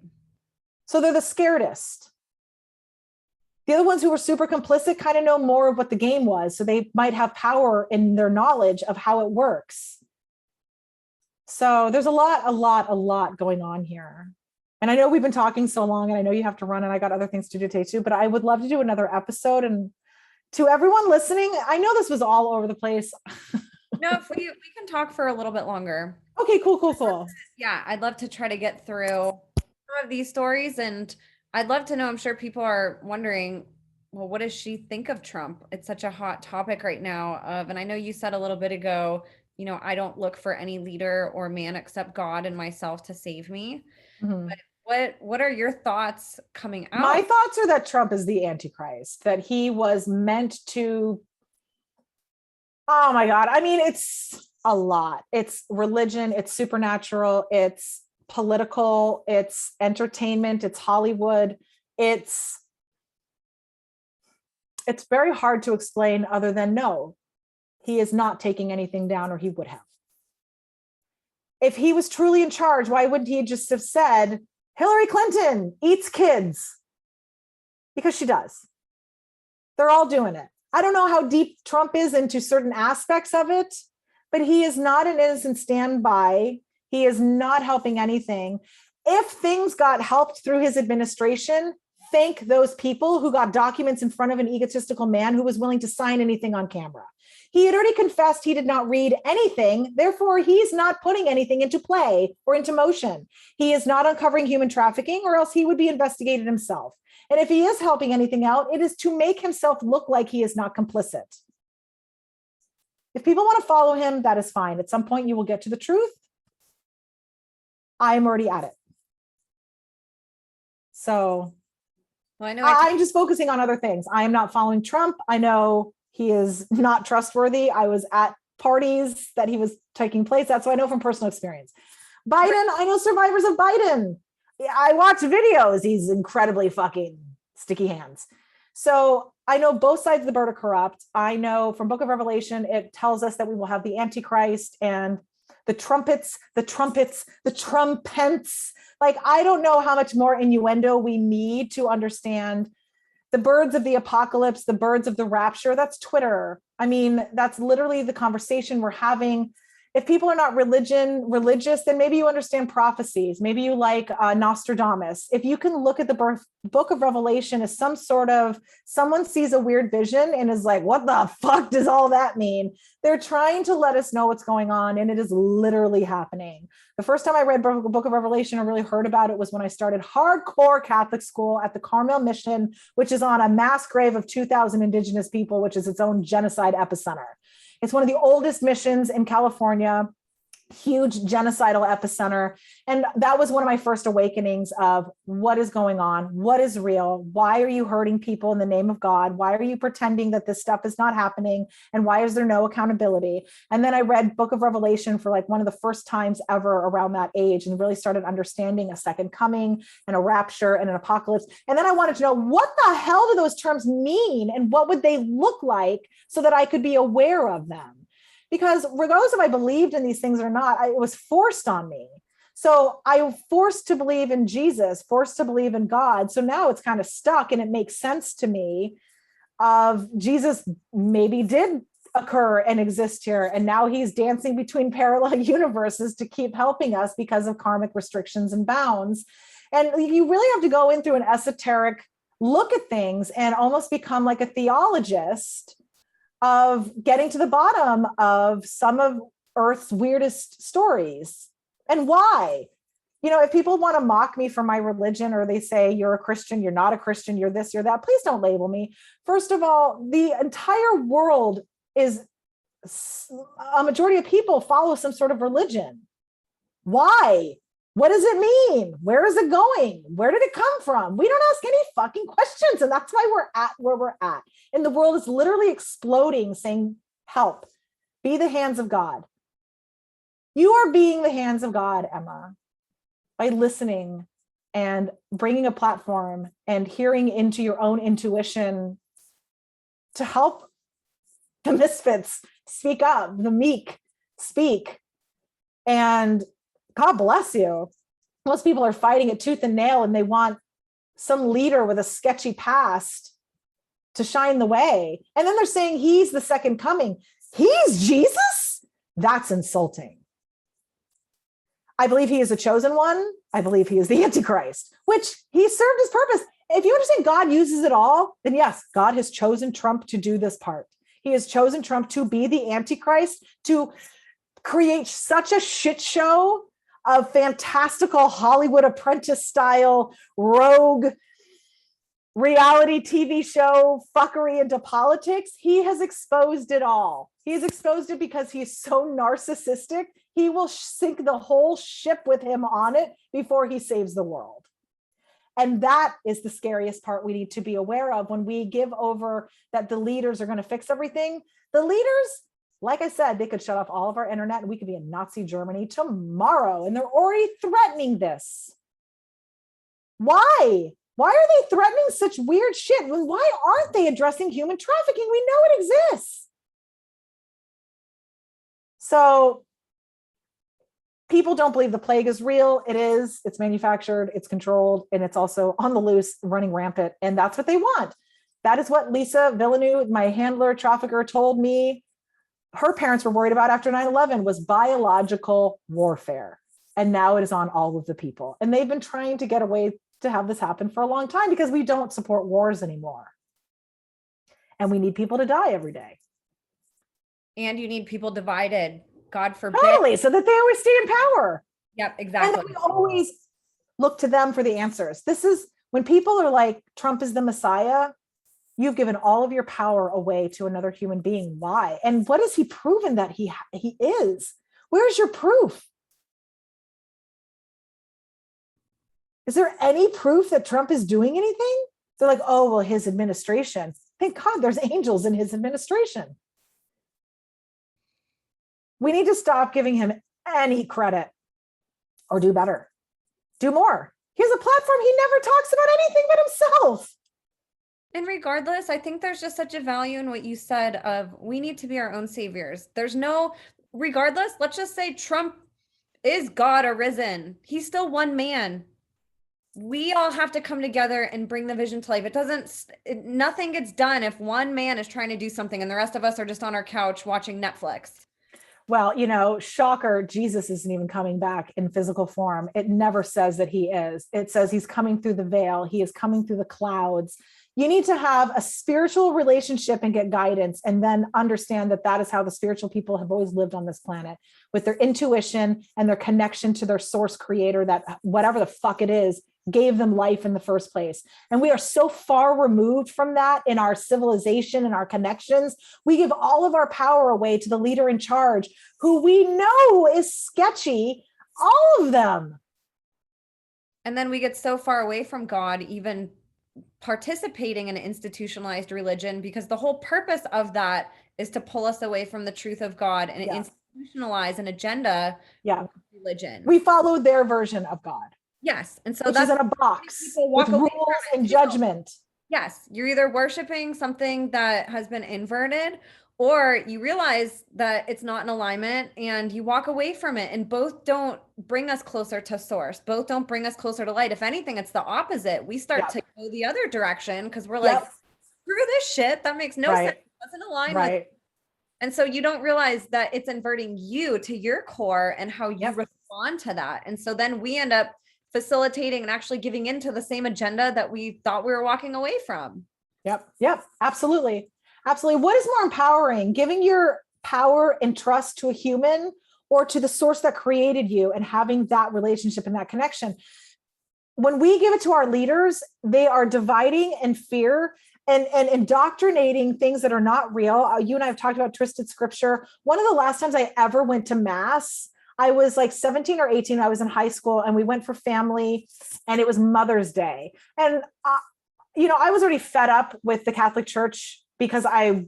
So they're the scaredest. The other ones who were super complicit kind of know more of what the game was. So they might have power in their knowledge of how it works. So there's a lot going on here. And I know we've been talking so long and I know you have to run and I got other things to do today too, but I would love to do another episode. And to everyone listening, I know this was all over the place. No, if we can talk for a little bit longer. Okay, cool. Yeah, I'd love to try to get through some of these stories, and I'd love to know, I'm sure people are wondering, well, what does she think of Trump? It's such a hot topic right now and I know you said a little bit ago, you know, I don't look for any leader or man except God and myself to save me. Mm-hmm. But What are your thoughts coming out? My thoughts are that Trump is the Antichrist, that he was meant to, oh my God. I mean, it's a lot. It's religion, it's supernatural, it's political, it's entertainment, it's Hollywood. It's very hard to explain other than no, he is not taking anything down, or he would have. If he was truly in charge, why wouldn't he just have said, Hillary Clinton eats kids? Because she does. They're all doing it. I don't know how deep Trump is into certain aspects of it, but he is not an innocent standby. He is not helping anything. If things got helped through his administration, thank those people who got documents in front of an egotistical man who was willing to sign anything on camera. He had already confessed he did not read anything. Therefore, he's not putting anything into play or into motion. He is not uncovering human trafficking, or else he would be investigated himself. And if he is helping anything out, it is to make himself look like he is not complicit. If people want to follow him, that is fine. At some point, you will get to the truth. I'm already at it. So well, I know I'm just focusing on other things. I am not following Trump. I know he is not trustworthy. I was at parties that he was taking place at, so I know from personal experience. Biden, I know survivors of Biden. I watch videos. He's incredibly fucking sticky hands. So I know both sides of the bird are corrupt. I know from Book of Revelation, it tells us that we will have the Antichrist and the trumpets. Like, I don't know how much more innuendo we need to understand the birds of the apocalypse, the birds of the rapture. That's Twitter. I mean, that's literally the conversation we're having. If people are not religious, then maybe you understand prophecies. Maybe you like Nostradamus. If you can look at the Book of Revelation as some sort of, someone sees a weird vision and is like, what the fuck does all that mean? They're trying to let us know what's going on, and it is literally happening. The first time I read Book of Revelation and really heard about it was when I started hardcore Catholic school at the Carmel Mission, which is on a mass grave of 2,000 indigenous people, which is its own genocide epicenter. It's one of the oldest missions in California, huge genocidal epicenter. And that was one of my first awakenings of what is going on, what is real, why are you hurting people in the name of God? Why are you pretending that this stuff is not happening? And why is there no accountability? And then I read Book of Revelation for like one of the first times ever around that age, and really started understanding a second coming and a rapture and an apocalypse. And then I wanted to know, what the hell do those terms mean? And what would they look like so that I could be aware of them? Because regardless if I believed in these things or not, it was forced on me. So I was forced to believe in Jesus, forced to believe in God. So now it's kind of stuck, and it makes sense to me of Jesus maybe did occur and exist here. And now he's dancing between parallel universes to keep helping us because of karmic restrictions and bounds. And you really have to go in through an esoteric look at things and almost become like a theologist of getting to the bottom of some of Earth's weirdest stories. And why? You know, if people want to mock me for my religion, or they say you're a Christian, you're not a Christian, you're this, you're that, please don't label me. First of all, the entire world is, a majority of people follow some sort of religion. Why? What does it mean? Where is it going? Where did it come from? We don't ask any fucking questions. And that's why we're at where we're at. And the world is literally exploding, saying, help, be the hands of God. You are being the hands of God, Emma, by listening and bringing a platform and hearing into your own intuition to help the misfits speak up, the meek speak. And God bless you. Most people are fighting it tooth and nail, and they want some leader with a sketchy past to shine the way. And then they're saying he's the second coming. He's Jesus? That's insulting. I believe he is a chosen one. I believe he is the Antichrist, which he served his purpose. If you understand God uses it all, then yes, God has chosen Trump to do this part. He has chosen Trump to be the Antichrist, to create such a shit show of fantastical Hollywood Apprentice style rogue reality TV show fuckery into politics. He has exposed it all. He has exposed it because he's so narcissistic. He will sink the whole ship with him on it before he saves the world. And that is the scariest part we need to be aware of when we give over that the leaders are going to fix everything. The leaders, like I said, they could shut off all of our internet and we could be in Nazi Germany tomorrow. And they're already threatening this. Why? Why are they threatening such weird shit? Why aren't they addressing human trafficking? We know it exists. So people don't believe the plague is real. It is. It's manufactured, it's controlled, and it's also on the loose, running rampant. And that's what they want. That is what Lisa Villeneuve, my handler, trafficker, told me her parents were worried about after 9/11 was biological warfare. And now it is on all of the people. And they've been trying to get away to have this happen for a long time because we don't support wars anymore. And we need people to die every day. And you need people divided, God forbid. Totally, so that they always stay in power. Yep, exactly. And we always look to them for the answers. This is when people are like, Trump is the Messiah. You've given all of your power away to another human being. Why? And what has he proven that he is? Where's your proof? Is there any proof that Trump is doing anything? They're like, oh, well, his administration. Thank God there's angels in his administration. We need to stop giving him any credit or do better. Do more. He has a platform. He never talks about anything but himself. And regardless, I think there's just such a value in what you said of we need to be our own saviors. There's no, regardless, let's just say Trump is God arisen. He's still one man. We all have to come together and bring the vision to life. Nothing gets done if one man is trying to do something and the rest of us are just on our couch watching Netflix. Well, you know, shocker, Jesus isn't even coming back in physical form. It never says that he is. It says he's coming through the veil. He is coming through the clouds. You need to have a spiritual relationship and get guidance, and then understand that that is how the spiritual people have always lived on this planet, with their intuition and their connection to their source creator, that whatever the fuck it is, gave them life in the first place. And we are so far removed from that in our civilization and our connections. We give all of our power away to the leader in charge, who we know is sketchy, all of them. And then we get so far away from God, even participating in an institutionalized religion, because the whole purpose of that is to pull us away from the truth of God and institutionalize an agenda of religion. We follow their version of God. Yes. And so which that's is in a box with rules and judgment. Yes. You're either worshiping something that has been inverted, or you realize that it's not in alignment and you walk away from it, and both don't bring us closer to source. Both don't bring us closer to light. If anything, it's the opposite. We start to go the other direction because we're like, screw this shit. That makes no sense. It doesn't align with. And so you don't realize that it's inverting you to your core and how you respond to that. And so then we end up facilitating and actually giving into the same agenda that we thought we were walking away from. Yep. Absolutely. What is more empowering, giving your power and trust to a human or to the source that created you and having that relationship and that connection? When we give it to our leaders, they are dividing and fear and indoctrinating things that are not real. You and I have talked about twisted scripture. One of the last times I ever went to mass, I was like 17 or 18. I was in high school and we went for family, and it was Mother's Day. And, I was already fed up with the Catholic Church because I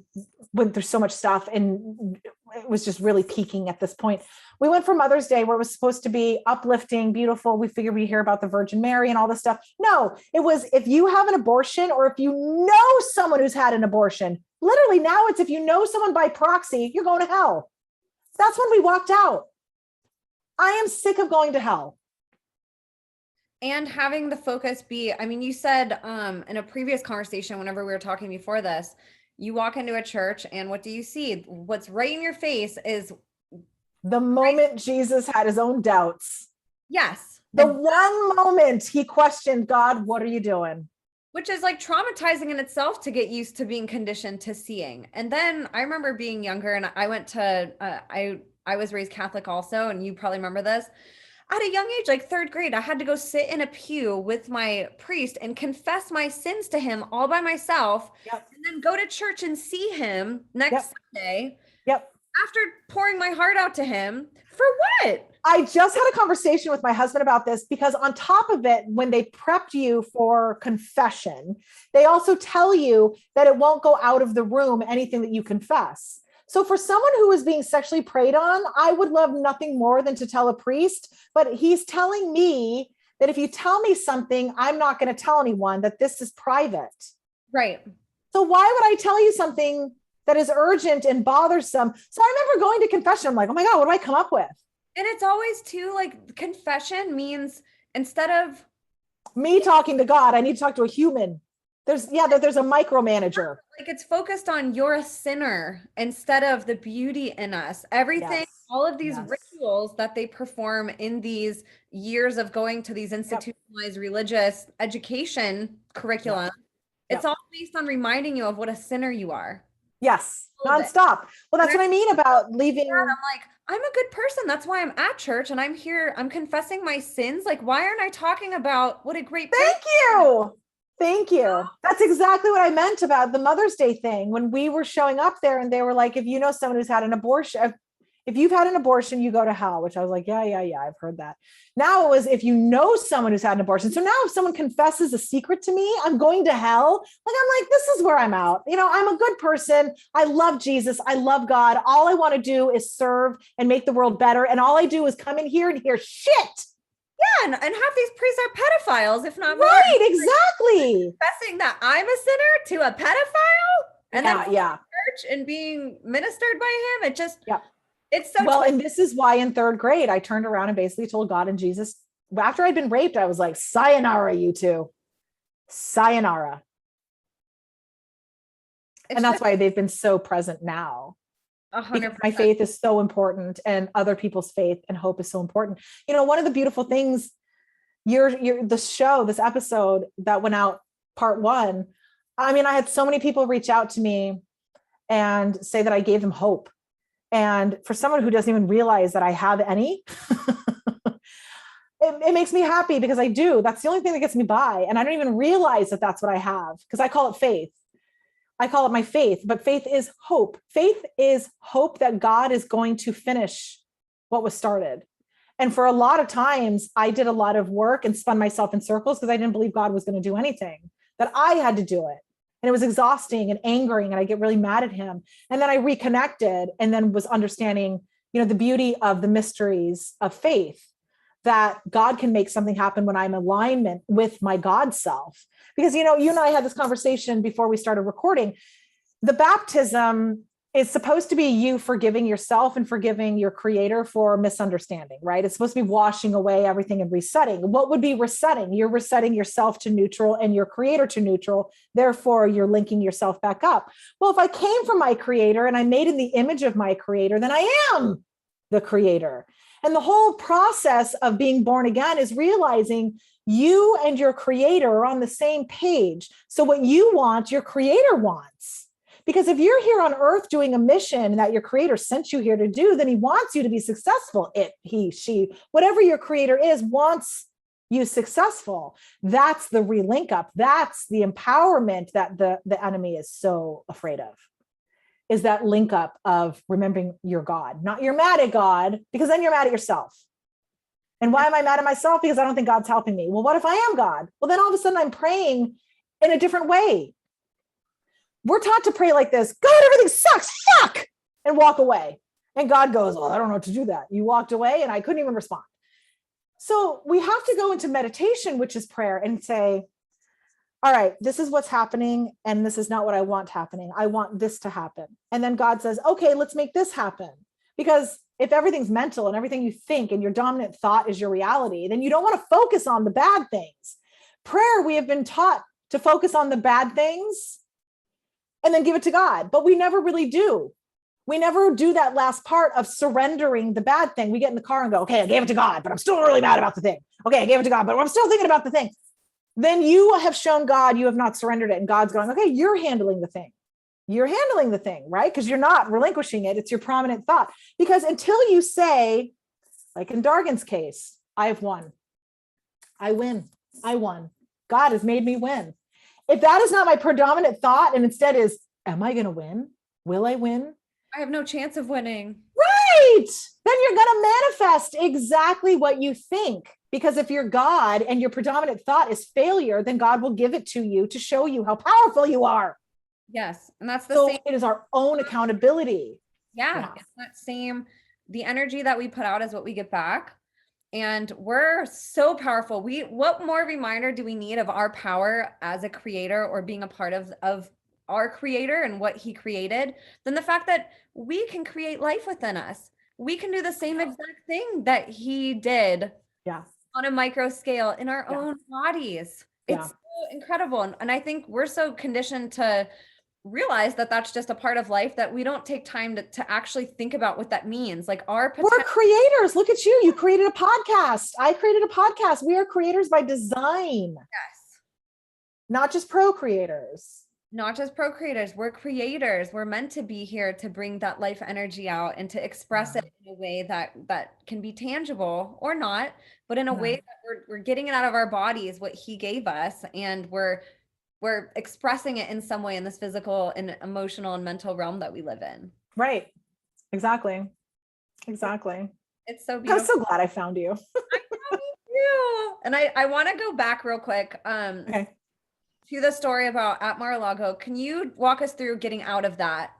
went through so much stuff and it was just really peaking at this point. We went for Mother's Day, where it was supposed to be uplifting, beautiful. We figured we'd hear about the Virgin Mary and all this stuff. No, it was if you have an abortion, or if you know someone who's had an abortion. Literally now it's if you know someone by proxy, you're going to hell. That's when we walked out. I am sick of going to hell. And having the focus be, I mean, you said in a previous conversation, whenever we were talking before this, you walk into a church and what do you see? What's right in your face is the moment Jesus had his own doubts. Yes. The one moment he questioned, God, what are you doing? Which is like traumatizing in itself to get used to being conditioned to seeing. And then I remember being younger and I went to, I was raised Catholic also, and you probably remember this. At a young age, like 3rd grade, I had to go sit in a pew with my priest and confess my sins to him all by myself, and then go to church and see him next Sunday. After pouring my heart out to him For what? I just had a conversation with my husband about this because on top of it, when they prepped you for confession, they also tell you that it won't go out of the room, anything that you confess. So for someone who is being sexually preyed on, I would love nothing more than to tell a priest, but he's telling me that if you tell me something, I'm not going to tell anyone, that this is private. Right. So why would I tell you something that is urgent and bothersome? So I remember going to confession. I'm like, oh my God, what do I come up with? And it's always too, like, confession means instead of me talking to God, I need to talk to a human. There's a micromanager. Like, it's focused on you're a sinner instead of the beauty in us. Everything, Yes. all of these Yes. rituals that they perform in these years of going to these institutionalized religious education curriculum, it's all based on reminding you of what a sinner you are. Yes, nonstop. Well, that's what I mean about leaving. I'm like, I'm a good person. That's why I'm at church and I'm here. I'm confessing my sins. Like, why aren't I talking about what a great Thank you. That's exactly what I meant about the Mother's Day thing. When we were showing up there and they were like, if you know someone who's had an abortion, if you've had an abortion, you go to hell, which I was like, yeah, I've heard that. Now it was, if you know someone who's had an abortion. So now if someone confesses a secret to me, I'm going to hell. Like, I'm like, this is where I'm out. You know, I'm a good person. I love Jesus. I love God. All I want to do is serve and make the world better. And all I do is come in here and hear shit. Yeah, and half these priests are pedophiles, if not more. Right, exactly. Confessing that I'm a sinner to a pedophile and then church and being ministered by him. It just, it's so well, and this is why in third grade, I turned around and basically told God and Jesus, after I'd been raped, I was like, sayonara, you two. Sayonara. And that's why they've been so present now. 100%. Because my faith is so important and other people's faith and hope is so important. You know, one of the beautiful things, this episode that went out, part 1, I mean, I had so many people reach out to me and say that I gave them hope. And for someone who doesn't even realize that I have any, it makes me happy because I do. That's the only thing that gets me by. And I don't even realize that that's what I have because I call it faith. I call it my faith, but faith is hope. Faith is hope that God is going to finish what was started. And for a lot of times I did a lot of work and spun myself in circles because I didn't believe God was going to do anything, that I had to do it. And it was exhausting and angering. And I get really mad at him. And then I reconnected and then was understanding, you know, the beauty of the mysteries of faith, that God can make something happen when I'm in alignment with my God self. Because, you know, you and I had this conversation before we started recording. The baptism is supposed to be you forgiving yourself and forgiving your creator for misunderstanding, right? It's supposed to be washing away everything and resetting. What would be resetting? You're resetting yourself to neutral and your creator to neutral. Therefore, you're linking yourself back up. Well, if I came from my creator and I made in the image of my creator, then I am the creator. And the whole process of being born again is realizing you and your creator are on the same page. So what you want, your creator wants. Because if you're here on earth doing a mission that your creator sent you here to do, then he wants you to be successful. It, he, she, whatever your creator is, wants you successful. That's the relink up. That's the empowerment that the enemy is so afraid of. Is that link up of remembering your God, not you're mad at God, because then you're mad at yourself. And why am I mad at myself? Because I don't think God's helping me. Well, what if I am God? Well, then all of a sudden I'm praying in a different way. We're taught to pray like this: God, everything sucks, fuck, and walk away. And God goes, well, I don't know what to do that. You walked away and I couldn't even respond. So we have to go into meditation, which is prayer, and say, all right, this is what's happening. And this is not what I want happening. I want this to happen. And then God says, okay, let's make this happen. Because if everything's mental and everything you think and your dominant thought is your reality, then you don't want to focus on the bad things. Prayer, we have been taught to focus on the bad things and then give it to God, but we never really do. We never do that last part of surrendering the bad thing. We get in the car and go, okay, I gave it to God, but I'm still really mad about the thing. Okay, I gave it to God, but I'm still thinking about the thing. Then you have shown God you have not surrendered it. And God's going, okay, you're handling the thing. You're handling the thing, right? Because you're not relinquishing it. It's your prominent thought. Because until you say, like in Dargan's case, I've won. I win. I won. God has made me win. If that is not my predominant thought and instead is, am I going to win? Will I win? I have no chance of winning. Right. Then you're going to manifest exactly what you think. Because if you're God and your predominant thought is failure, then God will give it to you to show you how powerful you are. Yes. And that's the So same. it is our own accountability. Yeah. It's that same, the energy that we put out is what we get back. And we're so powerful. What more reminder do we need of our power as a creator or being a part of our creator and what he created than the fact that we can create life within us. We can do the same exact thing that he did on a micro scale in our own bodies. It's so incredible. And I think we're so conditioned to realize that that's just a part of life that we don't take time to actually think about what that means. Like our potential. We're creators. Look at you. You created a podcast. I created a podcast. We are creators by design. Yes. Not just procreators. Not just procreators. We're creators. We're meant to be here to bring that life energy out and to express it in a way that can be tangible or not, but in a way that we're getting it out of our bodies, what he gave us, and we're expressing it in some way in this physical and emotional and mental realm that we live in. Right. Exactly. It's so beautiful. I'm so glad I found you. I know you. And I want to go back real quick to the story about at MAR-A-LAGO. Can you walk us through getting out of that?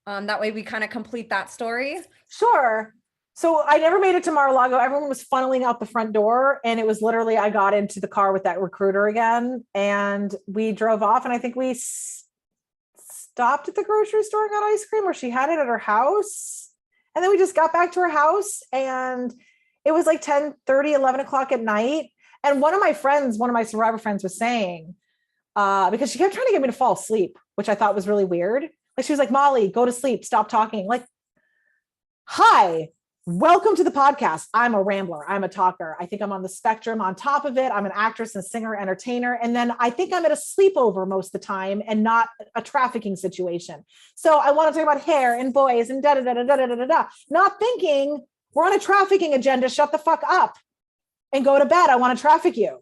That way we kind of complete that story. Sure. So I never made it to Mar-a-Lago. Everyone was funneling out the front door. And it was literally, I got into the car with that recruiter again and we drove off. And I think we stopped at the grocery store and got ice cream, or she had it at her house. And then we just got back to her house and it was like 10:30, 11 o'clock at night. And one of my survivor friends was saying, because she kept trying to get me to fall asleep, which I thought was really weird. Like she was like, Molly, go to sleep, stop talking. Like, hi. Welcome to the podcast. I'm a rambler. I'm a talker. I think I'm on the spectrum. On top of it, I'm an actress and singer, entertainer. And then I think I'm at a sleepover most of the time and not a trafficking situation. So I want to talk about hair and boys and da-da-da-da-da-da-da-da. Not thinking we're on a trafficking agenda. Shut the fuck up and go to bed. I want to traffic you.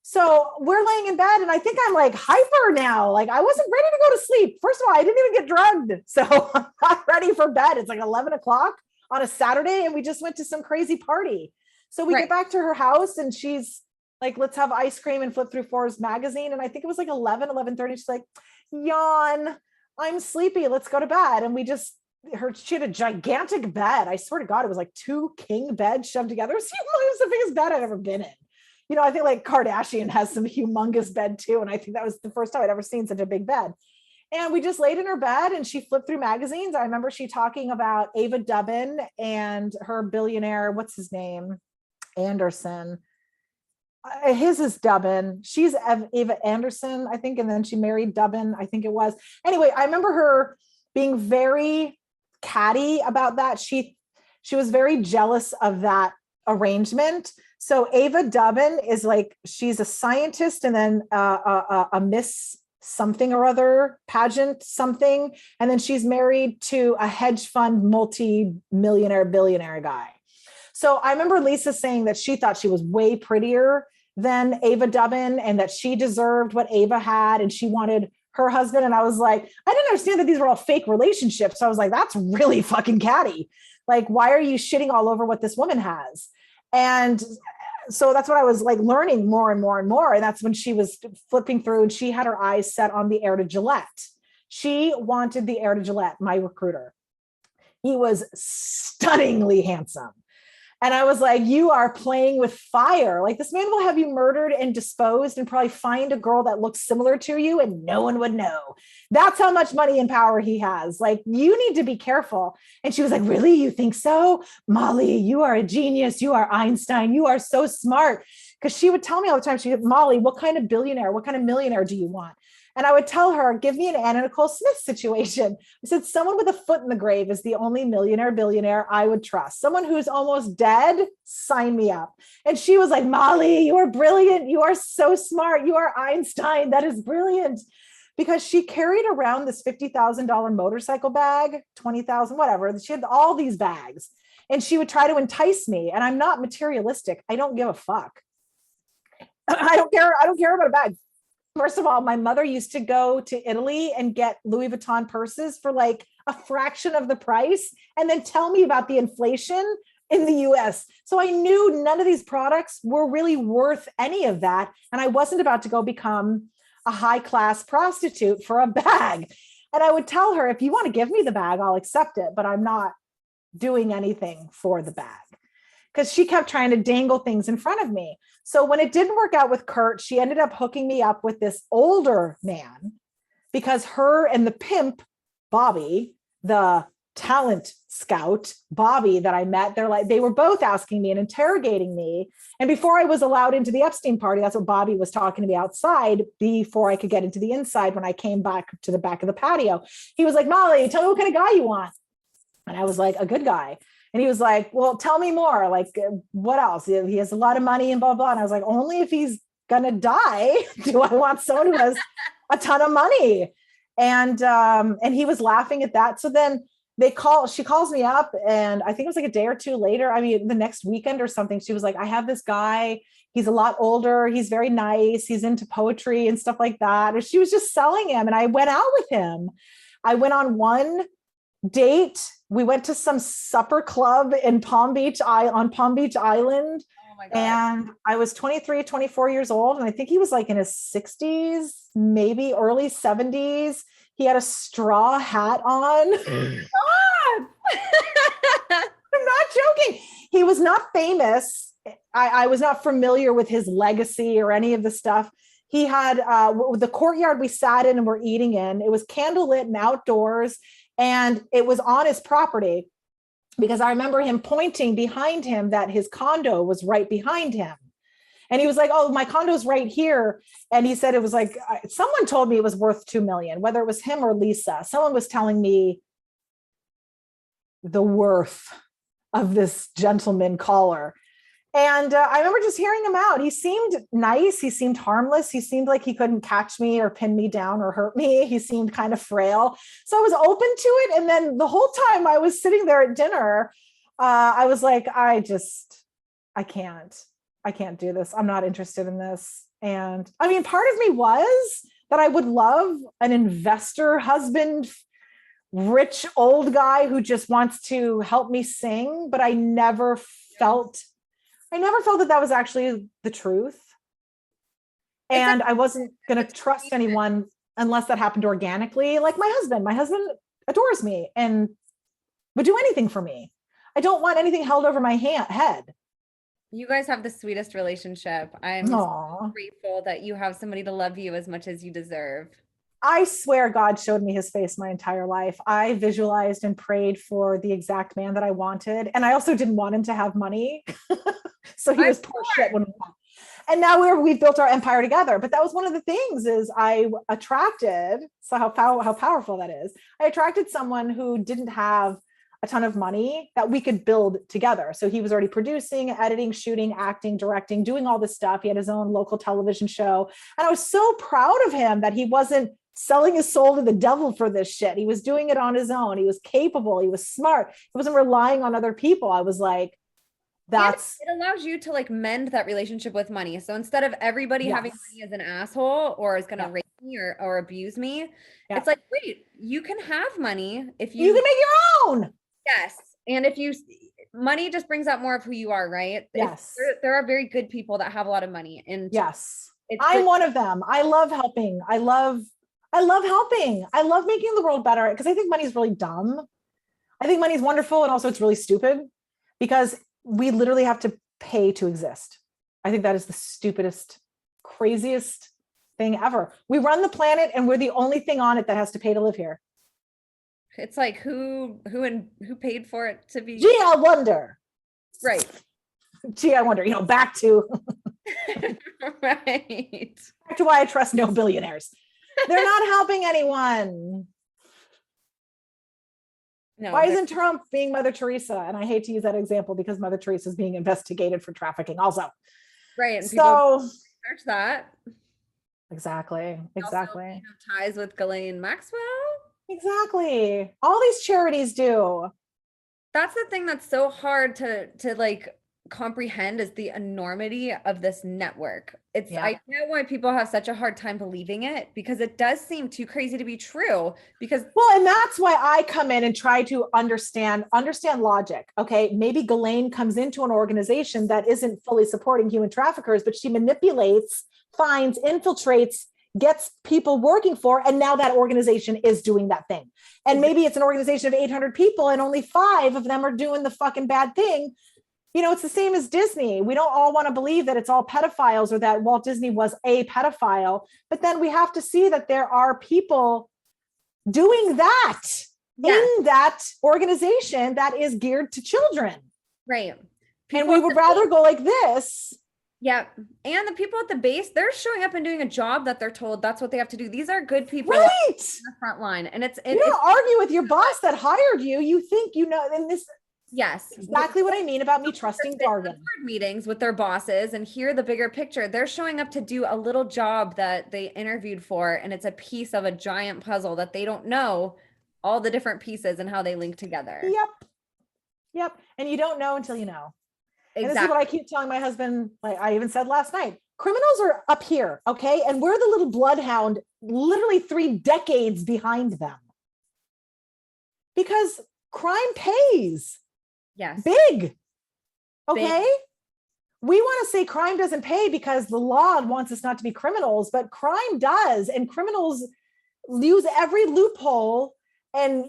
So we're laying in bed and I think I'm like hyper now. Like I wasn't ready to go to sleep. First of all, I didn't even get drugged. So I'm not ready for bed. It's like 11 o'clock. On a Saturday and we just went to some crazy party. So we get back to her house and she's like, let's have ice cream and flip through Forbes magazine. And I think it was like 11:30. She's like, yawn, I'm sleepy. Let's go to bed. And she had a gigantic bed. I swear to God, it was like 2 king beds shoved together. It was the biggest bed I'd ever been in. You know, I think like Kardashian has some humongous bed too. And I think that was the first time I'd ever seen such a big bed. And we just laid in her bed and she flipped through magazines. I remember she talking about Ava Dubbin and her billionaire, what's his name? Anderson. His is Dubbin. She's Ava Anderson, I think. And then she married Dubbin, I think it was. Anyway, I remember her being very catty about that. She was very jealous of that arrangement. So Ava Dubbin is like, she's a scientist and then a Miss something or other pageant something. And then she's married to a hedge fund, multi-millionaire, billionaire guy. So I remember Lisa saying that she thought she was way prettier than Ava Dubbin and that she deserved what Ava had. And she wanted her husband. And I was like, I didn't understand that these were all fake relationships. So I was like, that's really fucking catty. Like, why are you shitting all over what this woman has? And so that's what I was like learning more and more and more. And that's when she was flipping through and she had her eyes set on the heir to Gillette. She wanted the heir to Gillette, my recruiter. He was stunningly handsome. And I was like, you are playing with fire. Like this man will have you murdered and disposed and probably find a girl that looks similar to you and no one would know. That's how much money and power he has. Like, you need to be careful. And she was like, really? You think so? Molly, you are a genius. You are Einstein. You are so smart. Because she would tell me all the time, she said, Molly, what kind of billionaire, what kind of millionaire do you want? And I would tell her, give me an Anna Nicole Smith situation. I said, someone with a foot in the grave is the only billionaire I would trust. Someone who's almost dead, sign me up. And she was like, Molly, you are brilliant. You are so smart. You are Einstein. That is brilliant. Because she carried around this $50,000 motorcycle bag, 20,000, whatever. She had all these bags and she would try to entice me. And I'm not materialistic. I don't give a fuck. I don't care about a bag. First of all, my mother used to go to Italy and get Louis Vuitton purses for like a fraction of the price and then tell me about the inflation in the US. So I knew none of these products were really worth any of that. And I wasn't about to go become a high-class prostitute for a bag. And I would tell her, if you want to give me the bag, I'll accept it, but I'm not doing anything for the bag. Because she kept trying to dangle things in front of me. So when it didn't work out with Kurt, she ended up hooking me up with this older man, because her and the pimp, Bobby, the talent scout, Bobby, that I met, they were both asking me and interrogating me. And before I was allowed into the Ep-stein party, that's what Bobby was talking to me outside before I could get into the inside. When I came back to the back of the patio, he was like, Molly, tell me what kind of guy you want. And I was like, a good guy. And he was like, well, tell me more. Like, what else? He has a lot of money and blah, blah. And I was like, only if he's going to die do I want someone who has a ton of money. And he was laughing at that. So then she calls me up, and I think it was like a day or two later, I mean, the next weekend or something, she was like, I have this guy. He's a lot older. He's very nice. He's into poetry and stuff like that. And she was just selling him. And I went out with him. I went on one date. We went to some supper club in Palm Beach Island. Oh my God. And I was 23, 24 years old. And I think he was like in his 60s, maybe early 70s. He had a straw hat on. God! I'm not joking. He was not famous. I was not familiar with his legacy or any of the stuff. He had the courtyard we sat in and were eating in. It was candlelit and outdoors. And it was on his property, because I remember him pointing behind him that his condo was right behind him. And he was like, oh, my condo's right here. And he said it was like, someone told me it was worth 2 million, whether it was him or Lisa. Someone was telling me the worth of this gentleman caller. And I remember just hearing him out. He seemed nice. He seemed harmless. He seemed like he couldn't catch me or pin me down or hurt me. He seemed kind of frail. So I was open to it. And then the whole time I was sitting there at dinner, I was like, I can't do this. I'm not interested in this. And I mean, part of me was that I would love an investor husband, rich old guy who just wants to help me sing, but I never felt that was actually the truth. And I wasn't going to trust anyone unless that happened organically. Like my husband adores me and would do anything for me. I don't want anything held over my head. You guys have the sweetest relationship. I'm so grateful that you have somebody to love you as much as you deserve. I swear God showed me his face my entire life. I visualized and prayed for the exact man that I wanted. And I also didn't want him to have money. So he was poor shit when we met. And now we've built our empire together. But that was one of the things is I attracted, so how powerful that is. I attracted someone who didn't have a ton of money that we could build together. So he was already producing, editing, shooting, acting, directing, doing all this stuff. He had his own local television show. And I was so proud of him that he wasn't selling his soul to the devil for this shit. He was doing it on his own. He was capable. He was smart. He wasn't relying on other people. I was like, it allows you to like mend that relationship with money. So instead of everybody having money as an asshole or is going to rape me or abuse me, it's like, wait, you can have money if you can make your own. Yes. And if money just brings out more of who you are, right? Yes. There are very good people that have a lot of money. And yes, I'm one of them. I love helping. I love helping. I love making the world better because I think money is really dumb. I think money is wonderful. And also it's really stupid because we literally have to pay to exist. I think that is the stupidest, craziest thing ever. We run the planet and we're the only thing on it that has to pay to live here. It's like who paid for it to be? Gee, I wonder. Right. Gee, I wonder, back to right. Back to why I trust no billionaires. They're not helping anyone. No. Why isn't Trump being Mother Teresa? And I hate to use that example because Mother Teresa is being investigated for trafficking also. Right. And so search that. Exactly. Also, ties with Ghis-lane Max-well. Exactly. All these charities do. That's the thing that's so hard to like comprehend is the enormity of this network. It's Yeah. I get why people have such a hard time believing it, because it does seem too crazy to be true. Because well, and that's why I come in and try to understand logic. Okay, maybe Ghis-lane comes into an organization that isn't fully supporting human traffickers, but she manipulates, finds, infiltrates, gets people working for, and now that organization is doing that thing. And maybe it's an organization of 800 people and only 5 of them are doing the fucking bad thing. You know, it's the same as Disney. We don't all want to believe that it's all pedophiles or that Walt Disney was a pedophile, but then we have to see that there are people doing that in that organization that is geared to children. Right. And we would rather go like this. Yeah. And the people at the base, they're showing up and doing a job that they're told that's what they have to do. These are good people right. in the front line. And you don't argue with your boss that hired you. You think, you know, and this. Yes. Exactly what I mean about me trusting jargon. Meetings with their bosses and hear the bigger picture. They're showing up to do a little job that they interviewed for. And it's a piece of a giant puzzle that they don't know all the different pieces and how they link together. Yep. And you don't know until you know. Exactly. And this is what I keep telling my husband. Like I even said last night, criminals are up here. Okay. And we're the little bloodhound, literally 3 decades behind them. Because crime pays. Yes. Big. Okay. Big. We want to say crime doesn't pay because the law wants us not to be criminals, but crime does. And criminals use every loophole and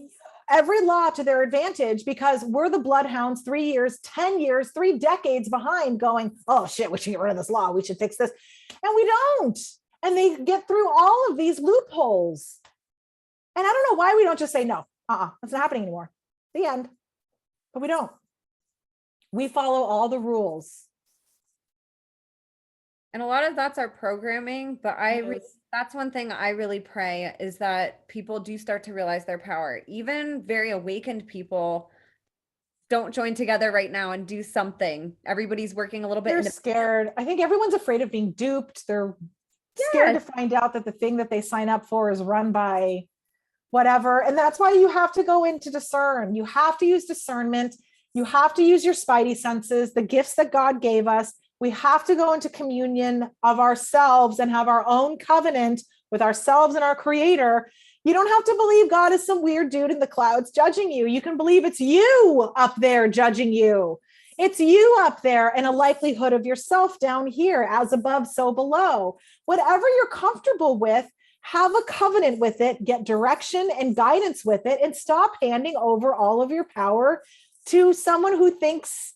every law to their advantage because we're the bloodhounds 3 years, 10 years, 3 decades behind going, oh shit, we should get rid of this law. We should fix this. And we don't. And they get through all of these loopholes. And I don't know why we don't just say, no, it's not happening anymore. The end. But we don't. We follow all the rules. And a lot of that's our programming, but that's one thing I really pray is that people do start to realize their power. Even very awakened people don't join together right now and do something. Everybody's working a little bit. They're scared. I think everyone's afraid of being duped. They're scared to find out that the thing that they sign up for is run by whatever. And that's why you have to go in to discern. You have to use discernment. You have to use your spidey senses, the gifts that God gave us. We have to go into communion of ourselves and have our own covenant with ourselves and our creator. You don't have to believe God is some weird dude in the clouds judging you. You can believe it's you up there judging you. It's you up there and a likelihood of yourself down here, as above, so below. Whatever you're comfortable with, have a covenant with it, get direction and guidance with it, and stop handing over all of your power to someone who thinks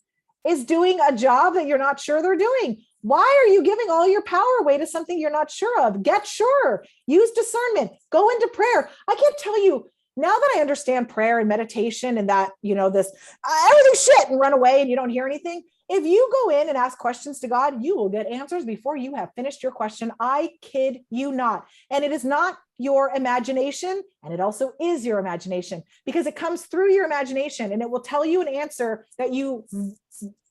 is doing a job that you're not sure they're doing. Why are you giving all your power away to something you're not sure of? Get sure. Use discernment. Go into prayer. I can't tell you, now that I understand prayer and meditation and that, you know, this, everything's shit and run away and you don't hear anything. If you go in and ask questions to God, you will get answers before you have finished your question. I kid you not. And it is not your imagination. And it also is your imagination because it comes through your imagination and it will tell you an answer that you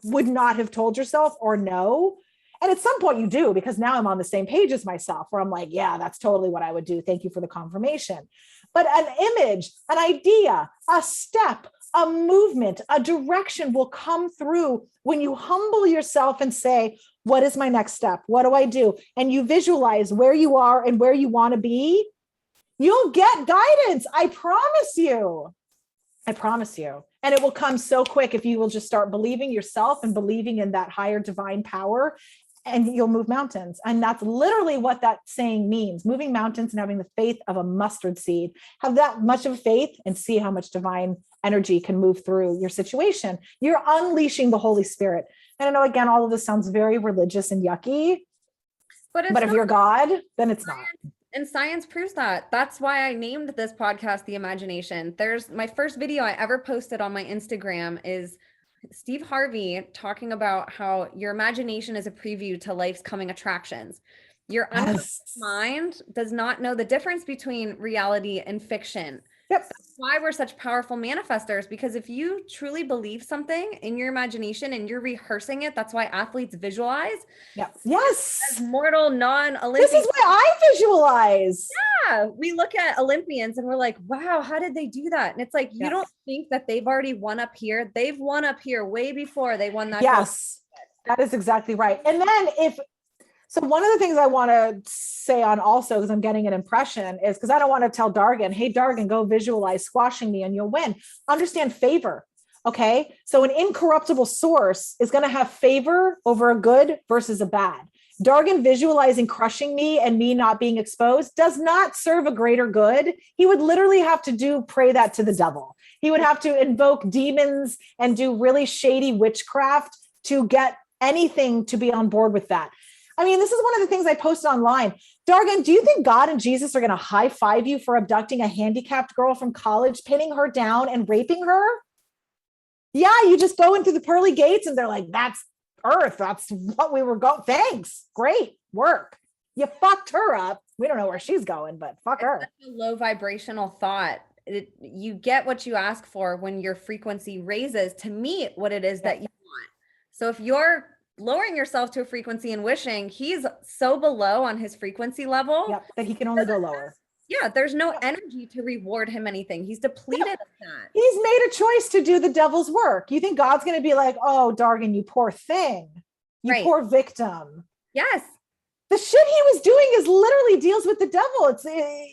would not have told yourself or know. And at some point you do, because now I'm on the same page as myself where I'm like, yeah, that's totally what I would do. Thank you for the confirmation. But an image, an idea, a step, a movement, a direction will come through when you humble yourself and say, what is my next step? What do I do? And you visualize where you are and where you want to be. You'll get guidance. I promise you. I promise you. And it will come so quick if you will just start believing yourself and believing in that higher divine power, and you'll move mountains. And that's literally what that saying means. Moving mountains and having the faith of a mustard seed. Have that much of faith and see how much divine energy can move through your situation. You're unleashing the Holy Spirit. And I know, again, all of this sounds very religious and yucky, but if you're God, then it's not. And science proves that. That's why I named this podcast The Imagination. There's my first video I ever posted on my Instagram is Steve Harvey talking about how your imagination is a preview to life's coming attractions. Your unconscious mind does not know the difference between reality and fiction. Yep. That's why we're such powerful manifestors, because if you truly believe something in your imagination and you're rehearsing it, that's why athletes visualize. Yep. Yes. As mortal non-Olympian. This is why I visualize. Yeah. We look at Olympians and we're like, wow, how did they do that? And it's like, you don't think that they've already won up here. They've won up here way before they won that. Yes. That is exactly right. And then so one of the things I want to say on also, because I'm getting an impression, is because I don't want to tell Dargan, hey, Dargan, go visualize squashing me and you'll win. Understand favor. Okay. So an incorruptible source is going to have favor over a good versus a bad. Dargan visualizing crushing me and me not being exposed does not serve a greater good. He would literally have to pray that to the devil. He would have to invoke demons and do really shady witchcraft to get anything to be on board with that. I mean, this is one of the things I posted online. Dargan, do you think God and Jesus are going to high five you for abducting a handicapped girl from college, pinning her down and raping her? Yeah, you just go into the pearly gates and they're like, that's Earth. That's what we were going. Thanks. Great work. You fucked her up. We don't know where she's going, but fuck her. That's a low vibrational thought. You get what you ask for when your frequency raises to meet what it is that you want. So if you're lowering yourself to a frequency and wishing, he's so below on his frequency level that he can only go lower. Yeah, there's no energy to reward him anything. He's depleted of that. He's made a choice to do the devil's work. You think God's going to be like, oh, Dargan, you poor thing. You poor victim. Yes. The shit he was doing is literally deals with the devil.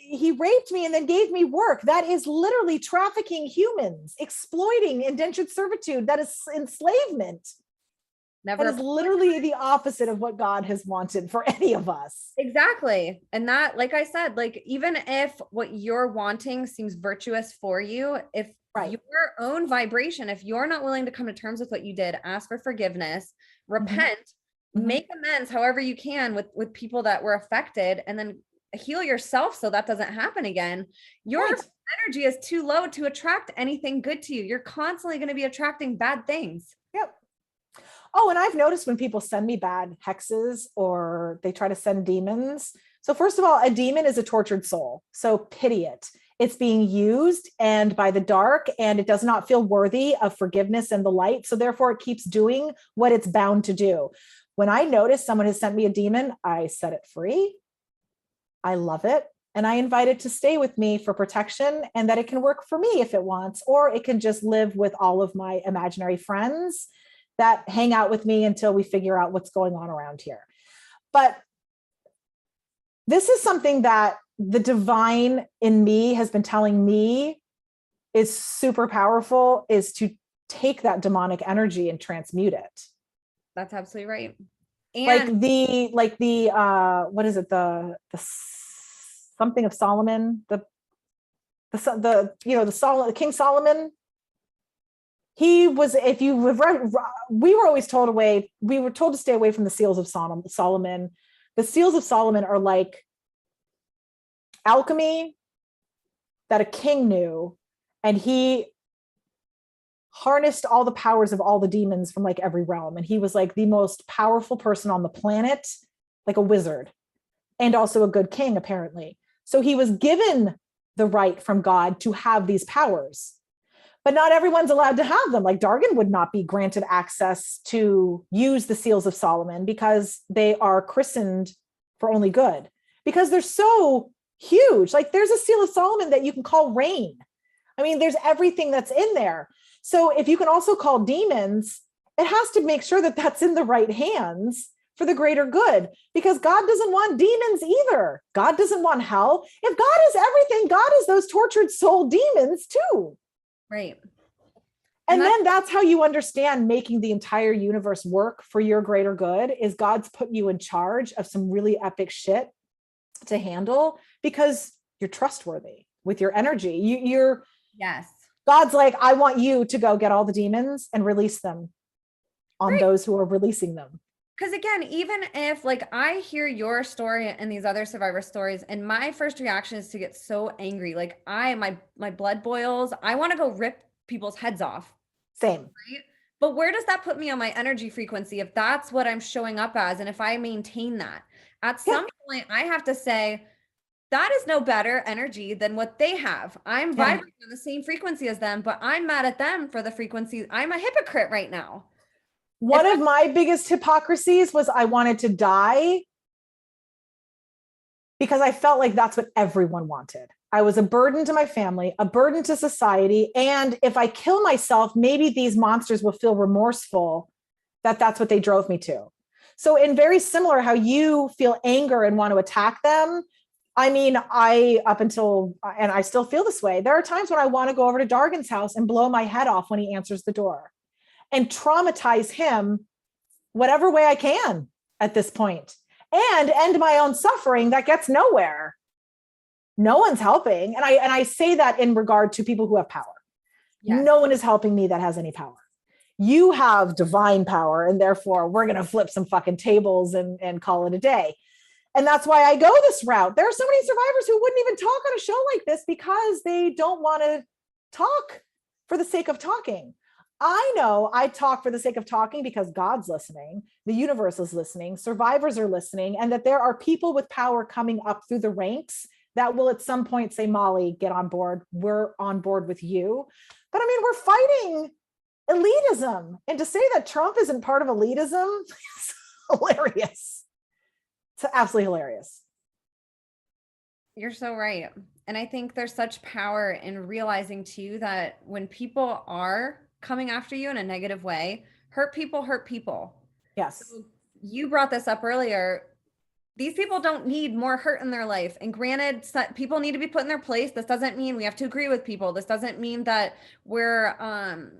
He raped me and then gave me work. That is literally trafficking humans, exploiting indentured servitude. That is enslavement. That is literally the opposite of what God has wanted for any of us. Exactly. And that, like I said, like, even if what you're wanting seems virtuous for you, if your own vibration, if you're not willing to come to terms with what you did, ask for forgiveness, repent, make amends however you can with people that were affected, and then heal yourself so that doesn't happen again. Your energy is too low to attract anything good to you. You're constantly going to be attracting bad things. Yep. Oh, and I've noticed when people send me bad hexes or they try to send demons. So first of all, a demon is a tortured soul. So pity it. It's being used and by the dark, and it does not feel worthy of forgiveness and the light. So therefore it keeps doing what it's bound to do. When I notice someone has sent me a demon, I set it free. I love it. And I invite it to stay with me for protection, and that it can work for me if it wants, or it can just live with all of my imaginary friends that hang out with me until we figure out what's going on around here. But this is something that the divine in me has been telling me is super powerful, is to take that demonic energy and transmute it. That's absolutely right. And like the what is it? The something of Solomon, King Solomon. He was, if you have read, we were always told to stay away from the seals of Solomon. The seals of Solomon are like alchemy that a king knew, and he harnessed all the powers of all the demons from like every realm. And he was like the most powerful person on the planet, like a wizard, and also a good king, apparently. So he was given the right from God to have these powers. But not everyone's allowed to have them. Like Dargan would not be granted access to use the seals of Solomon because they are christened for only good, because they're so huge. Like there's a seal of Solomon that you can call rain. I mean, there's everything that's in there. So if you can also call demons, it has to make sure that that's in the right hands for the greater good, because God doesn't want demons either. God doesn't want hell. If God is everything, God is those tortured soul demons too. Right. And then that's how you understand making the entire universe work for your greater good, is God's put you in charge of some really epic shit to handle because you're trustworthy with your energy. You're God's like, I want you to go get all the demons and release them on those who are releasing them. Because again, even if like I hear your story and these other survivor stories, and my first reaction is to get so angry. Like my blood boils. I want to go rip people's heads off. Same. Right? But where does that put me on my energy frequency if that's what I'm showing up as? And if I maintain that, at some point I have to say, that is no better energy than what they have. I'm vibrating on the same frequency as them, but I'm mad at them for the frequency. I'm a hypocrite right now. One of my biggest hypocrisies was I wanted to die because I felt like that's what everyone wanted. I was a burden to my family, a burden to society. And if I kill myself, maybe these monsters will feel remorseful that's what they drove me to. So in very similar how you feel anger and want to attack them, I mean, up until, and I still feel this way, there are times when I want to go over to Dargan's house and blow my head off when he answers the door and traumatize him whatever way I can at this point, and end my own suffering that gets nowhere. No one's helping. And I say that in regard to people who have power. Yes. No one is helping me that has any power. You have divine power, and therefore we're going to flip some fucking tables and call it a day. And that's why I go this route. There are so many survivors who wouldn't even talk on a show like this because they don't want to talk for the sake of talking. I know I talk for the sake of talking because God's listening, the universe is listening, survivors are listening, and that there are people with power coming up through the ranks that will at some point say, Molly, get on board. We're on board with you. But I mean, we're fighting elitism. And to say that Trump isn't part of elitism is hilarious. It's absolutely hilarious. You're so right. And I think there's such power in realizing too that when people are coming after you in a negative way, hurt people hurt people. Yes. So you brought this up earlier. These people don't need more hurt in their life. And granted, people need to be put in their place. This doesn't mean we have to agree with people. This doesn't mean that we're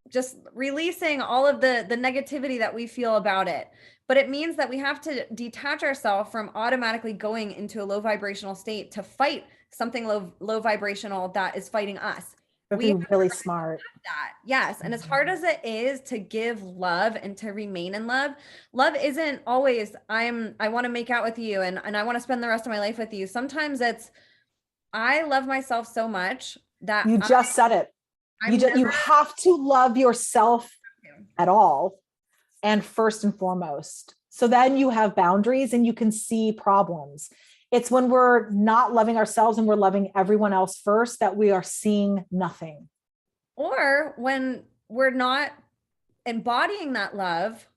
just releasing all of the negativity that we feel about it. But it means that we have to detach ourselves from automatically going into a low vibrational state to fight something low vibrational that is fighting us. We really smart. That. Yes. And as hard as it is to give love and to remain in love, love isn't always, I want to make out with you and I want to spend the rest of my life with you. Sometimes it's, I love myself so much that you just said it. You have to love yourself at all. And first and foremost, so then you have boundaries and you can see problems. It's when we're not loving ourselves and we're loving everyone else first that we are seeing nothing. Or when we're not embodying that love.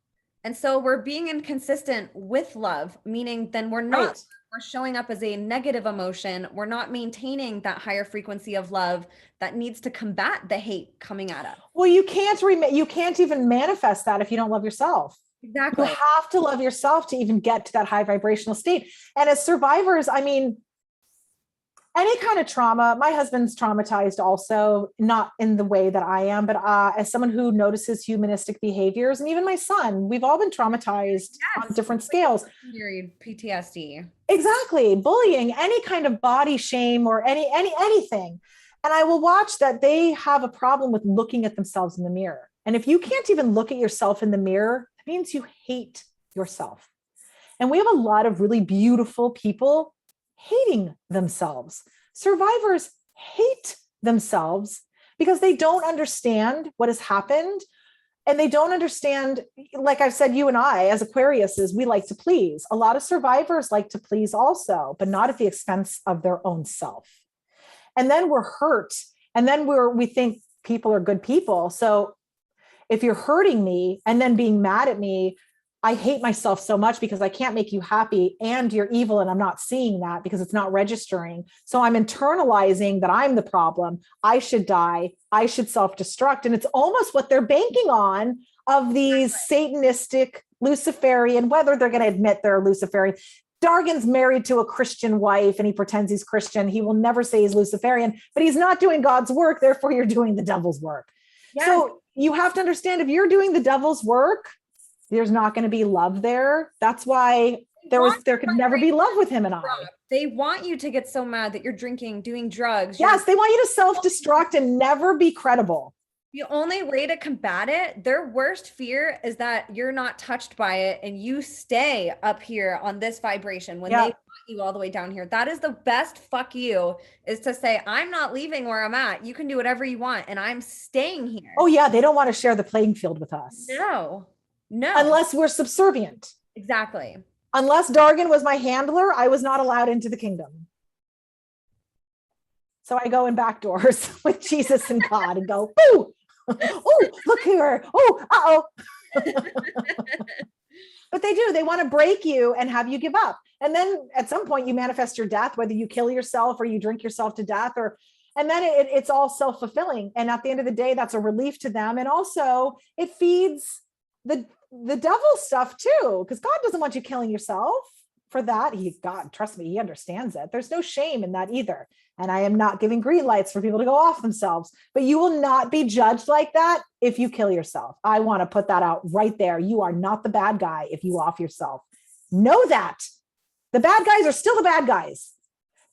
And so we're being inconsistent with love, meaning then we're not, right. We're showing up as a negative emotion. We're not maintaining that higher frequency of love that needs to combat the hate coming at us. Well, you can't even manifest that if you don't love yourself. Exactly. You have to love yourself to even get to that high vibrational state. And as survivors, I mean, any kind of trauma, my husband's traumatized also, not in the way that I am, but as someone who notices humanistic behaviors, and even my son, we've all been traumatized on different scales. PTSD. Exactly. Bullying, any kind of body shame or anything. And I will watch that they have a problem with looking at themselves in the mirror. And if you can't even look at yourself in the mirror, it means you hate yourself. And we have a lot of really beautiful people hating themselves. Survivors hate themselves because they don't understand what has happened. And they don't understand, like I've said, you and I, as Aquariuses, we like to please. A lot of survivors like to please also, but not at the expense of their own self. And then we're hurt. And then we think people are good people. So if you're hurting me and then being mad at me, I hate myself so much because I can't make you happy and you're evil and I'm not seeing that because it's not registering. So I'm internalizing that I'm the problem. I should die. I should self-destruct. And it's almost what they're banking on of these Satanistic Luciferian, whether they're going to admit they're Luciferian. Dargan's married to a Christian wife and he pretends he's Christian. He will never say he's Luciferian, but he's not doing God's work. Therefore, you're doing the devil's work. Yes. So you have to understand, if you're doing the devil's work, there's not going to be love there. That's why there could never be love with him and I. They want you to get so mad that you're drinking, doing drugs. Yes, they want you to self-destruct and never be credible. The only way to combat it, their worst fear is that you're not touched by it and you stay up here on this vibration when they want you all the way down here. That is the best fuck you, is to say, I'm not leaving where I'm at. You can do whatever you want and I'm staying here. Oh yeah, they don't want to share the playing field with us. No. Unless we're subservient. Exactly. Unless Dargan was my handler, I was not allowed into the kingdom. So I go in back doors with Jesus and God and go, ooh, oh, look here. Oh, uh-oh. But they do. They want to break you and have you give up. And then at some point you manifest your death, whether you kill yourself or you drink yourself to death, and then it's all self-fulfilling. And at the end of the day, that's a relief to them. And also it feeds the devil stuff too, because God doesn't want you killing yourself for that. God, trust me, he understands it. There's no shame in that either. And I am not giving green lights for people to go off themselves, but you will not be judged like that if you kill yourself. I want to put that out right there. You are not the bad guy if you off yourself. Know that. The bad guys are still the bad guys.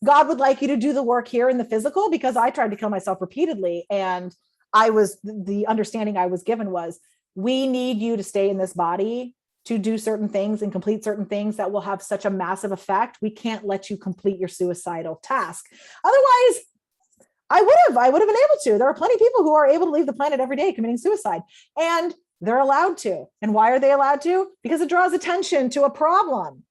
God would like you to do the work here in the physical, because I tried to kill myself repeatedly. And the understanding I was given was, we need you to stay in this body to do certain things and complete certain things that will have such a massive effect. We can't let you complete your suicidal task. Otherwise, I would have been able to. There are plenty of people who are able to leave the planet every day committing suicide, and they're allowed to. And why are they allowed to? Because it draws attention to a problem.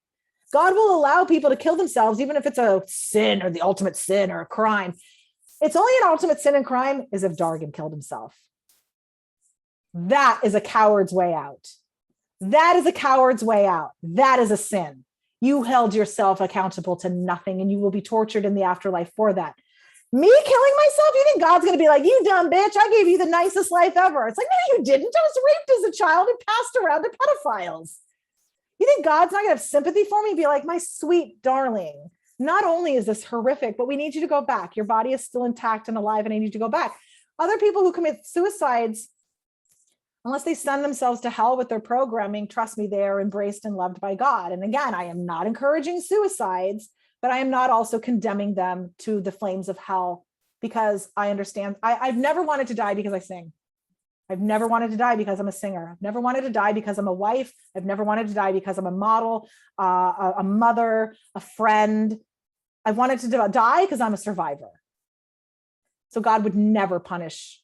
God will allow people to kill themselves, even if it's a sin or the ultimate sin or a crime. It's only an ultimate sin and crime is if Dargan killed himself. That is a coward's way out. That is a coward's way out. That is a sin. You held yourself accountable to nothing, and you will be tortured in the afterlife for that. Me killing myself? You think God's going to be like, you dumb bitch, I gave you the nicest life ever. It's like, no, you didn't. I was raped as a child and passed around to pedophiles. You think God's not going to have sympathy for me and be like, my sweet darling, not only is this horrific, but we need you to go back. Your body is still intact and alive, and I need you to go back. Other people who commit suicides, unless they send themselves to hell with their programming, trust me, they are embraced and loved by God. And again, I am not encouraging suicides, but I am not also condemning them to the flames of hell, because I understand. I've never wanted to die because I sing. I've never wanted to die because I'm a singer. I've never wanted to die because I'm a wife. I've never wanted to die because I'm a model, a mother, a friend. I wanted to die because I'm a survivor. So God would never punish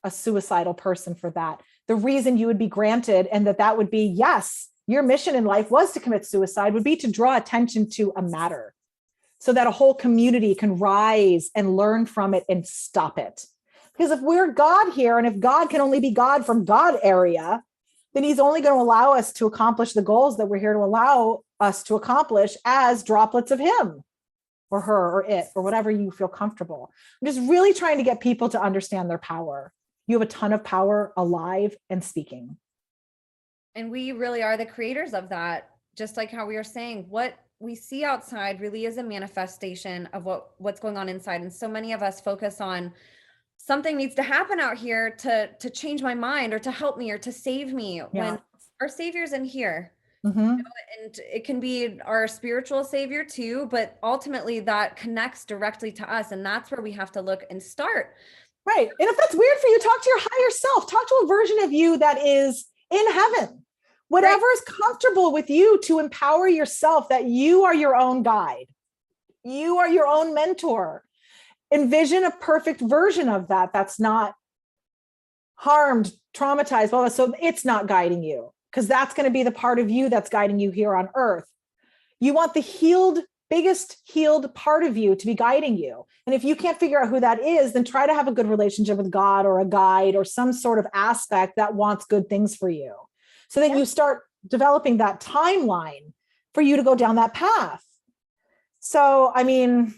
a suicidal person for that. The reason you would be granted, and that would be, yes, your mission in life was to commit suicide, would be to draw attention to a matter so that a whole community can rise and learn from it and stop it. Because if we're God here, and if God can only be God from God area, then he's only going to allow us to accomplish the goals that we're here to allow us to accomplish as droplets of him or her or it or whatever you feel comfortable. I'm just really trying to get people to understand their power. You have a ton of power alive and speaking. And we really are the creators of that. Just like how we are saying, what we see outside really is a manifestation of what's going on inside. And so many of us focus on something needs to happen out here to change my mind or to help me or to save me, when our savior's in here. Mm-hmm. You know, and it can be our spiritual savior too, but ultimately that connects directly to us. And that's where we have to look and start. Right. And if that's weird for you, talk to your higher self, talk to a version of you that is in heaven, whatever is comfortable with you, to empower yourself, that you are your own guide. You are your own mentor. Envision a perfect version of that. That's not harmed, traumatized, well, so it's not guiding you, because that's going to be the part of you that's guiding you here on earth. You want the healed, biggest healed part of you to be guiding you. And if you can't figure out who that is, then try to have a good relationship with God or a guide or some sort of aspect that wants good things for you. So that you start developing that timeline for you to go down that path. So, I mean,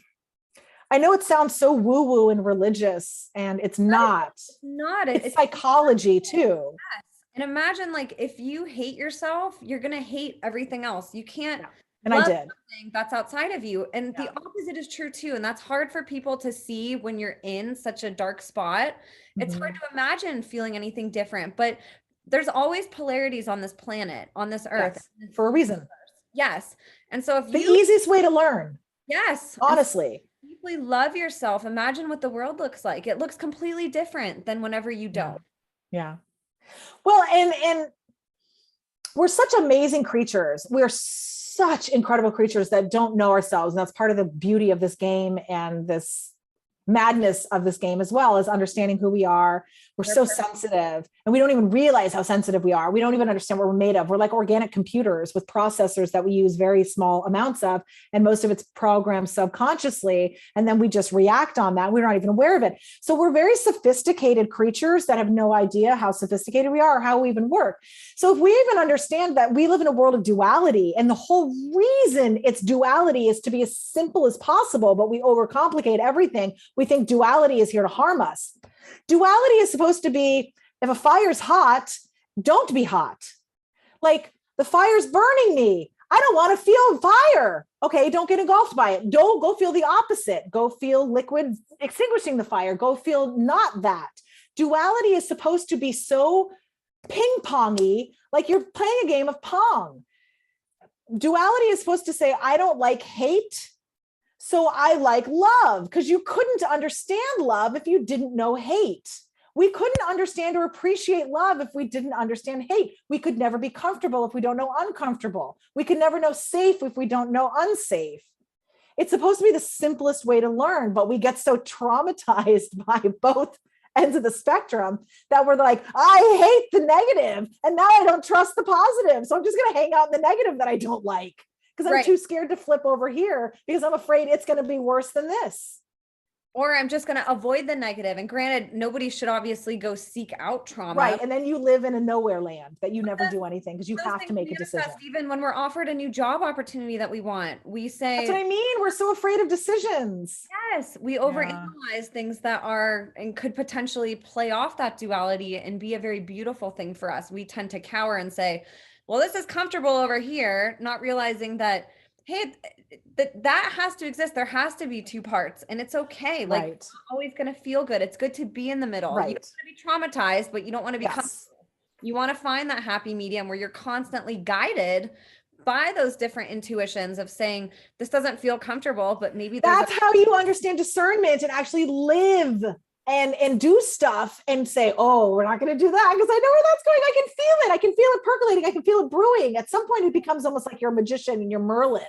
I know it sounds so woo-woo and religious, and it's not. It's not. It's psychology too. Yes. And imagine, like, if you hate yourself, you're going to hate everything else. You can't. And I did. Something that's outside of you. And the opposite is true too. And that's hard for people to see when you're in such a dark spot. It's hard to imagine feeling anything different, but there's always polarities on this planet, on this earth. Yes, for a reason. Yes. And so if the easiest way to learn. Yes. Honestly. Deeply love yourself. Imagine what the world looks like. It looks completely different than whenever you don't. Yeah. Well, and we're such amazing creatures. We're such incredible creatures that don't know ourselves. And that's part of the beauty of this game and this madness of this game, as well as understanding who we are. We're so sensitive, and we don't even realize how sensitive we are. We don't even understand what we're made of. We're like organic computers with processors that we use very small amounts of, and most of it's programmed subconsciously. And then we just react on that. We're not even aware of it. So we're very sophisticated creatures that have no idea how sophisticated we are or how we even work. So if we even understand that we live in a world of duality, and the whole reason it's duality is to be as simple as possible, but we overcomplicate everything. We think duality is here to harm us. Duality is supposed to be, if a fire's hot, don't be hot. Like, the fire's burning me. I don't want to feel fire. Okay, don't get engulfed by it. Don't go feel the opposite. Go feel liquid extinguishing the fire. Go feel not that. Duality is supposed to be so ping-pongy, like you're playing a game of Pong. Duality is supposed to say, I don't like hate, so I like love, because you couldn't understand love if you didn't know hate. We couldn't understand or appreciate love if we didn't understand hate. We could never be comfortable if we don't know uncomfortable. We could never know safe if we don't know unsafe. It's supposed to be the simplest way to learn, but we get so traumatized by both ends of the spectrum that we're like, I hate the negative, and now I don't trust the positive. So I'm just going to hang out in the negative that I don't like, because I'm too scared to flip over here because I'm afraid it's going to be worse than this. Or I'm just going to avoid the negative. And granted, nobody should obviously go seek out trauma. Right. And then you live in a nowhere land that you never do anything because you have to make a decision. Even when we're offered a new job opportunity that we want, we say, that's what I mean. We're so afraid of decisions. Yes. We overanalyze things that are and could potentially play off that duality and be a very beautiful thing for us. We tend to cower and say, well, this is comfortable over here, not realizing that, hey, that has to exist. There has to be two parts, and it's okay. Like, it's not always going to feel good. It's good to be in the middle. You don't want to be traumatized, but you don't want to be you want to find that happy medium where you're constantly guided by those different intuitions of saying, this doesn't feel comfortable, but maybe that's how you understand discernment and actually live and do stuff and say, oh, we're not going to do that because I know where that's going. I can feel it. I can feel it percolating. I can feel it brewing. At some point, it becomes almost like you're a magician and you're Merlin.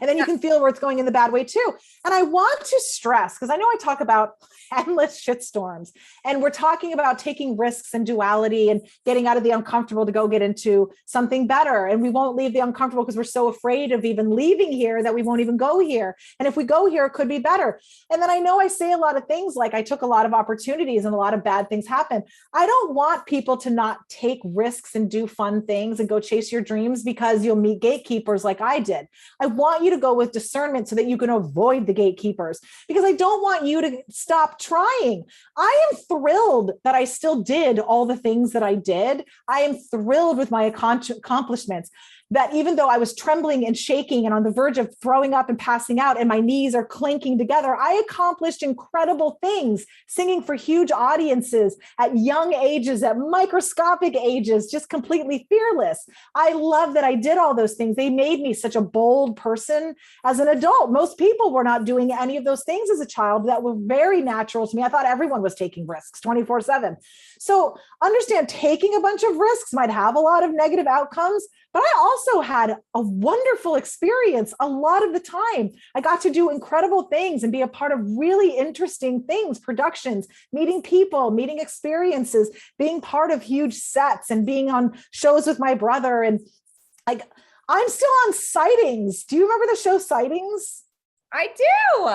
And then you can feel where it's going in the bad way too. And I want to stress, because I know I talk about endless shitstorms, and we're talking about taking risks and duality and getting out of the uncomfortable to go get into something better. And we won't leave the uncomfortable because we're so afraid of even leaving here that we won't even go here. And if we go here, it could be better. And then I know I say a lot of things like I took a lot of opportunities and a lot of bad things happen. I don't want people to not take risks and do fun things and go chase your dreams because you'll meet gatekeepers like I did. I want you to go with discernment so that you can avoid the gatekeepers, because I don't want you to stop trying. I am thrilled that I still did all the things that I did. I am thrilled with my accomplishments, that even though I was trembling and shaking and on the verge of throwing up and passing out and my knees are clinking together, I accomplished incredible things, singing for huge audiences at young ages, at microscopic ages, just completely fearless. I love that I did all those things. They made me such a bold person as an adult. Most people were not doing any of those things as a child that were very natural to me. I thought everyone was taking risks 24/7. So understand, taking a bunch of risks might have a lot of negative outcomes, but I also had a wonderful experience a lot of the time. I got to do incredible things and be a part of really interesting things, productions, meeting people, meeting experiences, being part of huge sets and being on shows with my brother. And like, I'm still on Sightings. Do you remember the show Sightings? I do.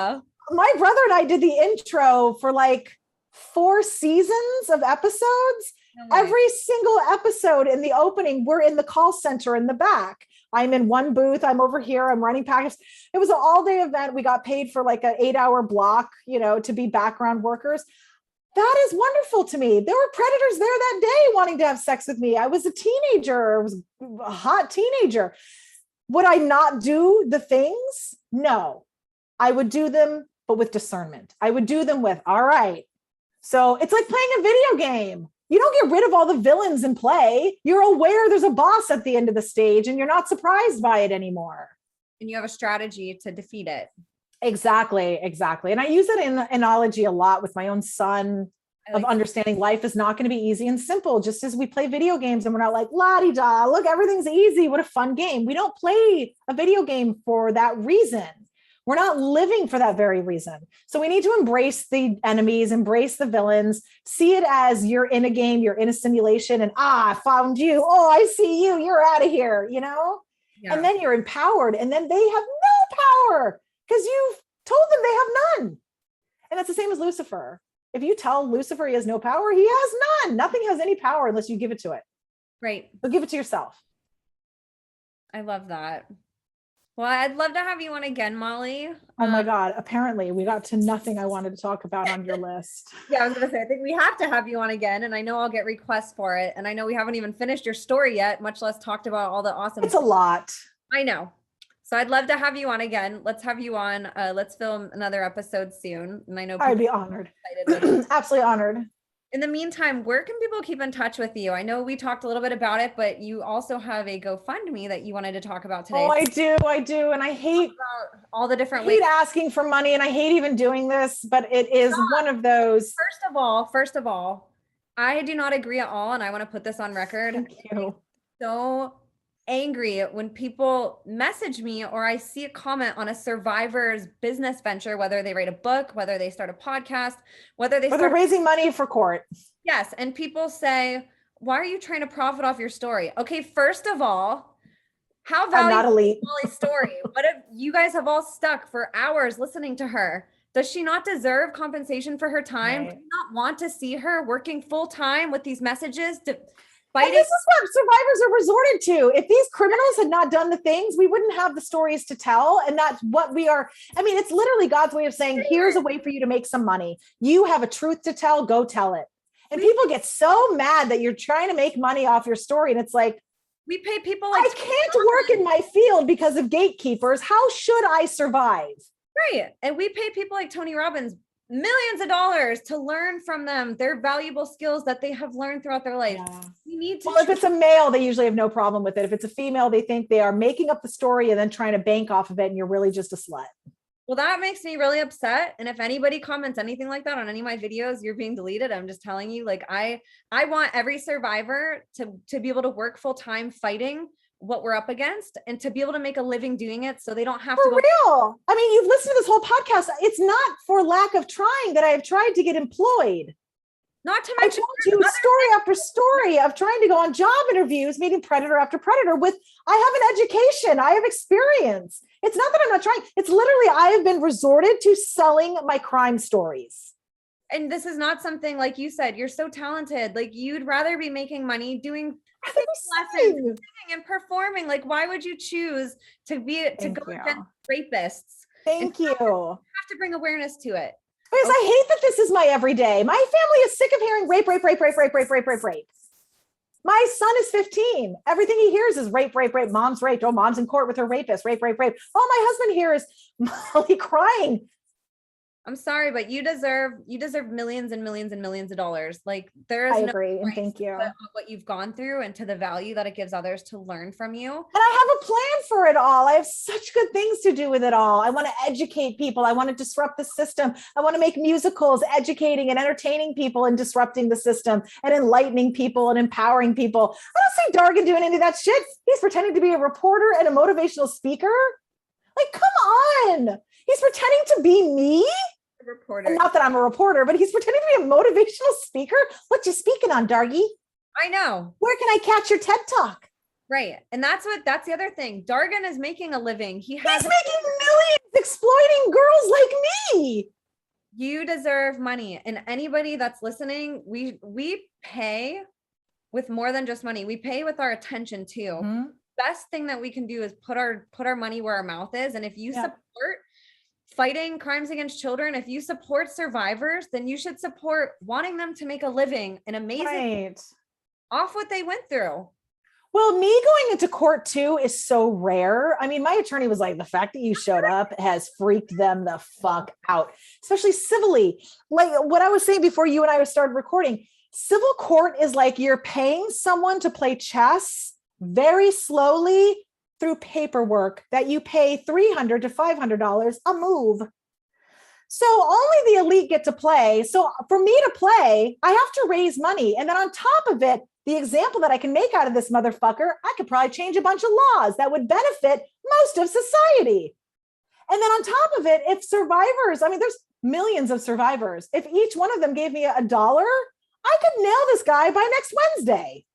My brother and I did the intro for like 4 seasons of episodes. No, every single episode in the opening, we're in the call center in the back. I'm in one booth. I'm over here. I'm running packages. It was an all-day event. We got paid for like an 8-hour block, to be background workers. That is wonderful to me. There were predators there that day wanting to have sex with me. I was a teenager. I was a hot teenager. Would I not do the things? No, I would do them, but with discernment. I would do them with, all right. So it's like playing a video game. You don't get rid of all the villains in play. You're aware there's a boss at the end of the stage and you're not surprised by it anymore. And you have a strategy to defeat it. Exactly. And I use that in analogy a lot with my own son of understanding life is not going to be easy and simple. Just as we play video games and we're not like, la-di-da, look, everything's easy. What a fun game. We don't play a video game for that reason. We're not living for that very reason. So we need to embrace the enemies, embrace the villains, see it as you're in a game, you're in a simulation, and I found you. Oh, I see you. You're out of here, Yeah. And then you're empowered, and then they have no power because you've told them they have none. And that's the same as Lucifer. If you tell Lucifer he has no power, he has none. Nothing has any power unless you give it to it. Right. So give it to yourself. I love that. Well, I'd love to have you on again, Molly. Oh my God. Apparently we got to nothing I wanted to talk about on your list. Yeah, I was going to say, I think we have to have you on again. And I know I'll get requests for it. And I know we haven't even finished your story yet, much less talked about all the awesome. It's a lot. I know. So I'd love to have you on again. Let's have you on. Let's film another episode soon. And I know I'd be honored. Absolutely honored. In the meantime, where can people keep in touch with you? I know we talked a little bit about it, but you also have a GoFundMe that you wanted to talk about today. Oh, I do. And I hate all the different ways. I hate asking for money, and I hate even doing this, but it is one of those. First of all, I do not agree at all. And I want to put this on record. Thank you. So angry when people message me or I see a comment on a survivor's business venture, whether they write a book, whether they start a podcast, whether they're raising money for court. Yes. And people say, why are you trying to profit off your story? Okay. First of all, how valuable is Molly's story? What if you guys have all stuck for hours listening to her? Does she not deserve compensation for her time? Right. Do you not want to see her working full time with these messages? And this is what survivors are resorted to. If these criminals had not done the things, we wouldn't have the stories to tell. And that's what we are. I mean, it's literally God's way of saying, here's a way for you to make some money. You have a truth to tell, go tell it. And people get so mad that you're trying to make money off your story. And it's like, we pay people like, I can't work in my field because of gatekeepers. How should I survive? Right. And we pay people like Tony Robbins millions of dollars to learn from them, their valuable skills that they have learned throughout their life. Yeah. You need to. Well, if it's a male, they usually have no problem with it. If it's a female, they think they are making up the story and then trying to bank off of it. And you're really just a slut. Well, that makes me really upset. And if anybody comments anything like that on any of my videos, you're being deleted. I'm just telling you, like, I want every survivor to be able to work full time fighting what we're up against and to be able to make a living doing it so they don't have to go. Real. I mean, you've listened to this whole podcast. It's not for lack of trying that I have tried to get employed. Not to mention, I told you story after story of trying to go on job interviews, meeting predator after predator with, I have an education, I have experience. It's not that I'm not trying. It's literally, I have been resorted to selling my crime stories. And this is not something, like you said, you're so talented. Like, you'd rather be making money doing lessons, singing and performing. Like, why would you choose to go against rapists? Thank you. You have to bring awareness to it. Because I hate that this is my everyday. My family is sick of hearing rape. My son is 15. Everything he hears is rape. Mom's raped. Oh, mom's in court with her rapist. Rape. Oh, my husband here is Molly crying. I'm sorry, but you deserve millions and millions and millions of dollars. Like, I agree. And thank you. What you've gone through and to the value that it gives others to learn from you. And I have a plan for it all. I have such good things to do with it all. I want to educate people. I want to disrupt the system. I want to make musicals, educating and entertaining people and disrupting the system and enlightening people and empowering people. I don't see Dargan doing any of that shit. He's pretending to be a reporter and a motivational speaker. Like, come on. He's pretending to be me. Reporter. And not that I'm a reporter, but he's pretending to be a motivational speaker. What you speaking on, Dargie? I know. Where can I catch your TED Talk? Right. And that's the other thing. Dargan is making a living. He's making millions exploiting girls like me. You deserve money. And anybody that's listening, we pay with more than just money. We pay with our attention too. Mm-hmm. Best thing that we can do is put our money where our mouth is. And if you support fighting crimes against children, if you support survivors, then you should support wanting them to make a living and amazing off what they went through. Well, me going into court too is so rare. I mean, my attorney was like, the fact that you showed up has freaked them the fuck out, especially civilly. Like what I was saying before you and I started recording, civil court is like you're paying someone to play chess very slowly through paperwork that you pay $300 to $500 a move. So only the elite get to play. So for me to play, I have to raise money. And then on top of it, the example that I can make out of this motherfucker, I could probably change a bunch of laws that would benefit most of society. And then on top of it, if survivors, I mean, there's millions of survivors. If each one of them gave me $1, I could nail this guy by next Wednesday.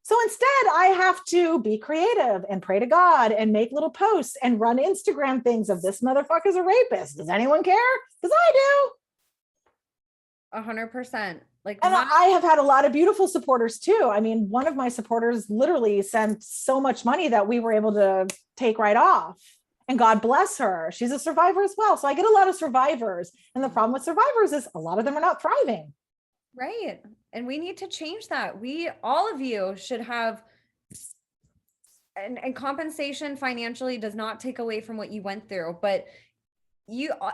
So instead, I have to be creative and pray to God and make little posts and run Instagram things of this motherfucker's a rapist. Does anyone care? Because I do. 100%. Like, and I have had a lot of beautiful supporters too. I mean, one of my supporters literally sent so much money that we were able to take right off. And God bless her. She's a survivor as well. So I get a lot of survivors. And the problem with survivors is a lot of them are not thriving. Right. And we need to change that. All of you should have, and compensation financially does not take away from what you went through, but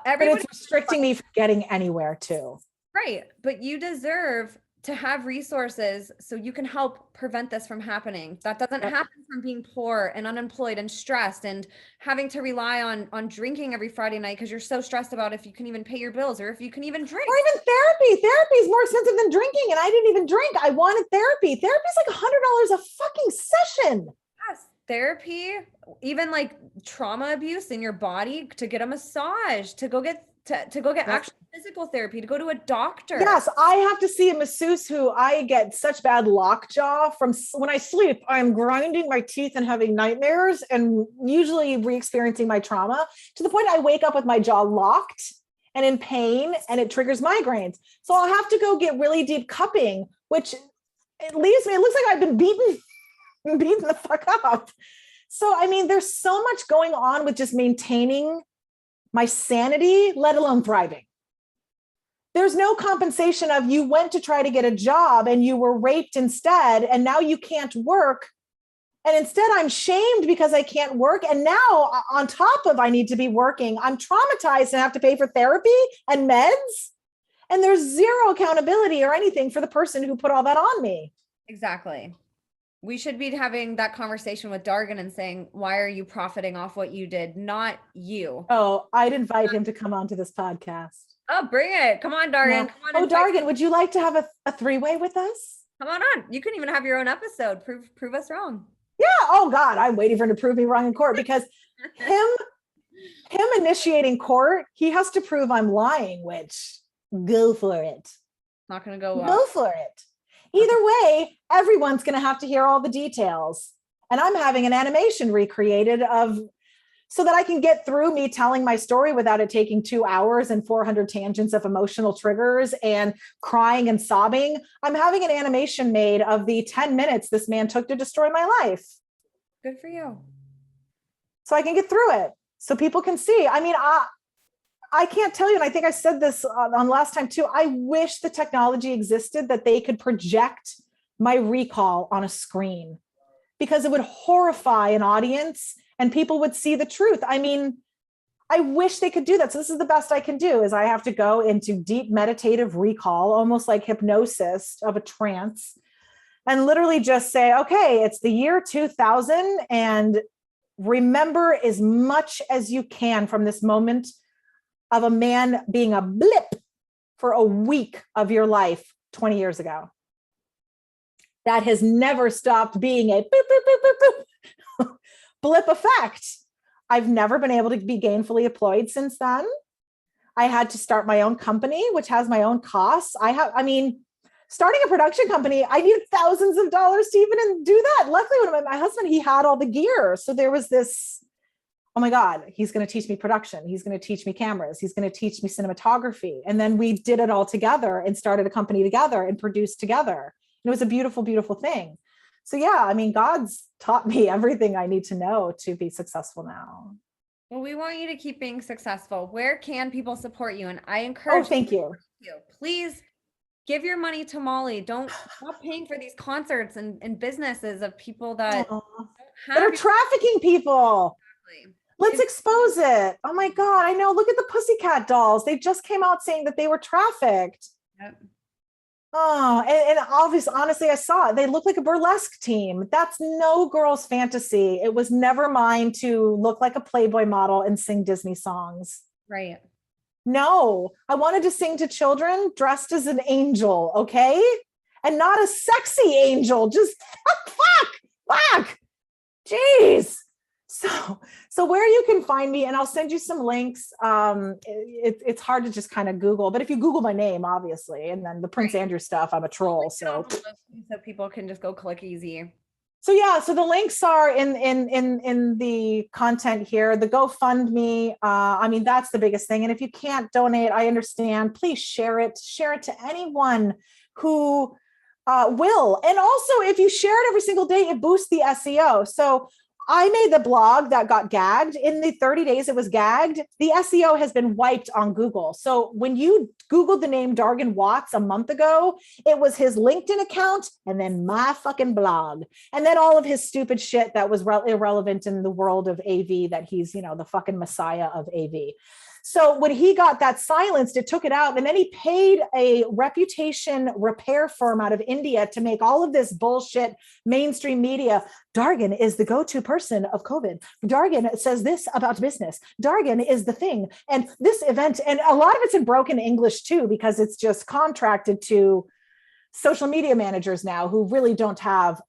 everybody, it's restricting me from getting anywhere too. Right. But you deserve to have resources so you can help prevent this from happening. That doesn't happen from being poor and unemployed and stressed and having to rely on drinking every Friday night because you're so stressed about if you can even pay your bills or if you can even drink. Or even therapy. Therapy is more expensive than drinking, and I didn't even drink. I wanted therapy. Therapy is like $100 a fucking session. Yes, therapy, even like trauma abuse in your body, to get a massage, to go get actual physical therapy, to go to a doctor. Yes, I have to see a masseuse who I get such bad lockjaw from when I sleep. I'm grinding my teeth and having nightmares and usually re-experiencing my trauma to the point I wake up with my jaw locked and in pain, and it triggers migraines. So I'll have to go get really deep cupping, which it looks like I've been beaten the fuck up. So, I mean, there's so much going on with just maintaining my sanity, let alone thriving. There's no compensation of you went to try to get a job and you were raped instead, and now you can't work. And instead I'm shamed because I can't work. And now on top of I need to be working, I'm traumatized and have to pay for therapy and meds. And there's zero accountability or anything for the person who put all that on me. Exactly. We should be having that conversation with Dargan and saying, why are you profiting off what you did? Not you. Oh, I'd invite him to come onto this podcast. Oh, bring it. Come on, Dargan. Yeah. Come on. Dargan, would you like to have a three-way with us? Come on. You can even have your own episode. Prove us wrong. Yeah. Oh God, I'm waiting for him to prove me wrong in court because him initiating court, he has to prove I'm lying, which go for it. Not going to go well. Go for it. Either way, everyone's going to have to hear all the details. And I'm having an animation recreated so that I can get through me telling my story without it taking 2 hours and 400 tangents of emotional triggers and crying and sobbing. I'm having an animation made of the 10 minutes this man took to destroy my life. Good for you. So I can get through it so people can see. I mean, I can't tell you, and I think I said this on last time too, I wish the technology existed that they could project my recall on a screen because it would horrify an audience and people would see the truth. I mean, I wish they could do that. So this is the best I can do is I have to go into deep meditative recall, almost like hypnosis of a trance, and literally just say, okay, it's the year 2000 and remember as much as you can from this moment of a man being a blip for a week of your life 20 years ago. That has never stopped being a boop, boop, boop, boop, boop, blip effect. I've never been able to be gainfully employed since then. I had to start my own company, which has my own costs. Starting a production company, I needed thousands of dollars to even do that. Luckily, when my husband, he had all the gear. So there was this, oh my God, he's going to teach me production. He's going to teach me cameras. He's going to teach me cinematography. And then we did it all together and started a company together and produced together. And it was a beautiful, beautiful thing. So yeah, I mean, God's taught me everything I need to know to be successful now. Well, we want you to keep being successful. Where can people support you? And I encourage thank you. Please give your money to Molly. Don't stop paying for these concerts and businesses of people that are trafficking people. Exactly. Let's expose it. Oh my God, I know. Look at the Pussycat dolls. They just came out saying that they were trafficked. Yep. Oh, and obviously, honestly, I saw it. They look like a burlesque team. That's no girl's fantasy. It was never mine to look like a Playboy model and sing Disney songs. Right. No, I wanted to sing to children dressed as an angel, okay? And not a sexy angel, just fuck. Jeez. So where you can find me, and I'll send you some links. It's hard to just kind of Google, but if you Google my name, obviously, and then the Prince Andrew stuff, I'm a troll. So people can just go click easy. So yeah, so the links are in the content here. The GoFundMe, I mean, that's the biggest thing. And if you can't donate, I understand. Please share it. Share it to anyone who will. And also, if you share it every single day, it boosts the SEO. So I made the blog that got gagged. In the 30 days it was gagged, the SEO has been wiped on Google. So when you Googled the name Dargan Watts a month ago, it was his LinkedIn account and then my fucking blog. And then all of his stupid shit that was irrelevant in the world of AV, that he's, the fucking messiah of AV. So when he got that silenced, it took it out. And then he paid a reputation repair firm out of India to make all of this bullshit mainstream media. Dargan is the go-to person of COVID. Dargan says this about business. Dargan is the thing. And this event, and a lot of it's in broken English too, because it's just contracted to social media managers now who really don't have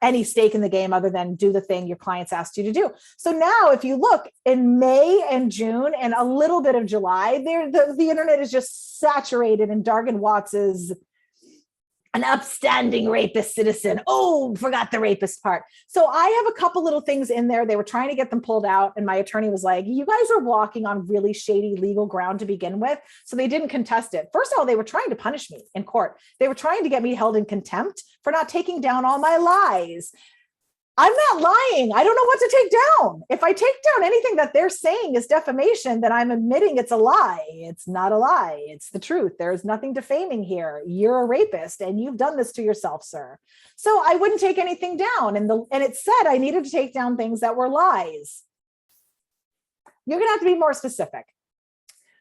any stake in the game other than do the thing your clients asked you to do. So now if you look in May and June and a little bit of July, the internet is just saturated in Dargan Watts is an upstanding rapist citizen. Oh, forgot the rapist part. So I have a couple little things in there. They were trying to get them pulled out. And my attorney was like, you guys are walking on really shady legal ground to begin with. So they didn't contest it. First of all, they were trying to punish me in court. They were trying to get me held in contempt for not taking down all my lies. I'm not lying. I don't know what to take down. If I take down anything that they're saying is defamation, then I'm admitting it's a lie. It's not a lie. It's the truth. There's nothing defaming here. You're a rapist and you've done this to yourself, sir. So I wouldn't take anything down. And it said I needed to take down things that were lies. You're going to have to be more specific.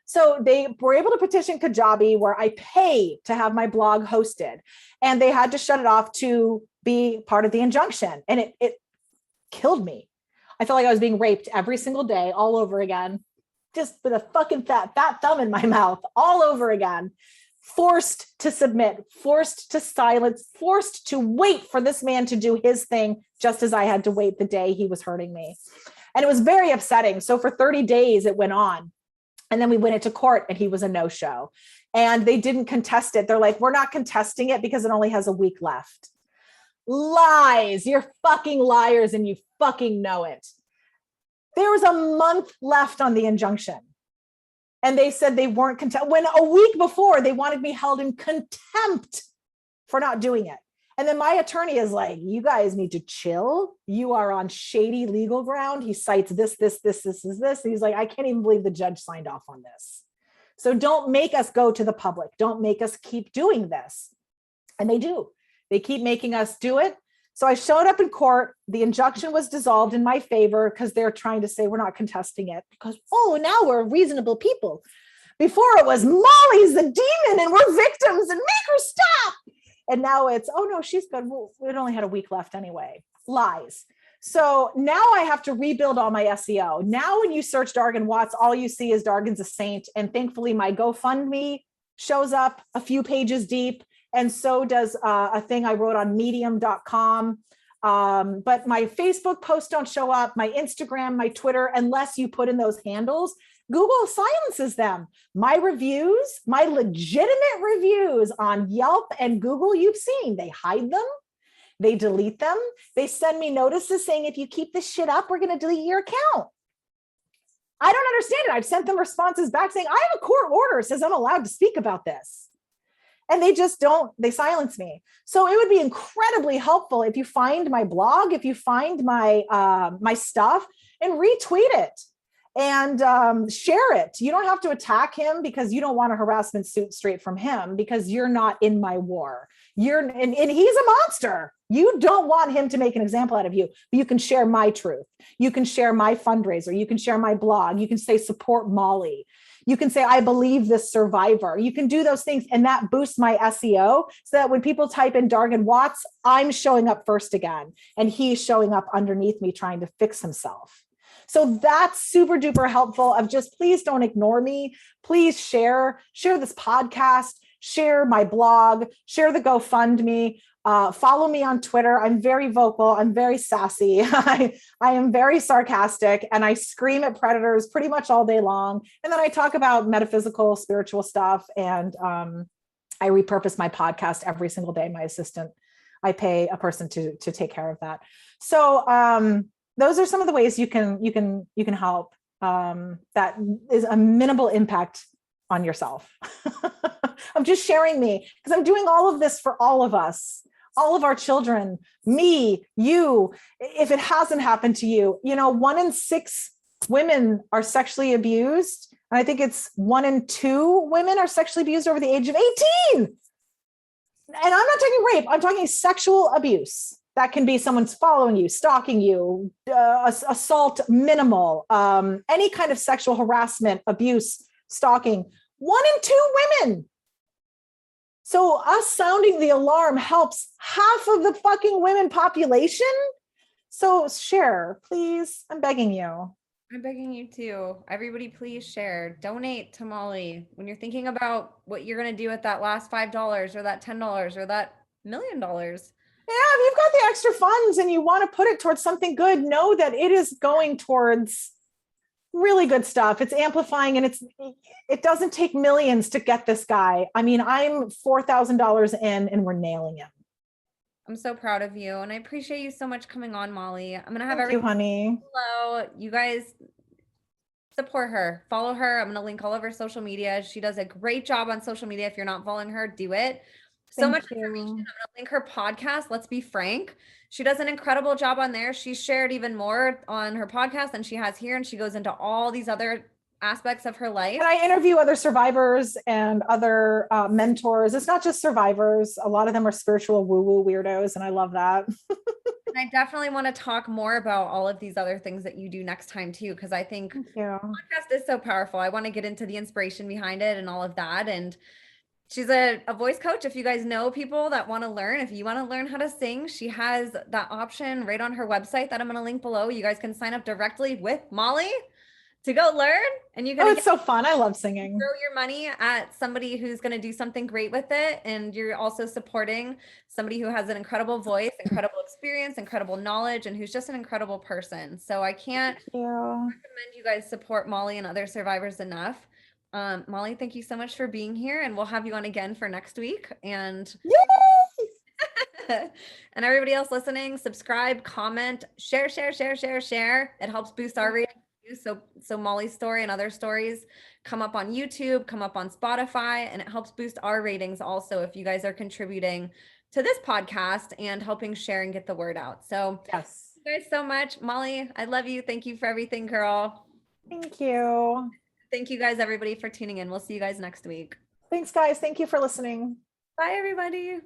So they were able to petition Kajabi, where I pay to have my blog hosted, and they had to shut it off to be part of the injunction. And it killed me. I felt like I was being raped every single day, all over again, just with a fucking fat thumb in my mouth, all over again, forced to submit, forced to silence, forced to wait for this man to do his thing, just as I had to wait the day he was hurting me. And it was very upsetting. So for 30 days it went on. And then we went into court and he was a no-show. And they didn't contest it. They're like, we're not contesting it because it only has a week left. Lies. You're fucking liars and you fucking know it. There was a month left on the injunction. And they said they weren't when a week before they wanted me held in contempt for not doing it. And then my attorney is like, you guys need to chill. You are on shady legal ground. He cites this. And he's like, I can't even believe the judge signed off on this. So don't make us go to the public. Don't make us keep doing this. And they do. They keep making us do it. So I showed up in court. The injunction was dissolved in my favor because they're trying to say we're not contesting it because, oh, now we're reasonable people. Before it was Molly's the demon and we're victims and make her stop. And now it's, oh no, she's good. Well, it only had a week left anyway. Lies. So now I have to rebuild all my SEO. Now when you search Dargan Watts, all you see is Dargan's a saint. And thankfully my GoFundMe shows up a few pages deep. And so does a thing I wrote on medium.com. But my Facebook posts don't show up, my Instagram, my Twitter, unless you put in those handles. Google silences them. My reviews, my legitimate reviews on Yelp and Google, you've seen, they hide them. They delete them. They send me notices saying, if you keep this shit up, we're going to delete your account. I don't understand it. I've sent them responses back saying, I have a court order that says I'm allowed to speak about this. And they just don't, they silence me. So it would be incredibly helpful if you find my blog, if you find my, my stuff and retweet it. And share it. You don't have to attack him because you don't want a harassment suit straight from him because you're not in my war. And he's a monster. You don't want him to make an example out of you, but you can share my truth. You can share my fundraiser. You can share my blog. You can say, support Molly. You can say, I believe this survivor. You can do those things. And that boosts my SEO so that when people type in Dargan Watts, I'm showing up first again. And he's showing up underneath me trying to fix himself. So that's super duper helpful of just, please don't ignore me. Please share this podcast, share my blog, share the GoFundMe, follow me on Twitter. I'm very vocal. I'm very sassy. I am very sarcastic and I scream at predators pretty much all day long. And then I talk about metaphysical, spiritual stuff. And I repurpose my podcast every single day. My assistant, I pay a person to take care of that. So, those are some of the ways you can help. That is a minimal impact on yourself. I'm just sharing me because I'm doing all of this for all of us, all of our children, me, you. If it hasn't happened to you, 1 in 6 women are sexually abused. And I think it's 1 in 2 women are sexually abused over the age of 18. And I'm not talking rape. I'm talking sexual abuse. That can be someone's following you, stalking you, assault minimal, any kind of sexual harassment, abuse, stalking. 1 in 2 women. So us sounding the alarm helps half of the fucking women population. So share, please. I'm begging you. I'm begging you too. Everybody, please share. Donate to Molly when you're thinking about what you're going to do with that last $5 or that $10 or that $1 million. Yeah, if you've got the extra funds and you want to put it towards something good, know that it is going towards really good stuff. It's amplifying, and it doesn't take millions to get this guy. I mean, I'm $4,000 in and we're nailing him. I'm so proud of you, and I appreciate you so much coming on, Molly. I'm going to have everything honey. Below. You guys support her, follow her. I'm going to link all of her social media. She does a great job on social media. If you're not following her, do it. So much information. I'm going to link her podcast, Let's Be Frank. She does an incredible job on there. She's shared even more on her podcast than she has here. And she goes into all these other aspects of her life. And I interview other survivors and other mentors. It's not just survivors. A lot of them are spiritual woo-woo weirdos. And I love that. And I definitely want to talk more about all of these other things that you do next time too, because I think the podcast is so powerful. I want to get into the inspiration behind it and all of that. And she's a voice coach. If you guys know people that want to learn, if you want to learn how to sing, she has that option right on her website that I'm going to link below. You guys can sign up directly with Molly to go learn. And you can it's so fun. I love singing. Throw your money at somebody who's going to do something great with it. And you're also supporting somebody who has an incredible voice, incredible experience, incredible knowledge, and who's just an incredible person. So I can't recommend you guys support Molly and other survivors enough. Molly, thank you so much for being here, and we'll have you on again for next week. And and everybody else listening, subscribe, comment, share. It helps boost our rating. So Molly's story and other stories come up on YouTube, come up on Spotify, and it helps boost our ratings also if you guys are contributing to this podcast and helping share and get the word out. So yes, thank you guys so much. Molly, I love you. Thank you for everything, girl. Thank you. Thank you guys, everybody, for tuning in. We'll see you guys next week. Thanks, guys. Thank you for listening. Bye, everybody.